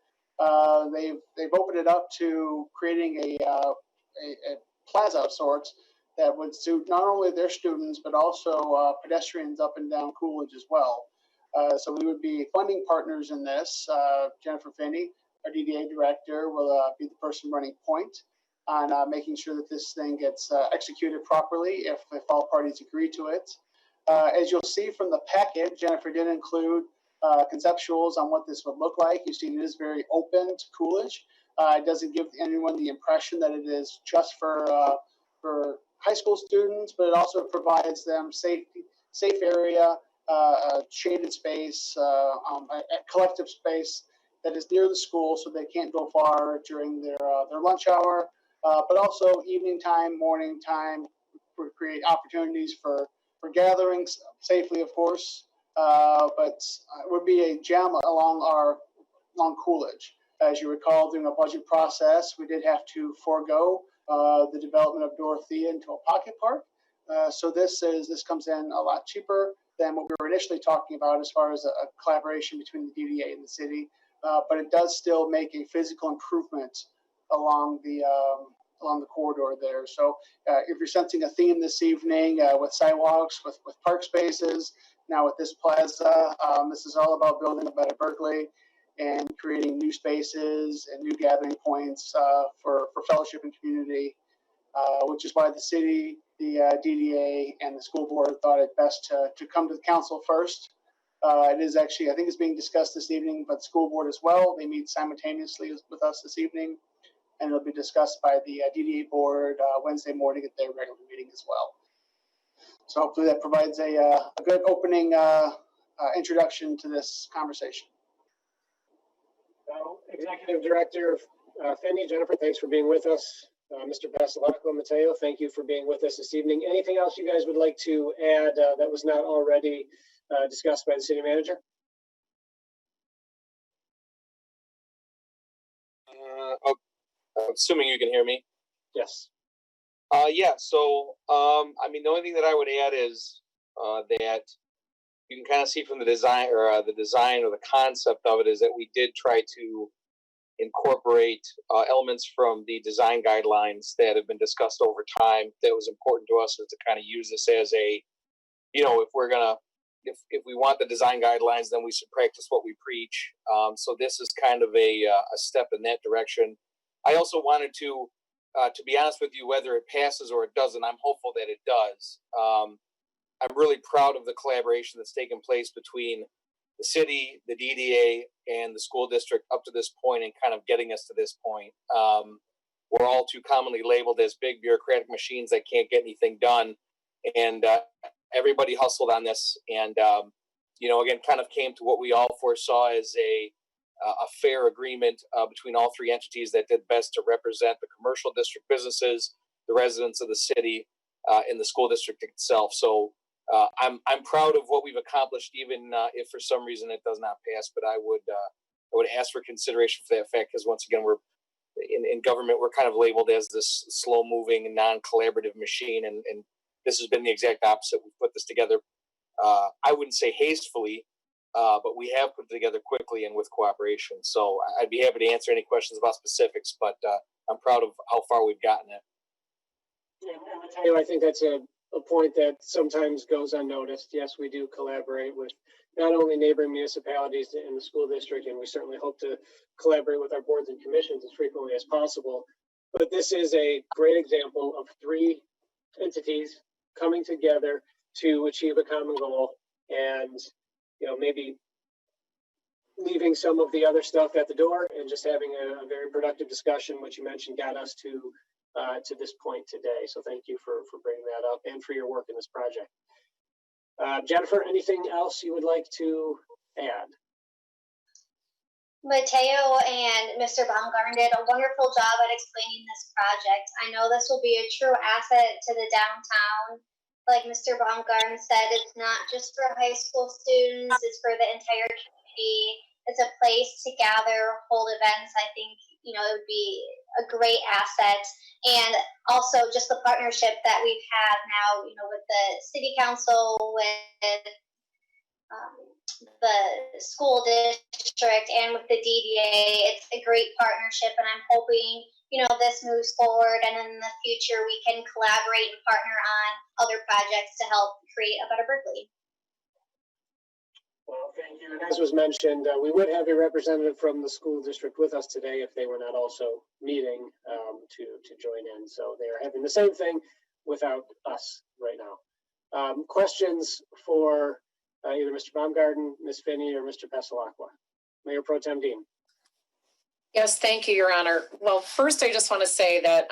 they've opened it up to creating a plaza of sorts that would suit not only their students, but also pedestrians up and down Coolidge as well. So we would be funding partners in this. Jennifer Finney, our DDA director, will be the person running point on making sure that this thing gets executed properly if all parties agree to it. As you'll see from the packet, Jennifer did include conceptuals on what this would look like. You see, it is very open to Coolidge. It doesn't give anyone the impression that it is just for high school students, but it also provides them safe area, shaded space, a collective space that is near the school, so they can't go far during their lunch hour, but also evening time, morning time, create opportunities for gatherings safely, of course. But it would be a gem along Coolidge. As you recall, during the budget process, we did have to forego the development of Dorothea into a pocket park. So this comes in a lot cheaper than what we were initially talking about as far as a collaboration between the DDA and the city. But it does still make a physical improvement along the corridor there. So if you're sensing a theme this evening with sidewalks, with park spaces, now with this plaza, this is all about building a better Berkley and creating new spaces and new gathering points for fellowship and community, which is why the city, the DDA, and the school board thought it best to come to the council first. It is actually, I think it's being discussed this evening, but the school board as well. They meet simultaneously with us this evening, and it'll be discussed by the DDA board Wednesday morning at their regular meeting as well. So hopefully that provides a good opening introduction to this conversation. Executive Director Finney, Jennifer, thanks for being with us. Mr. Basilacco, Mateo, thank you for being with us this evening. Anything else you guys would like to add that was not already discussed by the city manager? I'm assuming you can hear me. Yes. Yeah. So, I mean, the only thing that I would add is that you can kind of see from the design or the concept of it is that we did try to incorporate elements from the design guidelines that have been discussed over time. That was important to us is to kind of use this as a, if we're gonna, if we want the design guidelines, then we should practice what we preach. So this is kind of a step in that direction. I also wanted to be honest with you, whether it passes or it doesn't, I'm hopeful that it does. I'm really proud of the collaboration that's taken place between the city, the DDA, and the school district up to this point and kind of getting us to this point. We're all too commonly labeled as big bureaucratic machines that can't get anything done. And everybody hustled on this and, again, kind of came to what we all foresaw as a fair agreement between all three entities that did best to represent the commercial district businesses, the residents of the city, and the school district itself. So I'm proud of what we've accomplished, even if for some reason it does not pass. But I would ask for consideration for that fact, because once again, we're in government, we're kind of labeled as this slow-moving, non-collaborative machine, and this has been the exact opposite. We put this together. I wouldn't say hastily, but we have put it together quickly and with cooperation. So I'd be happy to answer any questions about specifics, but I'm proud of how far we've gotten it. Yeah, I think that's a point that sometimes goes unnoticed. Yes, we do collaborate with not only neighboring municipalities in the school district, and we certainly hope to collaborate with our boards and commissions as frequently as possible. But this is a great example of three entities coming together to achieve a common goal, and maybe leaving some of the other stuff at the door and just having a very productive discussion, which you mentioned got us to this point today. So thank you for bringing that up and for your work in this project. Jennifer, anything else you would like to add? Mateo and Mr. Baumgarten did a wonderful job at explaining this project. I know this will be a true asset to the downtown. Like Mr. Baumgarten said, it's not just for high school students, it's for the entire community. It's a place to gather, hold events. I think, it would be a great asset. And also just the partnership that we've had now, with the city council, with the school district, and with the DDA. It's a great partnership, and I'm hoping, this moves forward, and in the future we can collaborate and partner on other projects to help create a better Berkley. Well, thank you. And as was mentioned, we would have a representative from the school district with us today if they were not also meeting to join in. So they are having the same thing without us right now. Questions for either Mr. Baumgarten, Ms. Finney, or Mr. Pasalacqua? Mayor Pro Tem Dean. Yes, thank you, Your Honor. Well, first, I just want to say that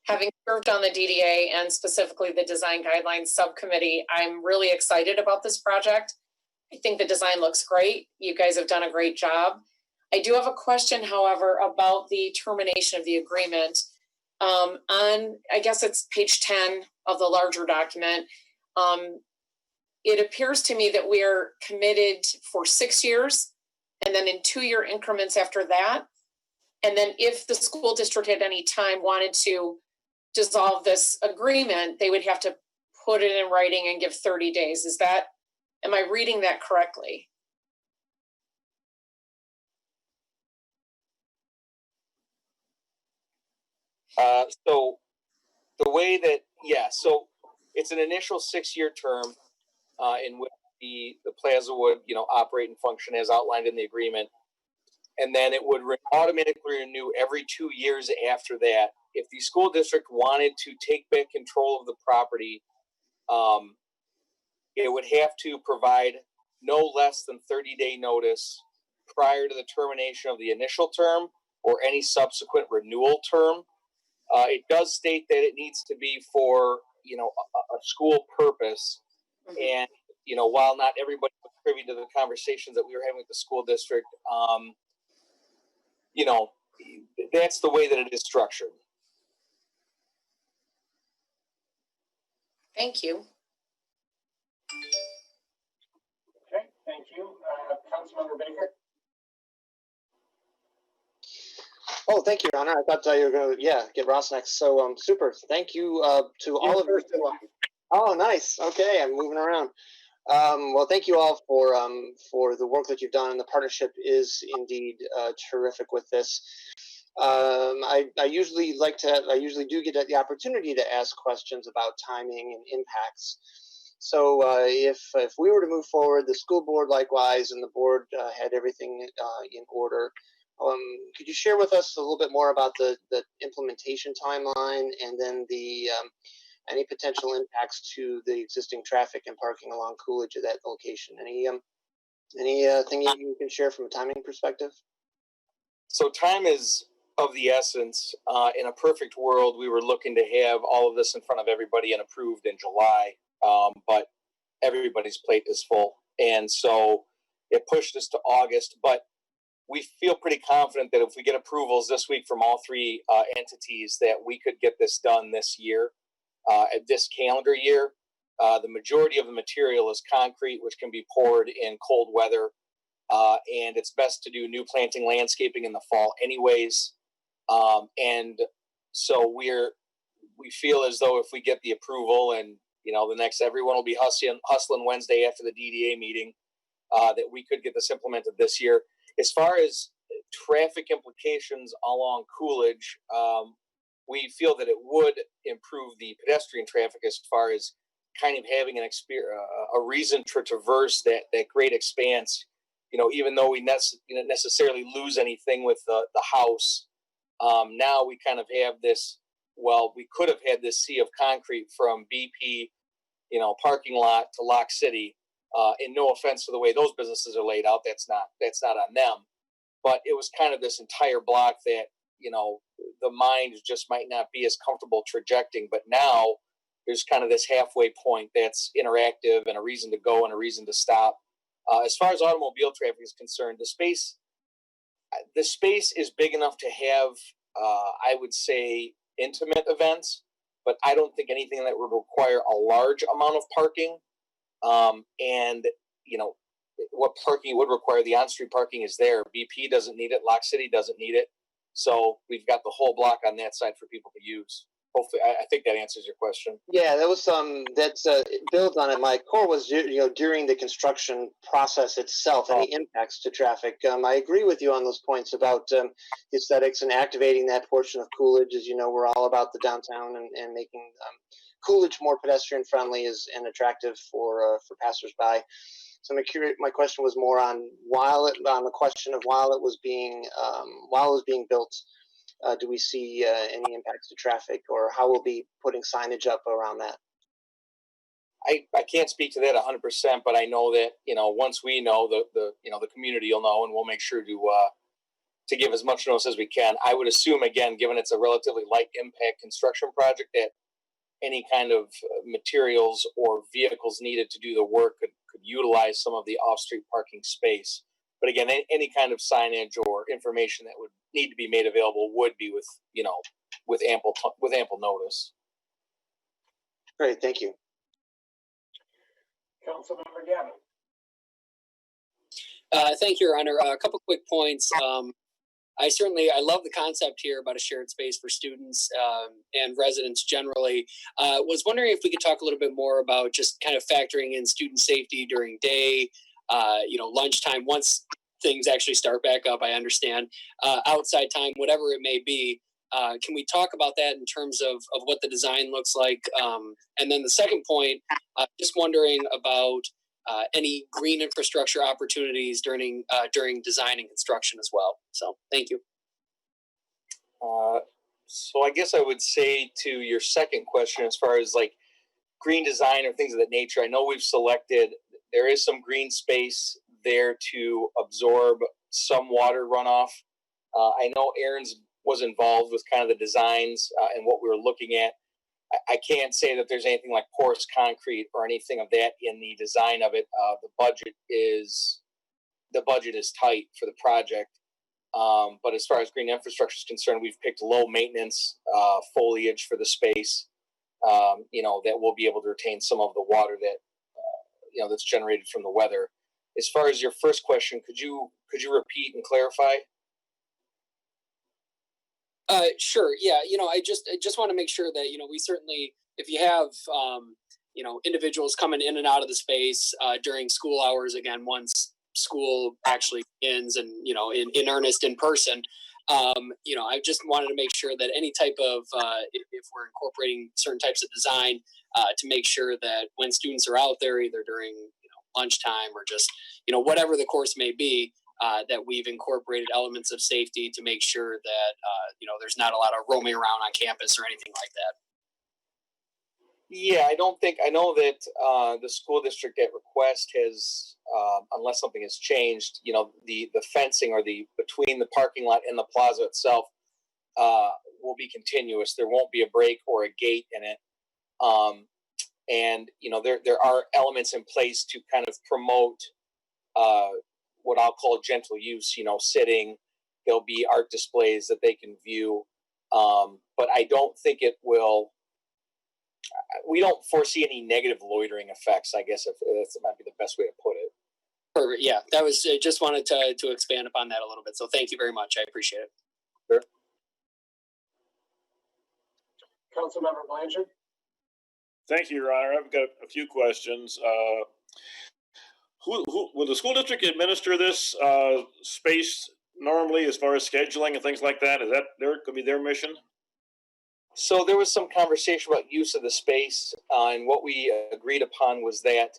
having served on the DDA and specifically the Design Guidelines Subcommittee, I'm really excited about this project. I think the design looks great. You guys have done a great job. I do have a question, however, about the termination of the agreement. On, I guess it's page 10 of the larger document, it appears to me that we are committed for 6 years and then in 2-year increments after that. And then if the school district at any time wanted to dissolve this agreement, they would have to put it in writing and give 30 days. Is that, am I reading that correctly? So the way that, so it's an initial 6-year term in which the plaza would, operate and function as outlined in the agreement. And then it would automatically renew every 2 years after that. If the school district wanted to take back control of the property, it would have to provide no less than 30-day notice prior to the termination of the initial term or any subsequent renewal term. It does state that it needs to be for, a school purpose. And, while not everybody was privy to the conversations that we were having with the school district, that's the way that it is structured. Thank you. Okay, thank you. Councilmember Baker. Oh, thank you, Your Honor. I thought you were going to, get Ross next. So, super. Thank you to all of you. Oh, nice. Okay, I'm moving around. Well, thank you all for the work that you've done, and the partnership is indeed terrific with this. I usually do get the opportunity to ask questions about timing and impacts. So if we were to move forward, the school board likewise, and the board had everything in order, could you share with us a little bit more about the implementation timeline, and then the any potential impacts to the existing traffic and parking along Coolidge at that location? Anything you can share from a timing perspective? So time is of the essence. In a perfect world, we were looking to have all of this in front of everybody and approved in July, but everybody's plate is full. And so it pushed us to August, but we feel pretty confident that if we get approvals this week from all three entities, that we could get this done this year, this calendar year. The majority of the material is concrete, which can be poured in cold weather. And it's best to do new planting landscaping in the fall anyways. And so we feel as though if we get the approval and, everyone will be hustling Wednesday after the DDA meeting, that we could get this implemented this year. As far as traffic implications along Coolidge, we feel that it would improve the pedestrian traffic as far as kind of having a reason to traverse that great expanse. Even though we necessarily lose anything with the house, now we kind of have this, we could have had this sea of concrete from BP, parking lot to Lock City. And no offense to the way those businesses are laid out, that's not on them. But it was kind of this entire block that, the mind just might not be as comfortable trajecting. But now there's kind of this halfway point that's interactive and a reason to go and a reason to stop. As far as automobile traffic is concerned, the space is big enough to have, I would say, intimate events, but I don't think anything that would require a large amount of parking. And what parking would require, the on-street parking is there. BP doesn't need it. Lock City doesn't need it. So we've got the whole block on that side for people to use. Hopefully, I think that answers your question. Yeah, that was it builds on it. My core was during the construction process itself, any impacts to traffic. I agree with you on those points about aesthetics and activating that portion of Coolidge. As you know, we're all about the downtown and making Coolidge more pedestrian friendly and attractive for passersby. So my question was more on the question of while it was being built. Do we see any impacts to traffic, or how we'll be putting signage up around that? I can't speak to that 100%, but I know that, once we know, the community will know, and we'll make sure to give as much notice as we can. I would assume, again, given it's a relatively light impact construction project, that any kind of materials or vehicles needed to do the work could utilize some of the off-street parking space. But again, any kind of signage or information that would need to be made available would be with ample notice. Great, thank you. Councilmember Gavin. Thank you, Your Honor. A couple quick points. I love the concept here about a shared space for students and residents generally. Was wondering if we could talk a little bit more about just kind of factoring in student safety during day, lunchtime, once things actually start back up, I understand, outside time, whatever it may be. Can we talk about that in terms of what the design looks like? And then the second point, just wondering about any green infrastructure opportunities during design and construction as well. So thank you. So I guess I would say to your second question, as far as like green design or things of that nature, I know we've selected, there is some green space there to absorb some water runoff. I know Aaron's was involved with kind of the designs and what we were looking at. I can't say that there's anything like porous concrete or anything of that in the design of it. The budget is tight for the project. But as far as green infrastructure is concerned, we've picked low maintenance foliage for the space, that will be able to retain some of the water that, that's generated from the weather. As far as your first question, could you repeat and clarify? Sure. Yeah. I just want to make sure that, we certainly, if you have, individuals coming in and out of the space during school hours, again, once school actually begins and, in earnest in person, I just wanted to make sure that any type of, if we're incorporating certain types of design, to make sure that when students are out there, either during, lunchtime or just, whatever the course may be, that we've incorporated elements of safety to make sure that, there's not a lot of roaming around on campus or anything like that. Yeah, I know that the school district at request has, unless something has changed, the fencing or between the parking lot and the plaza itself will be continuous. There won't be a break or a gate in it. And, there are elements in place to kind of promote what I'll call gentle use, sitting. There'll be art displays that they can view. But I don't think we don't foresee any negative loitering effects, I guess, if that might be the best way to put it. Perfect. Yeah, that was, just wanted to expand upon that a little bit. So thank you very much. I appreciate it. Sure. Councilmember Blanchard. Thank you, Your Honor. I've got a few questions. Who will the school district administer this space normally, as far as scheduling and things like that? Is that could be their mission? So there was some conversation about use of the space, and what we agreed upon was that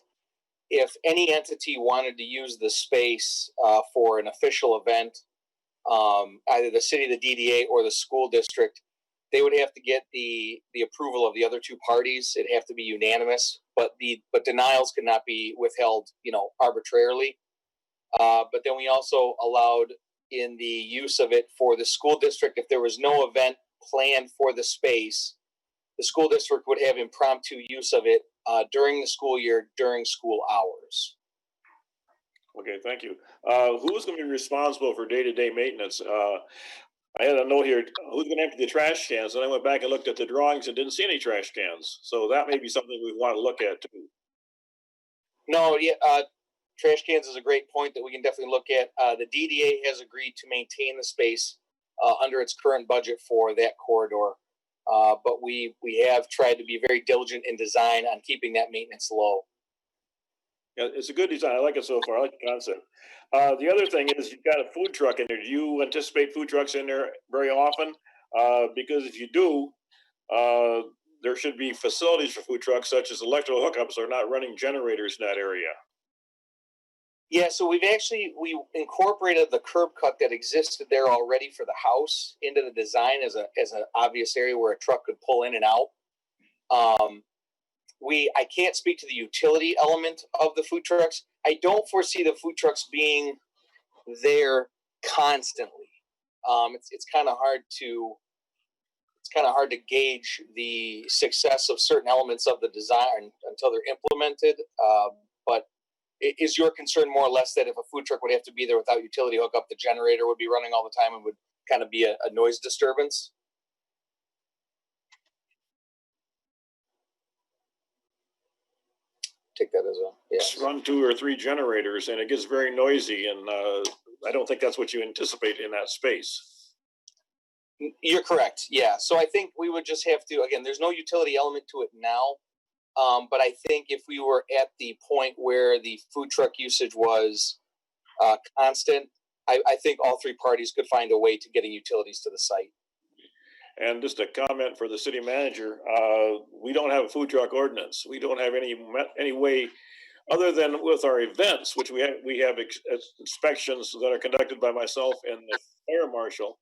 if any entity wanted to use the space for an official event, either the city, the DDA, or the school district, they would have to get the approval of the other two parties. It'd have to be unanimous, but denials could not be withheld, arbitrarily. But then we also allowed in the use of it for the school district, if there was no event planned for the space, the school district would have impromptu use of it during the school year, during school hours. Okay, thank you. Who is going to be responsible for day-to-day maintenance? I had a note here, who's going to empty the trash cans? And I went back and looked at the drawings and didn't see any trash cans. So that may be something we want to look at too. No, yeah, trash cans is a great point that we can definitely look at. The DDA has agreed to maintain the space under its current budget for that corridor. But we have tried to be very diligent in design on keeping that maintenance low. Yeah, it's a good design. I like it so far. I like the concept. The other thing is you've got a food truck in there. Do you anticipate food trucks in there very often? Because if you do, there should be facilities for food trucks, such as electrical hookups, or not running generators in that area. Yeah, so we incorporated the curb cut that existed there already for the house into the design as an obvious area where a truck could pull in and out. I can't speak to the utility element of the food trucks. I don't foresee the food trucks being there constantly. It's kind of hard to gauge the success of certain elements of the design until they're implemented. But is your concern more or less that if a food truck would have to be there without utility hookup, the generator would be running all the time and would kind of be a noise disturbance? Take that as a yes. Run 2 or 3 generators and it gets very noisy, and I don't think that's what you anticipate in that space. You're correct. Yeah. So I think we would just have to, again, there's no utility element to it now. But I think if we were at the point where the food truck usage was constant, I think all 3 parties could find a way to getting utilities to the site. And just a comment for the city manager, we don't have a food truck ordinance. We don't have any way other than with our events, which we have inspections that are conducted by myself and the fire marshal.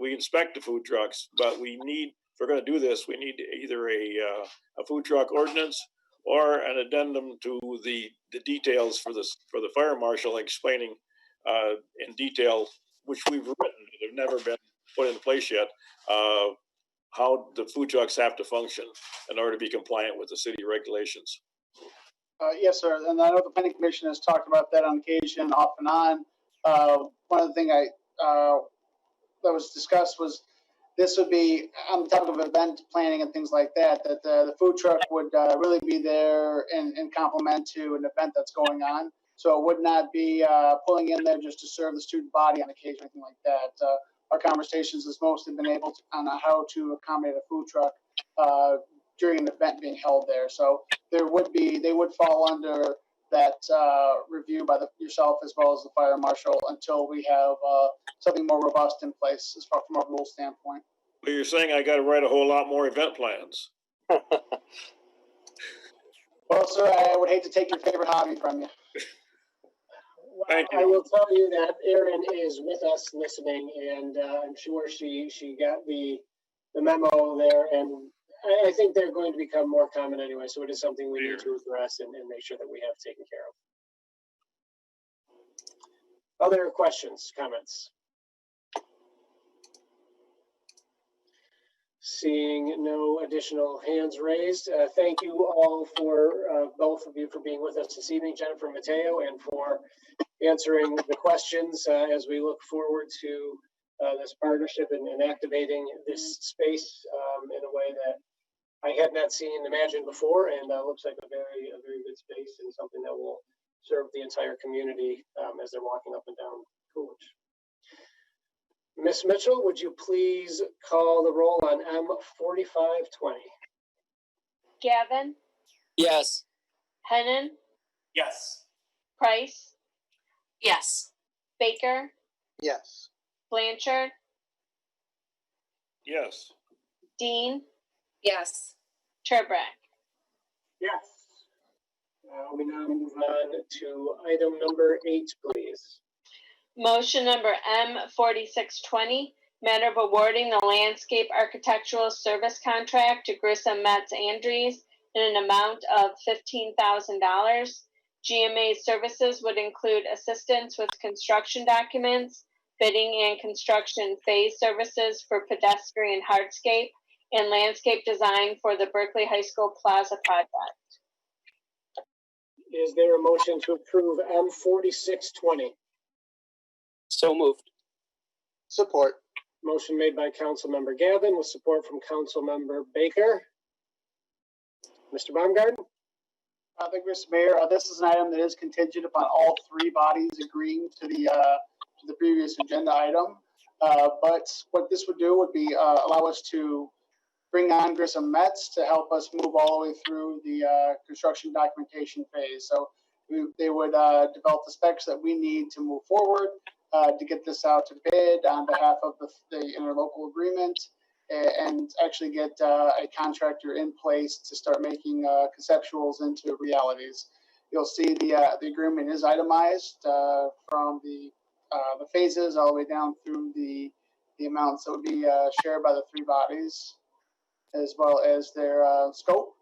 We inspect the food trucks, but we need, if we're going to do this, we need either a food truck ordinance or an addendum to the details for the fire marshal explaining in detail, which we've written, that have never been put in place yet, how the food trucks have to function in order to be compliant with the city regulations. Yes, sir. And I know the planning commission has talked about that on occasion, off and on. One of the things that was discussed was this would be on the topic of event planning and things like that, that the food truck would really be there in complement to an event that's going on. So it would not be pulling in there just to serve the student body on occasion, or anything like that. Our conversations has mostly been able to on how to accommodate a food truck during an event being held there. So they would fall under that review by yourself as well as the fire marshal until we have something more robust in place as far from a rule standpoint. Well, you're saying I got to write a whole lot more event plans. Well, sir, I would hate to take your favorite hobby from you. Thank you. I will tell you that Erin is with us listening, and I'm sure she got the memo there, and I think they're going to become more common anyway, so it is something we need to address and make sure that we have taken care of. Other questions, comments? Seeing no additional hands raised, thank you all for both of you for being with us this evening, Jennifer Mateo, and for answering the questions as we look forward to this partnership and activating this space in a way that I had not seen imagined before, and looks like a very good space and something that will serve the entire community as they're walking up and down Coolidge. Ms. Mitchell, would you please call the roll on M4520? Gavin, Yes. Hennon, Yes. Price, Yes. Baker, Yes. Blanchard, Yes. Dean, Yes. Turbrack. Yes. We now move on to item number 8, please. Motion number M4620, matter of awarding the landscape architectural service contract to Grissom Metz Andrews in an amount of $15,000. GMA services would include assistance with construction documents, bidding and construction phase services for pedestrian hardscape, and landscape design for the Berkley High School Plaza project. Is there a motion to approve M4620? So moved. Support. Motion made by Councilmember Gavin with support from Councilmember Baker. Mr. Baumgarten? Thank you, Mr. Mayor. This is an item that is contingent upon all 3 bodies agreeing to the previous agenda item. But what this would do would be allow us to bring on Grissom Metz to help us move all the way through the construction documentation phase. So they would develop the specs that we need to move forward to get this out to bid on behalf of the interlocal agreement, and actually get a contractor in place to start making conceptuals into realities. You'll see the agreement is itemized from the phases all the way down through the amounts that would be shared by the 3 bodies, as well as their scope.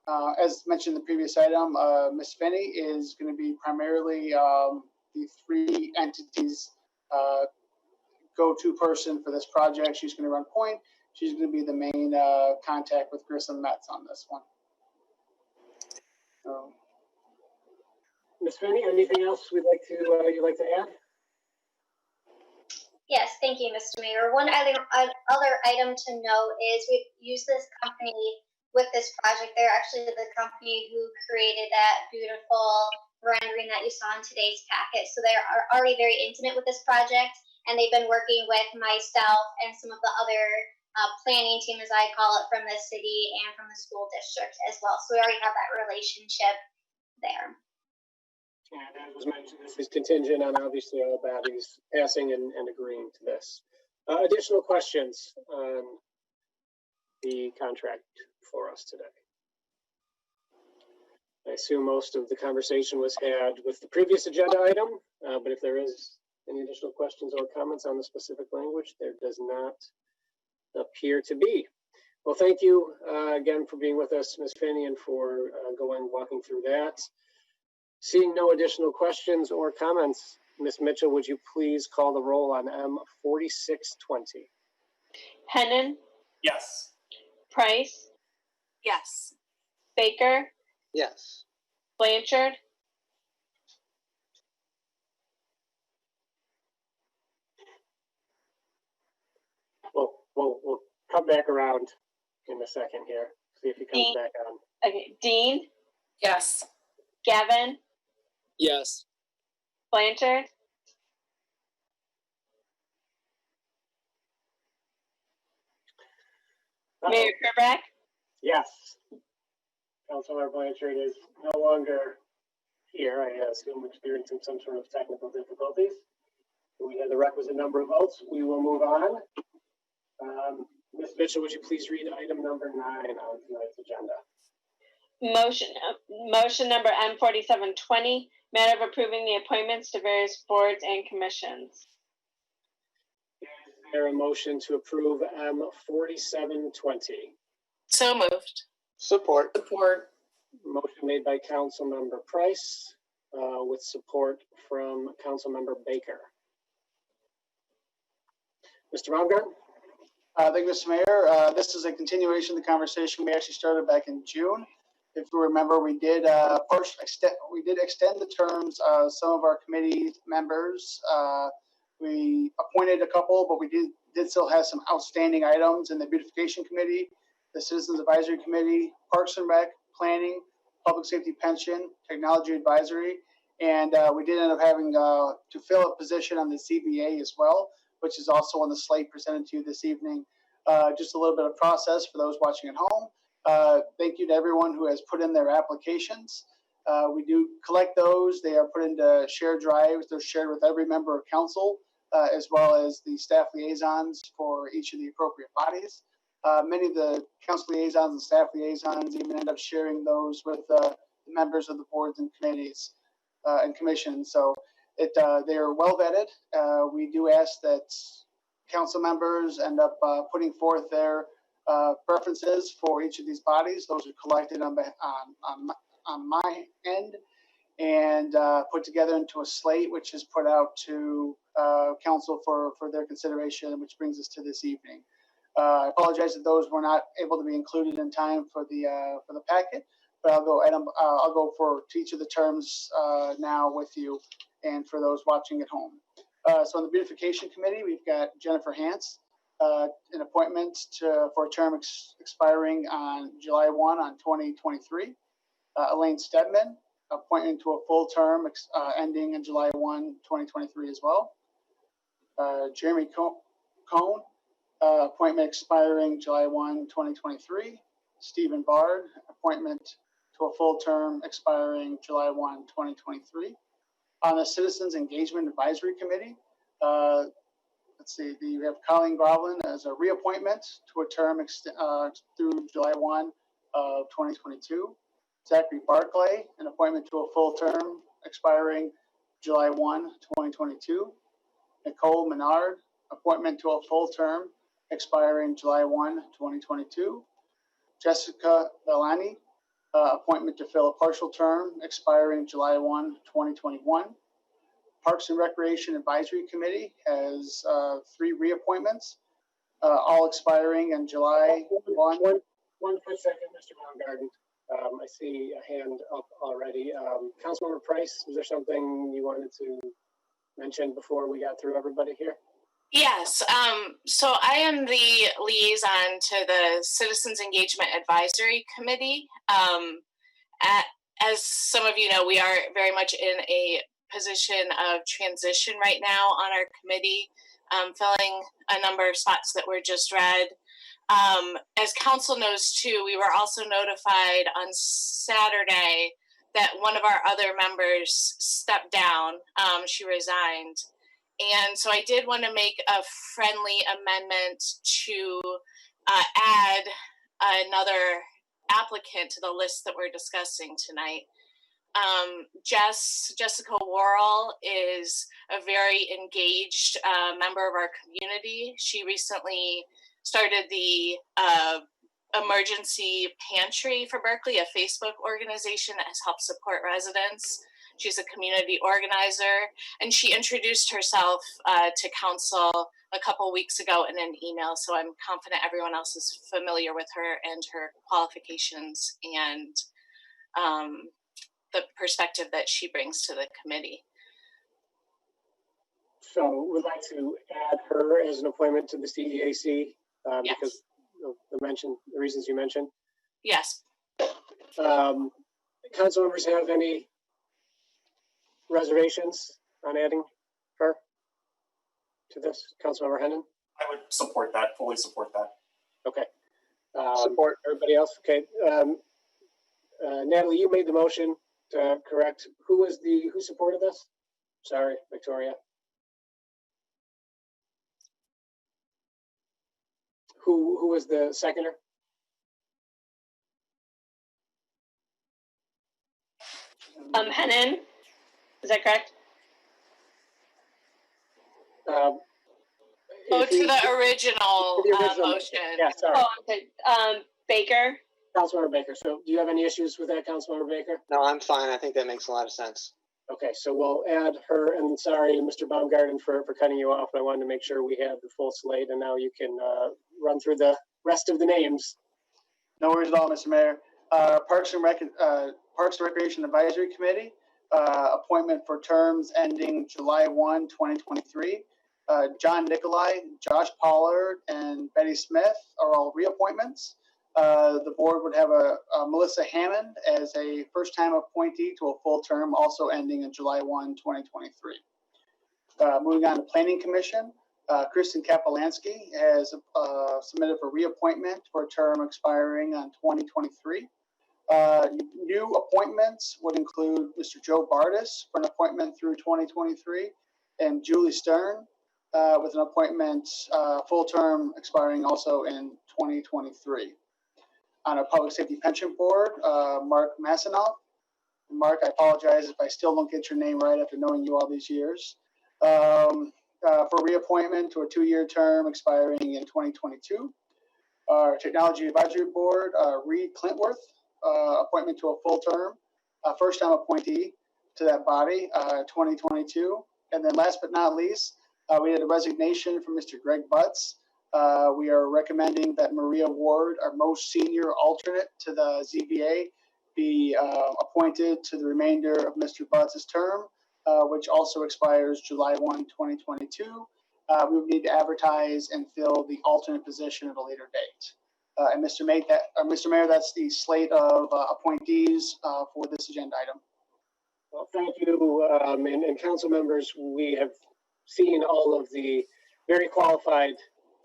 as mentioned in the previous item, Ms. Finney is going to be primarily the three entities go-to person for this project. She's going to run point. She's going to be the main contact with Grissom Metz on this one. Ms. Finney, anything else you'd like to add? Yes, thank you, Mr. Mayor. One other item to note is we've used this company with this project. They're actually the company who created that beautiful rendering that you saw in today's packet. So they are already very intimate with this project, and they've been working with myself and some of the other planning team, as I call it, from the city and from the school district as well. So we already have that relationship there. And as was mentioned, this is contingent on obviously all bodies passing and agreeing to this. Additional questions on the contract for us today? I assume most of the conversation was had with the previous agenda item, but if there is any additional questions or comments on the specific language, there does not appear to be. Well, thank you again for being with us, Ms. Finney, and for walking through that. Seeing no additional questions or comments, Ms. Mitchell, would you please call the roll on M4620? Hennon? Yes. Price? Yes. Baker? Yes. Blanchard? We'll come back around in a second here. See if he comes back on. Okay. Dean? Yes. Gavin? Yes. Blanchard? Mayor Kerbeck? Yes. Councilor Blanchard is no longer here. I assume experiencing some sort of technical difficulties. We have the requisite number of votes. We will move on. Ms. Mitchell, would you please read item number 9 on tonight's agenda? Motion number M4720, matter of approving the appointments to various boards and commissions. Is there a motion to approve M4720? So moved. Support. Motion made by Councilmember Price with support from Councilmember Baker. Mr. Baumgart? Thank you, Mr. Mayor. This is a continuation of the conversation we actually started back in June. If you remember, we did extend the terms of some of our committee members. We appointed a couple, but we did still have some outstanding items in the Beautification Committee, the Citizens Advisory Committee, Parks and Rec, Planning, Public Safety Pension, Technology Advisory, and we did end up having to fill a position on the CBA as well, which is also on the slate presented to you this evening. Just a little bit of process for those watching at home. Thank you to everyone who has put in their applications. We do collect those. They are put into shared drives. They're shared with every member of council, as well as the staff liaisons for each of the appropriate bodies. Many of the council liaisons and staff liaisons even end up sharing those with the members of the boards and committees and commissions. So they are well vetted. We do ask that council members end up putting forth their preferences for each of these bodies. Those are collected on my end and put together into a slate, which is put out to council for their consideration, which brings us to this evening. I apologize that those were not able to be included in time for the packet, but I'll go to each of the terms now with you and for those watching at home. So on the Beautification Committee, we've got Jennifer Hance, an appointment for a term expiring on July 1 2023. Elaine Stedman, appointment to a full term ending in July 1, 2023 as well. Jeremy Cohn, appointment expiring July 1, 2023. Stephen Bard, appointment to a full term expiring July 1, 2023. On the Citizens Engagement Advisory Committee, let's see, we have Colleen Groveland as a reappointment to a term through July 1 of 2022. Zachary Berkley, an appointment to a full term expiring July 1, 2022. Nicole Menard, appointment to a full term expiring July 1, 2022. Jessica Vellani, appointment to fill a partial term expiring July 1, 2021. Parks and Recreation Advisory Committee has 3 reappointments, all expiring in July 1. One quick second, Mr. Baumgarten. I see a hand up already. Councilmember Price, was there something you wanted to mention before we got through everybody here? Yes. So I am the liaison to the Citizens Engagement Advisory Committee. As some of you know, we are very much in a position of transition right now on our committee, filling a number of spots that were just read. As council knows too, we were also notified on Saturday that one of our other members stepped down. She resigned. And so I did want to make a friendly amendment to add another applicant to the list that we're discussing tonight. Jessica Worrell is a very engaged member of our community. She recently started the Emergency Pantry for Berkley, a Facebook organization that has helped support residents. She's a community organizer, and she introduced herself to council a couple weeks ago in an email. So I'm confident everyone else is familiar with her and her qualifications and the perspective that she brings to the committee. So we'd like to add her as an appointment to the CEAC Yes. because of the reasons you mentioned. Yes. Council members have any reservations on adding her to this? Councilmember Hennon? I would support that, fully support that. Okay. Support. Everybody else? Okay. Natalie, you made the motion to correct. Who supported this? Sorry, Victoria. Who was the seconder? Hennon, is that correct? To the original motion. Yeah, sorry. Oh, okay. Baker. Councilmember Baker. So do you have any issues with that, Councilmember Baker? No, I'm fine. I think that makes a lot of sense. Okay, so we'll add her, and sorry, Mr. Baumgarten, for cutting you off. I wanted to make sure we had the full slate, and now you can run through the rest of the names. No worries at all, Mr. Mayor. Parks and Recreation Advisory Committee, appointment for terms ending July 1, 2023. John Nicolai, Josh Pollard, and Betty Smith are all reappointments. The board would have a Melissa Hammond as a first-time appointee to a full term, also ending in July 1, 2023. Moving on to Planning Commission, Kristen Kapolansky has submitted for reappointment for a term expiring on 2023. New appointments would include Mr. Joe Bardis for an appointment through 2023, and Julie Stern with an appointment full term expiring also in 2023. On a Public Safety Pension Board, Mark Masanoff. Mark, I apologize if I still don't get your name right after knowing you all these years. For reappointment to a 2-year term expiring in 2022. Our Technology Advisory Board, Reed Clintworth, appointment to a full term, first-time appointee to that body, 2022. And then last but not least, we had a resignation from Mr. Greg Butts. We are recommending that Maria Ward, our most senior alternate to the ZBA, be appointed to the remainder of Mr. Butts' term, which also expires July 1, 2022. We would need to advertise and fill the alternate position at a later date. And Mr. Mayor, that's the slate of appointees for this agenda item. Well, thank you. And council members, we have seen all of the very qualified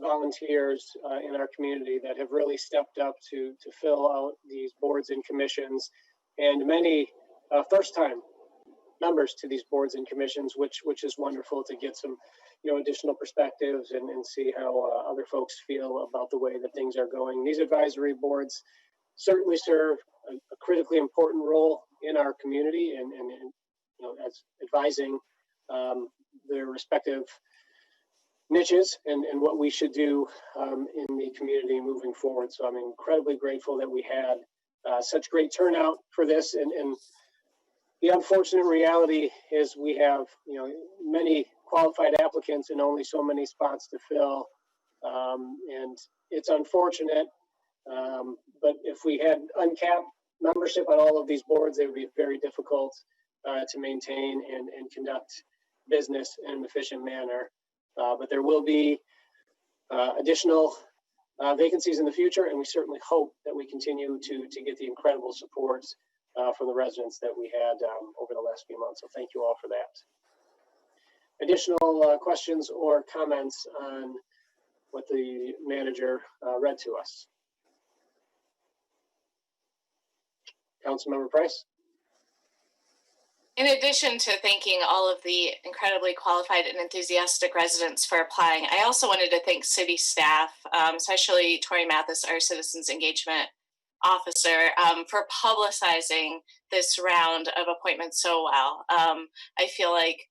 volunteers in our community that have really stepped up to fill out these boards and commissions, and many first-time members to these boards and commissions, which is wonderful to get some additional perspectives and see how other folks feel about the way that things are going. These advisory boards certainly serve a critically important role in our community and as advising their respective niches and what we should do in the community moving forward. So I'm incredibly grateful that we had such great turnout for this. And the unfortunate reality is we have, many qualified applicants and only so many spots to fill. And it's unfortunate, but if we had uncapped membership on all of these boards, it would be very difficult to maintain and conduct business in an efficient manner. But there will be additional vacancies in the future, and we certainly hope that we continue to get the incredible support from the residents that we had over the last few months. So thank you all for that. Additional questions or comments on what the manager read to us? Councilmember Price. In addition to thanking all of the incredibly qualified and enthusiastic residents for applying, I also wanted to thank city staff, especially Tori Mathis, our Citizens Engagement Officer, for publicizing this round of appointments so well. I feel like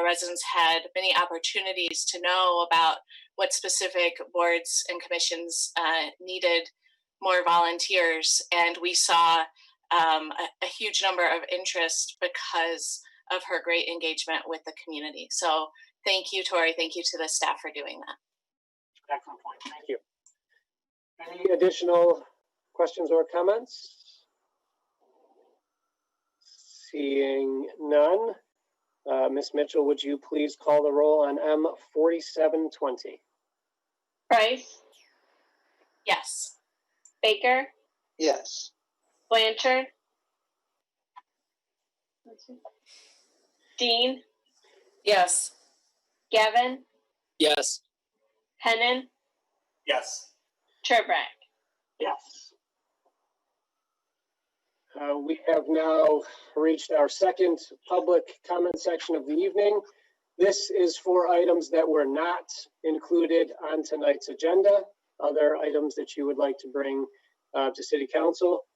residents had many opportunities to know about what specific boards and commissions needed more volunteers, and we saw a huge number of interest because of her great engagement with the community. So thank you, Tori. Thank you to the staff for doing that. Excellent point. Thank you. Any additional questions or comments? Seeing none. Ms. Mitchell, would you please call the roll on M4720? Price? Yes. Baker? Yes. Blanchard? Dean? Yes. Gavin? Yes. Hennon? Yes. Turbrack? Yes. We have now reached our second public comment section of the evening. This is for items that were not included on tonight's agenda, other items that you would like to bring to City Council.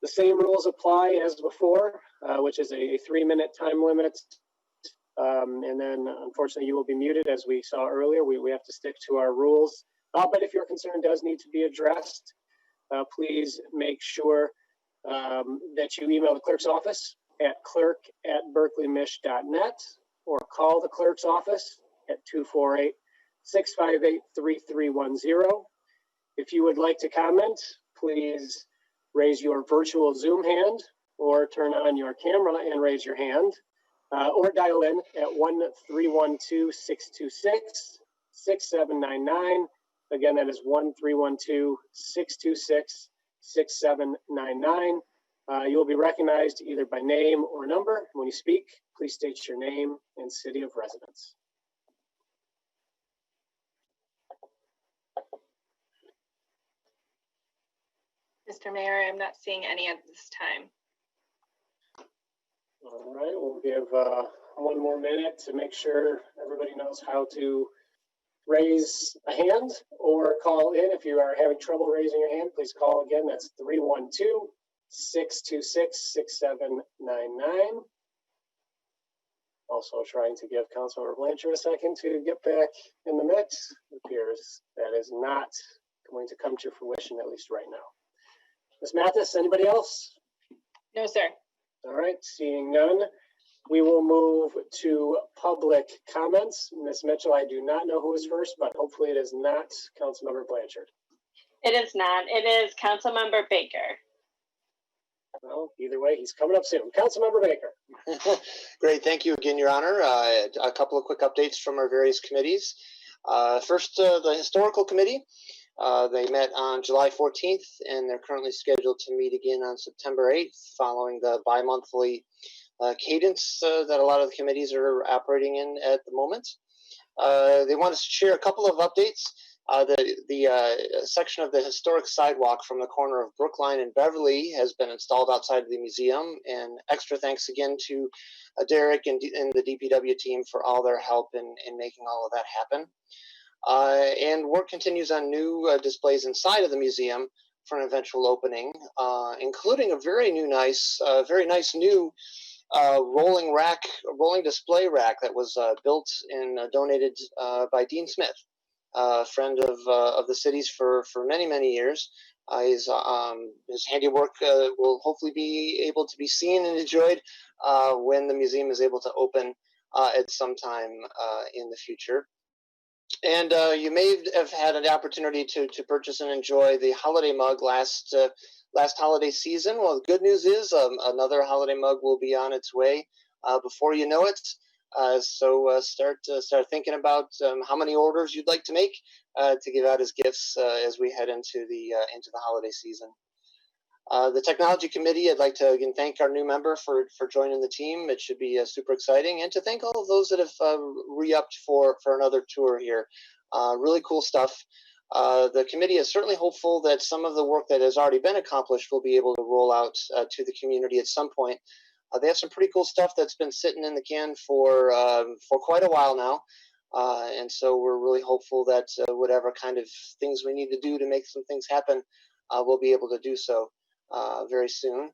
The same rules apply as before, which is a 3-minute time limit. And then unfortunately you will be muted as we saw earlier. We have to stick to our rules. But if your concern does need to be addressed, please make sure that you email the clerk's office at clerk@berkleymish.net or call the clerk's office at 248-658-3310. If you would like to comment, please raise your virtual Zoom hand or turn on your camera and raise your hand, or dial in at 1-312-626-6799. Again, that is 1-312-626-6799. You will be recognized either by name or number. When you speak, please state your name and city of residence. Mr. Mayor, I'm not seeing any at this time. All right, we'll give one more minute to make sure everybody knows how to raise a hand or call in. If you are having trouble raising your hand, please call again. That's 312-626-6799. Also trying to give Councilmember Blanchard a second to get back in the mix. It appears that is not going to come to fruition, at least right now. Ms. Mathis, anybody else? No, sir. All right, seeing none, we will move to public comments. Ms. Mitchell, I do not know who is first, but hopefully it is not Councilmember Blanchard. It is not. It is Councilmember Baker. Well, either way, he's coming up soon. Councilmember Baker. Great, thank you again, Your Honor. A couple of quick updates from our various committees. First, the Historical Committee. They met on July 14th, and they're currently scheduled to meet again on September 8th, following the bi-monthly cadence that a lot of the committees are operating in at the moment. They want to share a couple of updates. The section of the historic sidewalk from the corner of Brookline and Beverly has been installed outside of the museum, and extra thanks again to Derek and the DPW team for all their help in making all of that happen. And work continues on new displays inside of the museum for an eventual opening, including a very nice new rolling display rack that was built and donated by Dean Smith, a friend of the city's for many years. His handiwork will hopefully be able to be seen and enjoyed when the museum is able to open at some time in the future. And you may have had an opportunity to purchase and enjoy the holiday mug last holiday season. Well, the good news is another holiday mug will be on its way before you know it. So start thinking about how many orders you'd like to make to give out as gifts as we head into the holiday season. The technology committee, I'd like to again thank our new member for joining the team. It should be super exciting, and to thank all of those that have re-upped for another tour here. Really cool stuff. The committee is certainly hopeful that some of the work that has already been accomplished will be able to roll out to the community at some point. They have some pretty cool stuff that's been sitting in the can for quite a while now. And so we're really hopeful that whatever kind of things we need to do to make some things happen, we'll be able to do so very soon.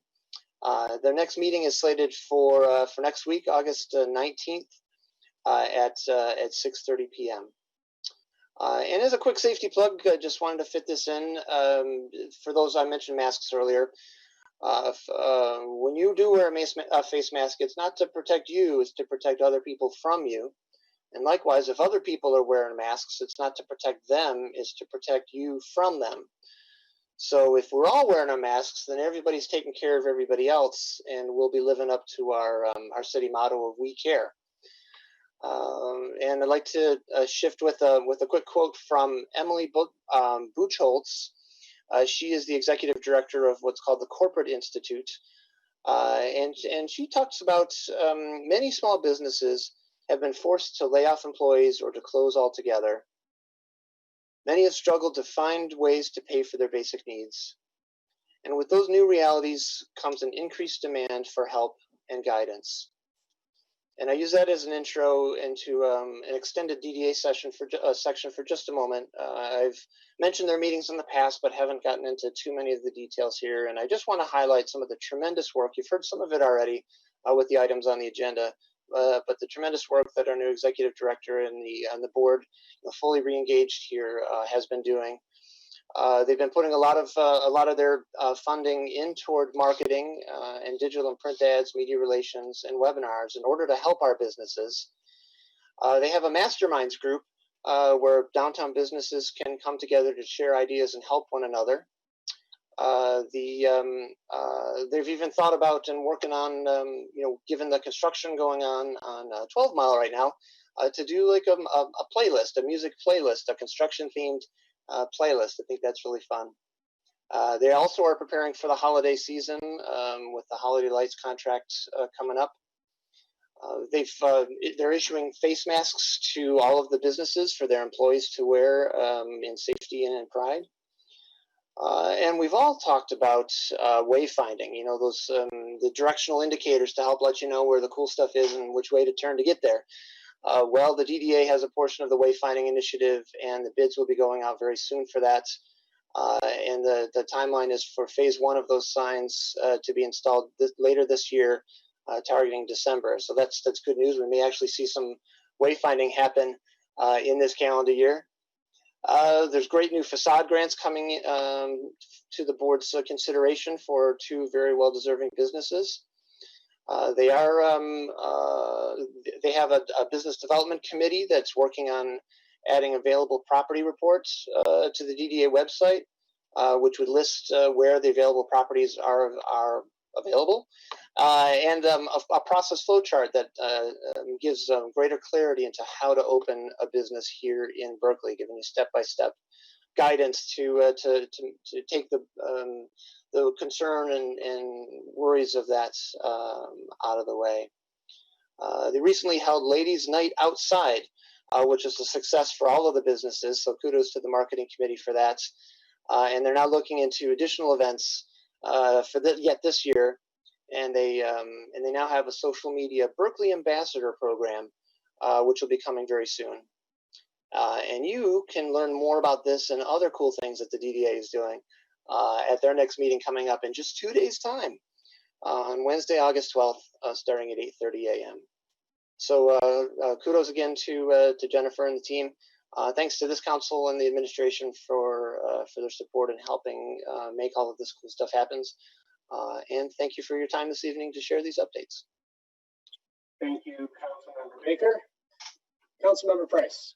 Their next meeting is slated for next week, August 19th at 6:30 p.m. And as a quick safety plug, I just wanted to fit this in. For those, I mentioned masks earlier. When you do wear a face mask, it's not to protect you, it's to protect other people from you. And likewise, if other people are wearing masks, it's not to protect them, it's to protect you from them. So if we're all wearing our masks, then everybody's taking care of everybody else, and we'll be living up to our city motto of "We Care." And I'd like to shift with a quick quote from Emily Buchholz. She is the executive director of what's called the Corporate Institute, and she talks about many small businesses have been forced to lay off employees or to close altogether. Many have struggled to find ways to pay for their basic needs. And with those new realities comes an increased demand for help and guidance. And I use that as an intro into an extended DDA section for just a moment. I've mentioned their meetings in the past, but haven't gotten into too many of the details here. And I just want to highlight some of the tremendous work. You've heard some of it already with the items on the agenda, but the tremendous work that our new executive director and the board, fully re-engaged here, has been doing. They've been putting a lot of their funding in toward marketing and digital and print ads, media relations, and webinars in order to help our businesses. They have a masterminds group where downtown businesses can come together to share ideas and help one another. They've even thought about and working on, given the construction going on 12 Mile right now, to do like a playlist, a music playlist, a construction themed playlist. I think that's really fun. They also are preparing for the holiday season with the holiday lights contract coming up. They're issuing face masks to all of the businesses for their employees to wear in safety and in pride. And we've all talked about wayfinding, those the directional indicators to help let you know where the cool stuff is and which way to turn to get there. Well, the DDA has a portion of the wayfinding initiative, and the bids will be going out very soon for that. And the timeline is for phase 1 of those signs to be installed later this year, targeting December. So that's good news. We may actually see some wayfinding happen in this calendar year. There's great new facade grants coming to the board's consideration for 2 very well-deserving businesses. They have a business development committee that's working on adding available property reports to the DDA website, which would list where the available properties are available, and a process flow chart that gives greater clarity into how to open a business here in Berkeley, giving you step-by-step guidance to take the concern and worries of that out of the way. They recently held Ladies' Night Outside, which is a success for all of the businesses, so kudos to the marketing committee for that. And they're now looking into additional events yet this year, and they now have a social media Berkeley Ambassador program, which will be coming very soon. And you can learn more about this and other cool things that the DDA is doing at their next meeting coming up in just 2 days' time on Wednesday, August 12th, starting at 8:30 a.m. So kudos again to Jennifer and the team Thanks to this council and the administration for their support in helping make all of this cool stuff happen. And thank you for your time this evening to share these updates. Thank you, Councilmember Baker. Councilmember Price.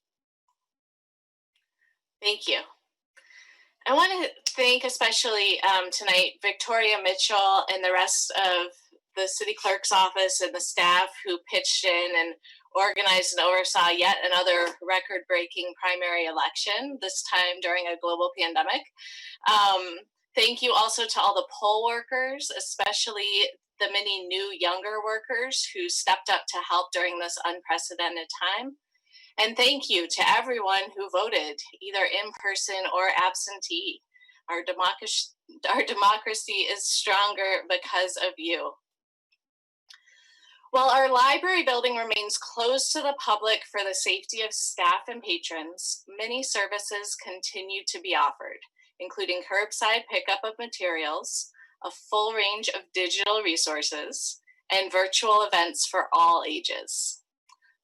Thank you. I want to thank especially tonight Victoria Mitchell and the rest of the city clerk's office and the staff who pitched in and organized and oversaw yet another record-breaking primary election, this time during a global pandemic. Thank you also to all the poll workers, especially the many new younger workers who stepped up to help during this unprecedented time. And thank you to everyone who voted, either in person or absentee. Our democracy is stronger because of you. While our library building remains closed to the public for the safety of staff and patrons, many services continue to be offered, including curbside pickup of materials, a full range of digital resources, and virtual events for all ages.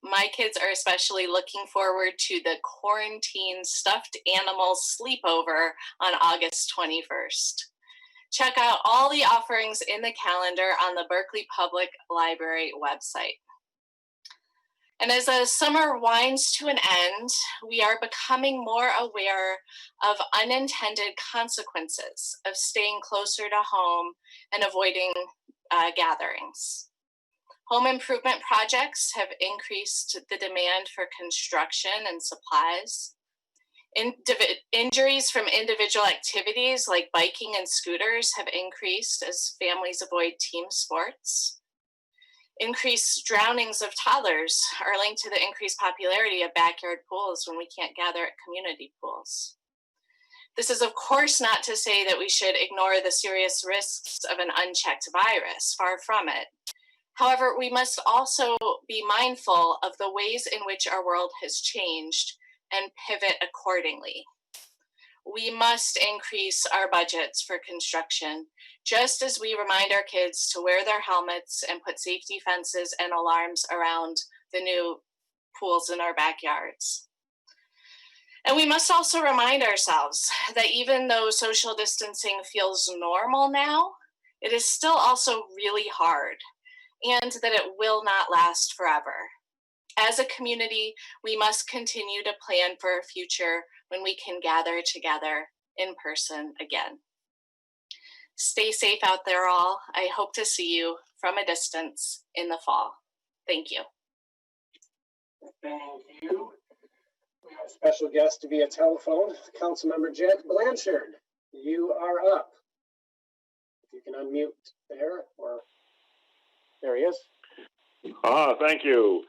My kids are especially looking forward to the quarantine stuffed animals sleepover on August 21st. Check out all the offerings in the calendar on the Berkeley Public Library website. And as the summer winds to an end, we are becoming more aware of unintended consequences of staying closer to home and avoiding gatherings. Home improvement projects have increased the demand for construction and supplies. Injuries from individual activities like biking and scooters have increased as families avoid team sports. Increased drownings of toddlers are linked to the increased popularity of backyard pools when we can't gather at community pools. This is, of course, not to say that we should ignore the serious risks of an unchecked virus, far from it. However, we must also be mindful of the ways in which our world has changed and pivot accordingly. We must increase our budgets for construction, just as we remind our kids to wear their helmets and put safety fences and alarms around the new pools in our backyards. And we must also remind ourselves that even though social distancing feels normal now, it is still also really hard, and that it will not last forever. As a community, we must continue to plan for a future when we can gather together in person again. Stay safe out there all. I hope to see you from a distance in the fall. Thank you. Thank you. We have a special guest via telephone, Councilmember Jack Blanchard. You are up. If you can unmute there, or there he is. Thank you.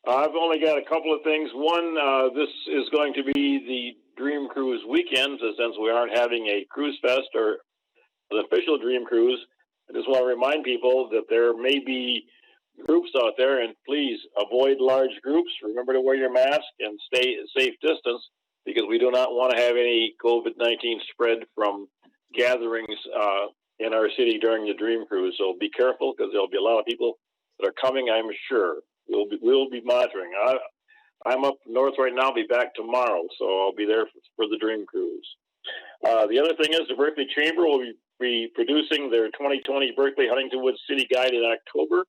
I've only got a couple of things. One, this is going to be the Dream Cruise weekend, so since we aren't having a cruise fest or an official Dream Cruise, I just want to remind people that there may be groups out there, and please avoid large groups. Remember to wear your mask and stay a safe distance, because we do not want to have any COVID-19 spread from gatherings in our city during the Dream Cruise. So be careful, because there'll be a lot of people that are coming, I'm sure. We'll be monitoring. I'm up north right now. I'll be back tomorrow, so I'll be there for the Dream Cruise. The other thing is the Berkley Chamber will be producing their 2020 Berkley Huntington Woods City Guide in October.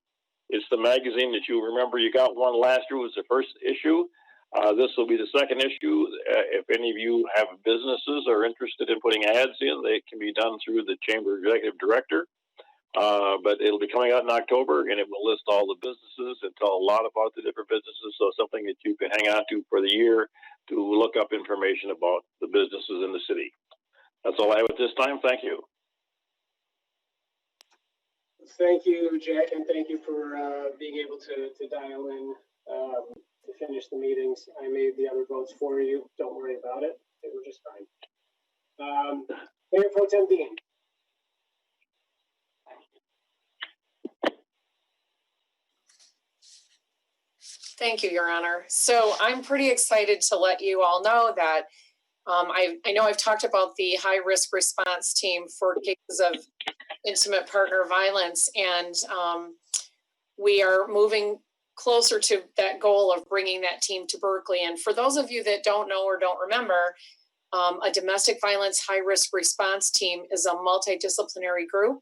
It's the magazine that you remember you got one last year, was the first issue. This will be the second issue. If any of you have businesses or are interested in putting ads in, they can be done through the Chamber Executive Director. But it'll be coming out in October, and it will list all the businesses and tell a lot about the different businesses. So something that you can hang on to for the year to look up information about the businesses in the city. That's all I have at this time. Thank you. Thank you, Jack, and thank you for being able to dial in to finish the meetings. I made the other votes for you. Don't worry about it. They were just fine. Mayor Pro Tem Dean. Thank you, Your Honor. So I'm pretty excited to let you all know that I know I've talked about the high-risk response team for cases of intimate partner violence, and we are moving closer to that goal of bringing that team to Berkley. And for those of you that don't know or don't remember, a domestic violence high-risk response team is a multidisciplinary group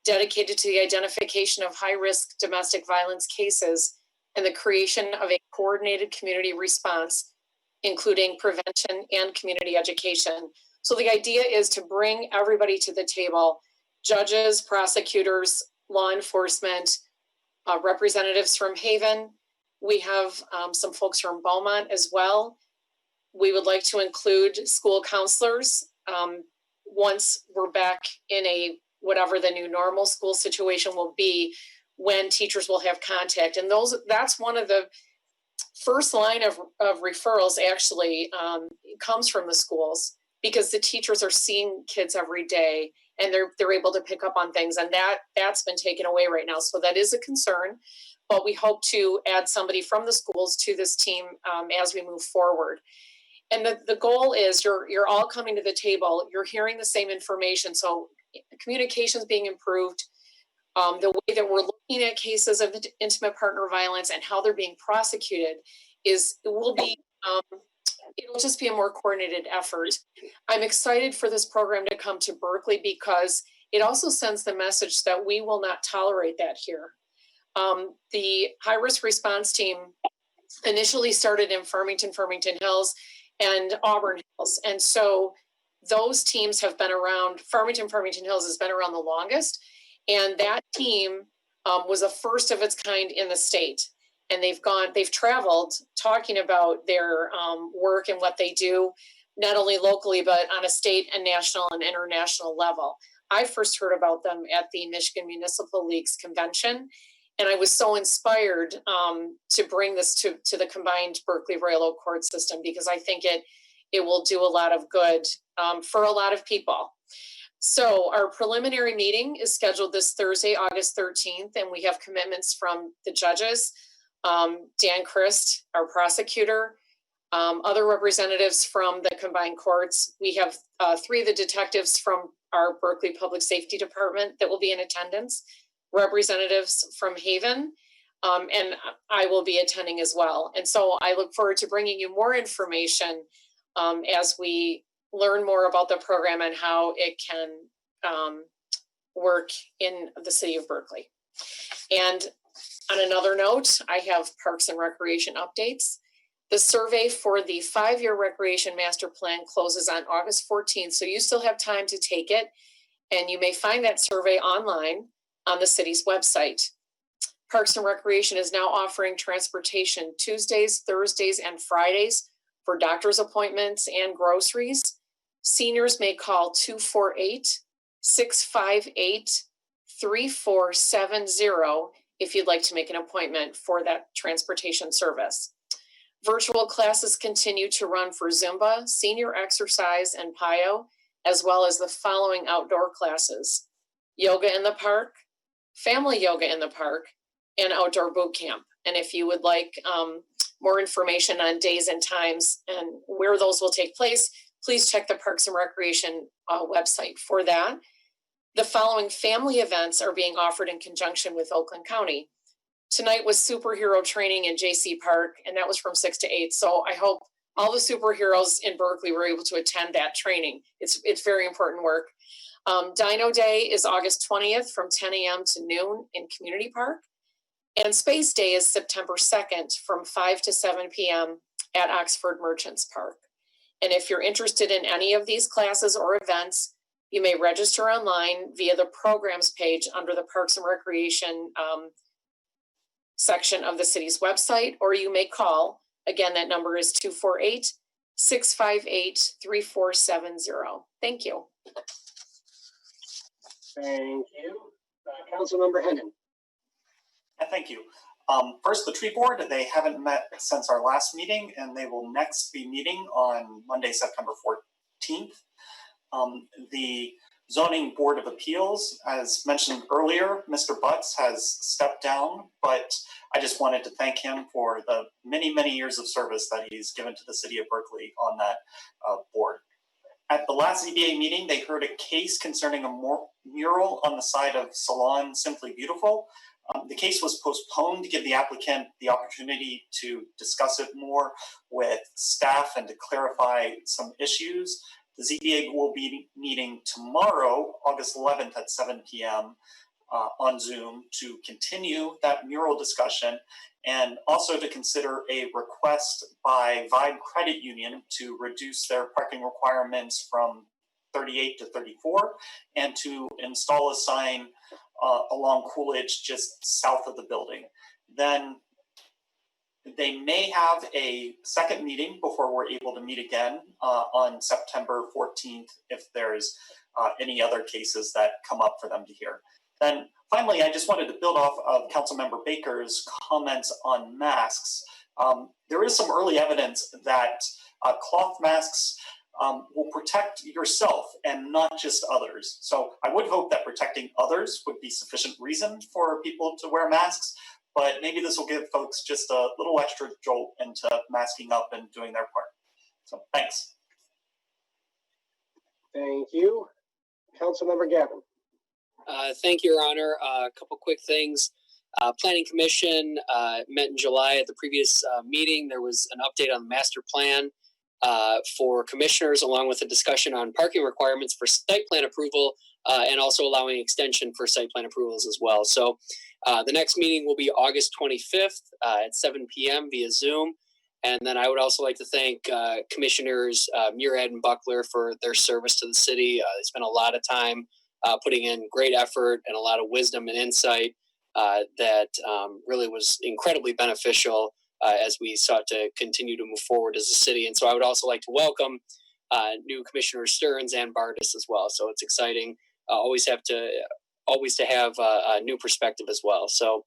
dedicated to the identification of high-risk domestic violence cases and the creation of a coordinated community response, including prevention and community education. So the idea is to bring everybody to the table: judges, prosecutors, law enforcement, representatives from Haven. We have some folks from Beaumont as well. We would like to include school counselors once we're back in a whatever the new normal school situation will be, when teachers will have contact. And that's one of the first line of referrals actually comes from the schools, because the teachers are seeing kids every day and they're able to pick up on things, and that's been taken away right now. So that is a concern, but we hope to add somebody from the schools to this team as we move forward. And the goal is you're all coming to the table, you're hearing the same information. So communication's being improved. The way that we're looking at cases of intimate partner violence and how they're being prosecuted it'll just be a more coordinated effort. I'm excited for this program to come to Berkley because it also sends the message that we will not tolerate that here. The high-risk response team initially started in Farmington Hills, and Auburn Hills. And so those teams have been around. Farmington Hills has been around the longest. And that team was a first of its kind in the state. And they've traveled talking about their work and what they do, not only locally, but on a state and national and international level. I first heard about them at the Michigan Municipal League's convention. And I was so inspired to bring this to the combined Berkley Royal Oak court system, because I think it will do a lot of good for a lot of people. So our preliminary meeting is scheduled this Thursday, August 13th, and we have commitments from the judges, Dan Christ, our prosecutor, other representatives from the combined courts. We have 3 of the detectives from our Berkley Public Safety Department that will be in attendance, representatives from Haven, and I will be attending as well. And so I look forward to bringing you more information as we learn more about the program and how it can work in the city of Berkley. And on another note, I have Parks and Recreation updates. The survey for the 5-year Recreation Master Plan closes on August 14th, so you still have time to take it, and you may find that survey online on the city's website. Parks and Recreation is now offering transportation Tuesdays, Thursdays, and Fridays for doctor's appointments and groceries. Seniors may call 248-658-3470 if you'd like to make an appointment for that transportation service. Virtual classes continue to run for Zumba, senior exercise, and PIO, as well as the following outdoor classes: yoga in the park, family yoga in the park, and outdoor boot camp. And if you would like more information on days and times and where those will take place, please check the Parks and Recreation website for that. The following family events are being offered in conjunction with Oakland County. Tonight was superhero training in JC Park, and that was from 6 to 8. So I hope all the superheroes in Berkley were able to attend that training. It's very important work. Dino Day is August 20th from 10 a.m. to noon in Community Park. And Space Day is September 2nd from 5 to 7 p.m. at Oxford Merchants Park. And if you're interested in any of these classes or events, you may register online via the programs page under the Parks and Recreation section of the city's website, or you may call. Again, that number is 248-658-3470. Thank you. Thank you. Councilmember Hennon. Thank you. First, the tree board, they haven't met since our last meeting, and they will next be meeting on Monday, September 14th. The Zoning Board of Appeals, as mentioned earlier, Mr. Butts has stepped down, but I just wanted to thank him for the many, many years of service that he's given to the city of Berkley on that board. At the last ZBA meeting, they heard a case concerning a mural on the side of Salon Simply Beautiful. The case was postponed to give the applicant the opportunity to discuss it more with staff and to clarify some issues. The ZBA will be meeting tomorrow, August 11th at 7 p.m. On Zoom to continue that mural discussion and also to consider a request by Vibe Credit Union to reduce their parking requirements from 38 to 34 and to install a sign along Coolidge just south of the building. Then they may have a second meeting before we're able to meet again on September 14th if there's any other cases that come up for them to hear. Then finally, I just wanted to build off of Councilmember Baker's comments on masks. There is some early evidence that cloth masks will protect yourself and not just others. So I would hope that protecting others would be sufficient reason for people to wear masks, but maybe this will give folks just a little extra jolt into masking up and doing their part. So thanks. Thank you. Councilmember Gavin. Thank you, Your Honor. A couple quick things. Planning Commission met in July at the previous meeting. There was an update on the master plan for commissioners, along with a discussion on parking requirements for site plan approval and also allowing extension for site plan approvals as well. So the next meeting will be August 25th at 7 p.m. via Zoom. And then I would also like to thank Commissioners Murad and Buckler for their service to the city. They spent a lot of time putting in great effort and a lot of wisdom and insight that really was incredibly beneficial as we sought to continue to move forward as a city. And so I would also like to welcome new Commissioners Stearns and Bardis as well. So it's exciting always to have a new perspective as well. So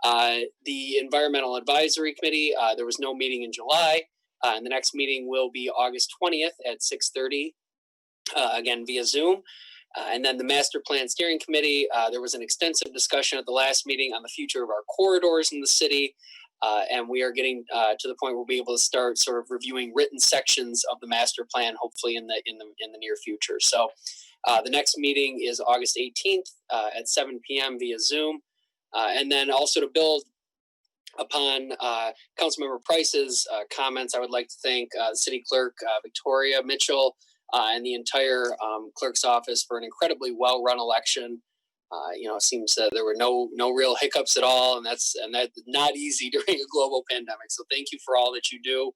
the Environmental Advisory Committee, there was no meeting in July. And the next meeting will be August 20th at 6:30, again via Zoom. And then the Master Plan Steering Committee, there was an extensive discussion at the last meeting on the future of our corridors in the city. And we are getting to the point where we'll be able to start sort of reviewing written sections of the master plan, hopefully in the near future. So the next meeting is August 18th at 7 p.m. via Zoom. And then also to build upon Councilmember Price's comments, I would like to thank the City Clerk, Victoria Mitchell, and the entire clerk's office for an incredibly well-run election. It seems that there were no real hiccups at all, and that's not easy during a global pandemic. So thank you for all that you do,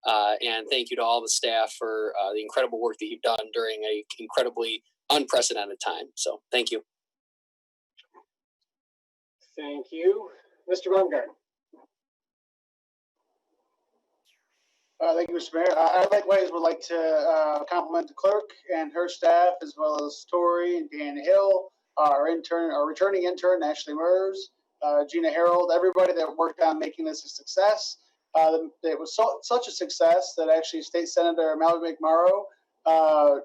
and thank you to all the staff for the incredible work that you've done during a incredibly unprecedented time. So thank you. Thank you. Mr. Baumgarten. Thank you, Mr. Mayor. I likewise would like to compliment the clerk and her staff, as well as Tori and Dan Hill, our returning intern, Ashley Mers, Gina Harold, everybody that worked on making this a success. It was such a success that actually State Senator Marilyn McMorrow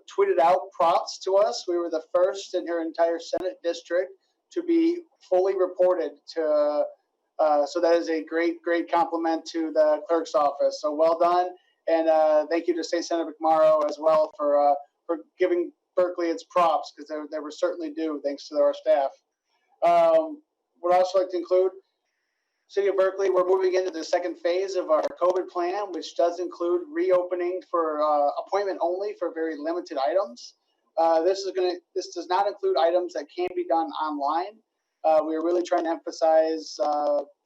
tweeted out props to us. We were the first in her entire Senate district to be fully reported to. So that is a great compliment to the clerk's office. So well done, and thank you to State Senator McMorrow as well for giving Berkley its props, because they were certainly due, thanks to our staff. Would also like to include City of Berkley. We're moving into the second phase of our COVID plan, which does include reopening for appointment only for very limited items. This does not include items that can be done online. We are really trying to emphasize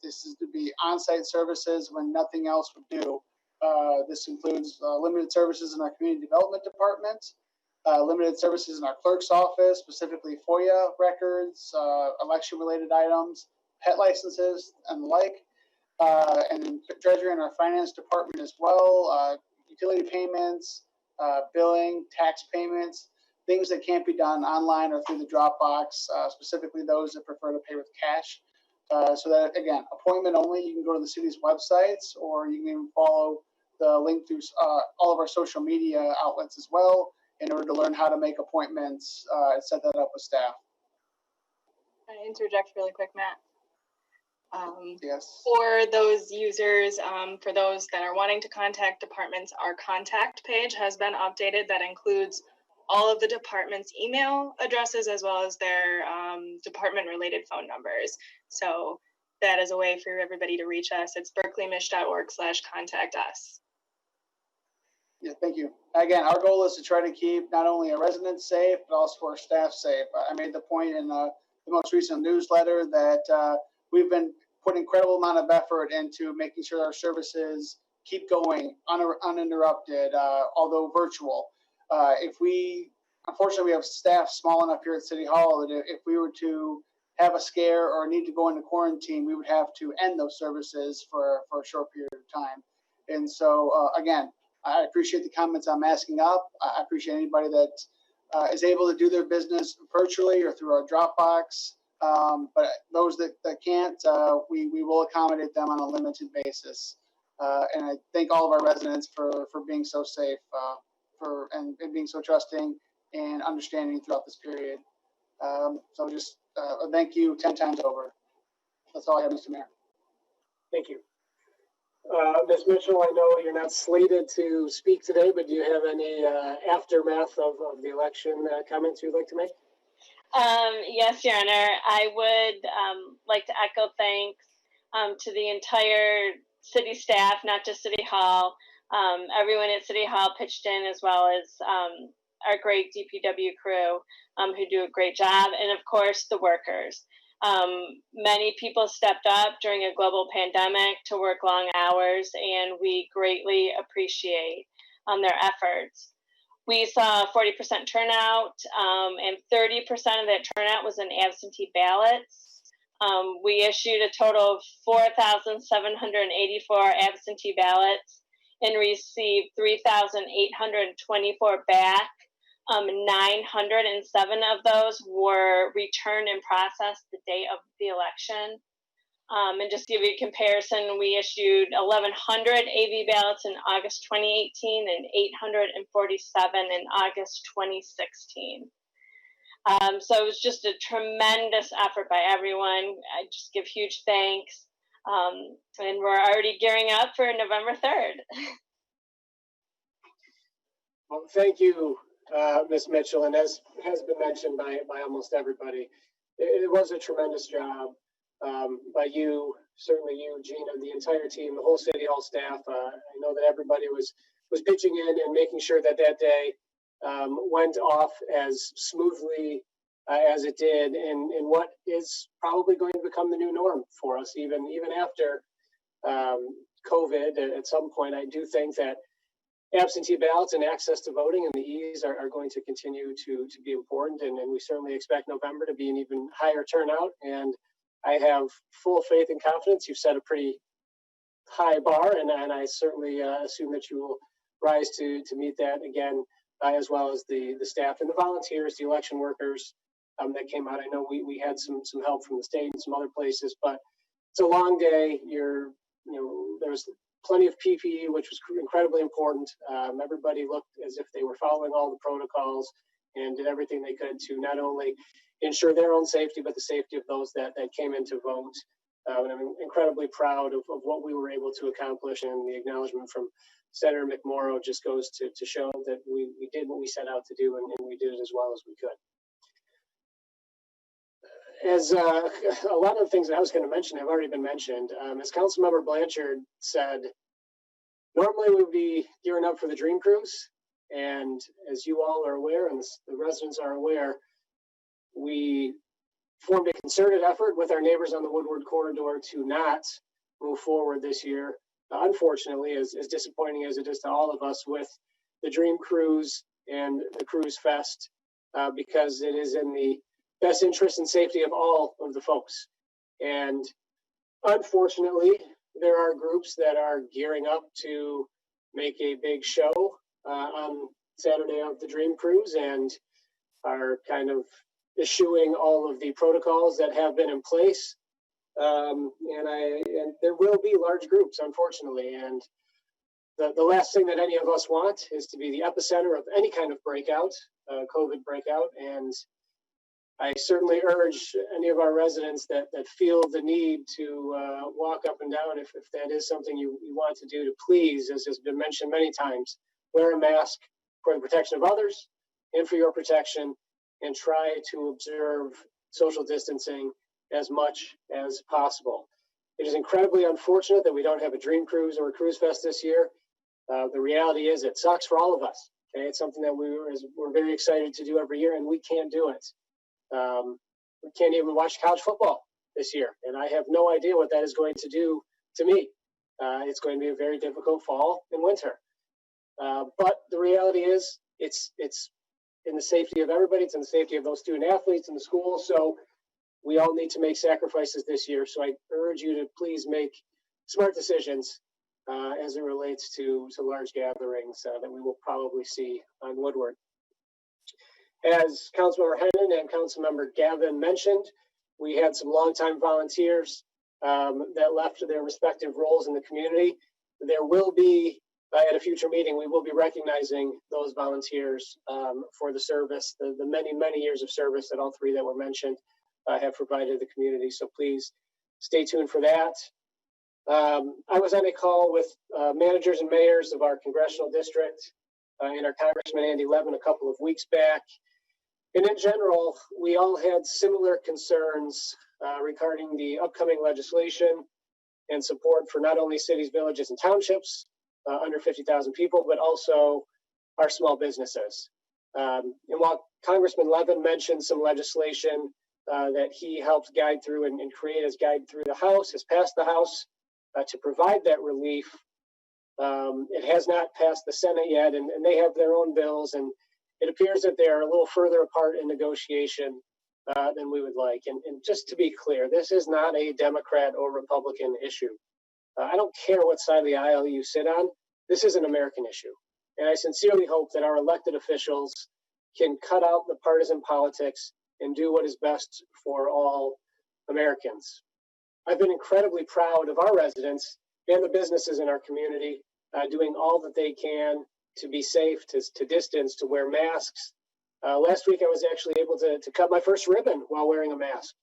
this is to be on-site services when nothing else would do. This includes limited services in our community development department, limited services in our clerk's office, specifically FOIA records, election-related items, pet licenses, and the like, and in treasury and our finance department as well, utility payments, billing, tax payments, things that can't be done online or through the Dropbox, specifically those that prefer to pay with cash. So that, again, appointment only. You can go to the city's websites, or you can even follow the link through all of our social media outlets as well in order to learn how to make appointments and set that up with staff. Can I interject really quick, Matt? Yes. For those users, for those that are wanting to contact departments, our contact page has been updated. That includes all of the department's email addresses as well as their department-related phone numbers. So that is a way for everybody to reach us. It's berkleymich.org/contact us. Yeah, thank you. Again, our goal is to try to keep not only our residents safe, but also our staff safe. I made the point in the most recent newsletter that we've been putting incredible amount of effort into making sure our services keep going uninterrupted, although virtual. Unfortunately, we have staff small enough here at City Hall that if we were to have a scare or need to go into quarantine, we would have to end those services for a short period of time. And so, again, I appreciate the comments I'm asking up. I appreciate anybody that is able to do their business virtually or through our Dropbox. But those that can't, we will accommodate them on a limited basis. And I thank all of our residents for being so safe and being so trusting and understanding throughout this period. So just a thank you 10 times over. That's all I have, Mr. Mayor. Thank you. Ms. Mitchell, I know you're not slated to speak today, but do you have any aftermath of the election comments you'd like to make? Yes, Your Honor. I would like to echo thanks to the entire city staff, not just City Hall. Everyone at City Hall pitched in, as well as our great DPW crew who do a great job, and of course the workers. Many people stepped up during a global pandemic to work long hours, and we greatly appreciate their efforts. We saw a 40% turnout, and 30% of that turnout was in absentee ballots. We issued a total of 4,784 absentee ballots and received 3,824 back. 907 of those were returned and processed the day of the election. And just to give you a comparison, we issued 1,100 AV ballots in August 2018 and 847 in August 2016. So it was just a tremendous effort by everyone. I just give huge thanks. And we're already gearing up for November 3rd. Well, thank you, Ms. Mitchell, and as has been mentioned by almost everybody, it was a tremendous job by you, certainly you, Gina, the entire team, the whole City Hall staff. I know that everybody was pitching in and making sure that day went off as smoothly as it did, in what is probably going to become the new norm for us, even after COVID. At some point, I do think that absentee ballots and access to voting and the ease are going to continue to be important, and we certainly expect November to be an even higher turnout. And I have full faith and confidence. You've set a pretty high bar, and I certainly assume that you will rise to meet that again, as well as the staff and the volunteers, the election workers that came out. I know we had some help from the state and some other places, but it's a long day. There's plenty of PPE, which was incredibly important. Everybody looked as if they were following all the protocols and did everything they could to not only ensure their own safety, but the safety of those that came in to vote. And I'm incredibly proud of what we were able to accomplish, and the acknowledgement from Senator McMorrow just goes to show that we did what we set out to do, and we did it as well as we could. As a lot of the things that I was going to mention have already been mentioned. As Councilmember Blanchard said, normally we would be gearing up for the Dream Cruise, and as you all are aware, and the residents are aware, we formed a concerted effort with our neighbors on the Woodward Corridor to not move forward this year. Unfortunately, as disappointing as it is to all of us, with the Dream Cruise and the Cruise Fest, because it is in the best interest and safety of all of the folks. And unfortunately, there are groups that are gearing up to make a big show on Saturday of the Dream Cruise, and are kind of eschewing all of the protocols that have been in place. And there will be large groups, unfortunately. And the last thing that any of us want is to be the epicenter of any kind of breakout, COVID breakout. And I certainly urge any of our residents that feel the need to walk up and down, if that is something you want to do, to please, as has been mentioned many times, wear a mask for the protection of others and for your protection, and try to observe social distancing as much as possible. It is incredibly unfortunate that we don't have a Dream Cruise or a Cruise Fest this year. The reality is it sucks for all of us. Okay? It's something that we're very excited to do every year, and we can't do it. We can't even watch college football this year, and I have no idea what that is going to do to me. It's going to be a very difficult fall and winter. But the reality is it's in the safety of everybody. It's in the safety of those student athletes in the school. So we all need to make sacrifices this year. So I urge you to please make smart decisions as it relates to large gatherings that we will probably see on Woodward. As Councilmember Hennen and Councilmember Gavin mentioned, we had some longtime volunteers that left their respective roles in the community. There will be, at a future meeting, we will be recognizing those volunteers for the service, the many, many years of service that all three that were mentioned have provided the community. So please stay tuned for that. I was on a call with managers and mayors of our congressional district and our Congressman Andy Levin a couple of weeks back. And in general, we all had similar concerns regarding the upcoming legislation and support for not only cities, villages, and townships under 50,000 people, but also our small businesses. And while Congressman Levin mentioned some legislation that he helped guide through and create as guide through the House, has passed the House to provide that relief, it has not passed the Senate yet, and they have their own bills, and it appears that they are a little further apart in negotiation than we would like. And just to be clear, this is not a Democrat or Republican issue. I don't care what side of the aisle you sit on. This is an American issue. And I sincerely hope that our elected officials can cut out the partisan politics and do what is best for all Americans. I've been incredibly proud of our residents and the businesses in our community doing all that they can to be safe, to distance, to wear masks. Last week, I was actually able to cut my first ribbon while wearing a mask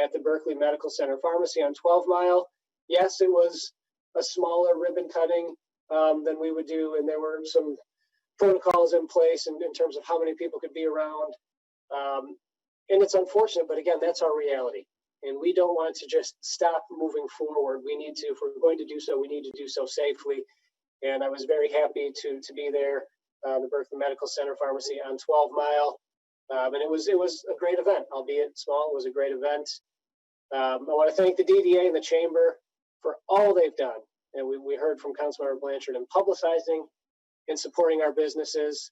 at the Berkley Medical Center Pharmacy on 12 Mile. Yes, it was a smaller ribbon cutting than we would do, and there were some protocols in place in terms of how many people could be around. And it's unfortunate, but again, that's our reality. And we don't want to just stop moving forward. We need to, if we're going to do so, we need to do so safely. And I was very happy to be there, the Berkley Medical Center Pharmacy on 12 Mile. And it was a great event, albeit small. It was a great event. I want to thank the DDA and the Chamber for all they've done. And we heard from Councilmember Blanchard in publicizing and supporting our businesses.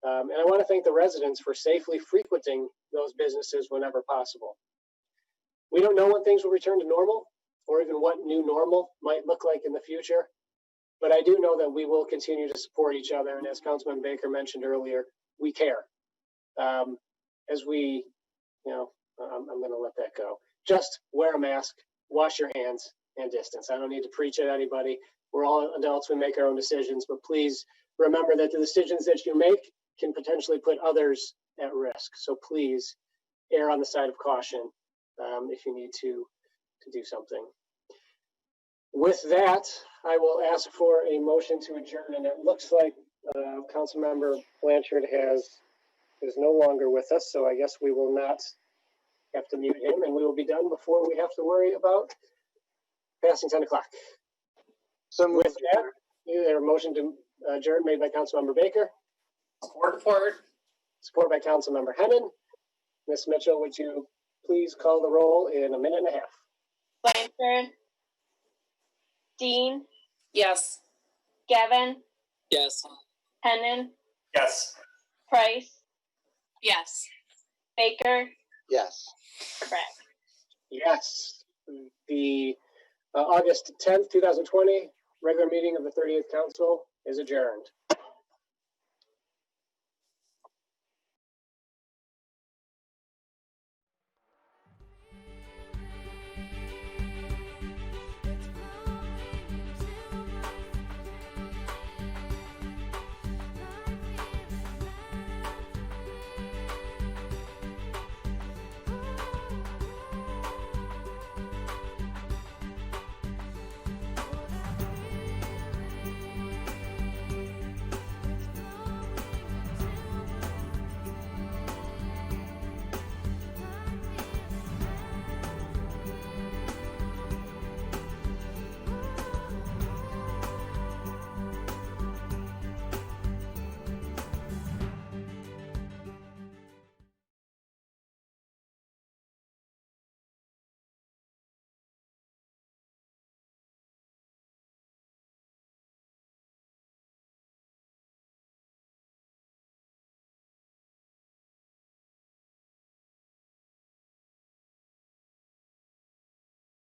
And I want to thank the residents for safely frequenting those businesses whenever possible. We don't know when things will return to normal or even what new normal might look like in the future. But I do know that we will continue to support each other. And as Councilman Baker mentioned earlier, we care. As we, I'm going to let that go. Just wear a mask, wash your hands, and distance. I don't need to preach at anybody. We're all adults. We make our own decisions. But please remember that the decisions that you make can potentially put others at risk. So please err on the side of caution if you need to do something. With that, I will ask for a motion to adjourn, and it looks like Councilmember Blanchard is no longer with us, so I guess we will not have to mute him, and we will be done before we have to worry about passing 10 o'clock. So with that, there a motion to adjourn made by Councilmember Baker. Support by Councilmember Hennen. Ms. Mitchell, would you please call the roll in a minute and a half? Blanchard. Dean. Yes. Gavin. Yes. Hennen. Yes. Price. Yes. Baker. Yes. Bragg. Yes. The August 10th, 2020 regular meeting of the 30th Council is adjourned.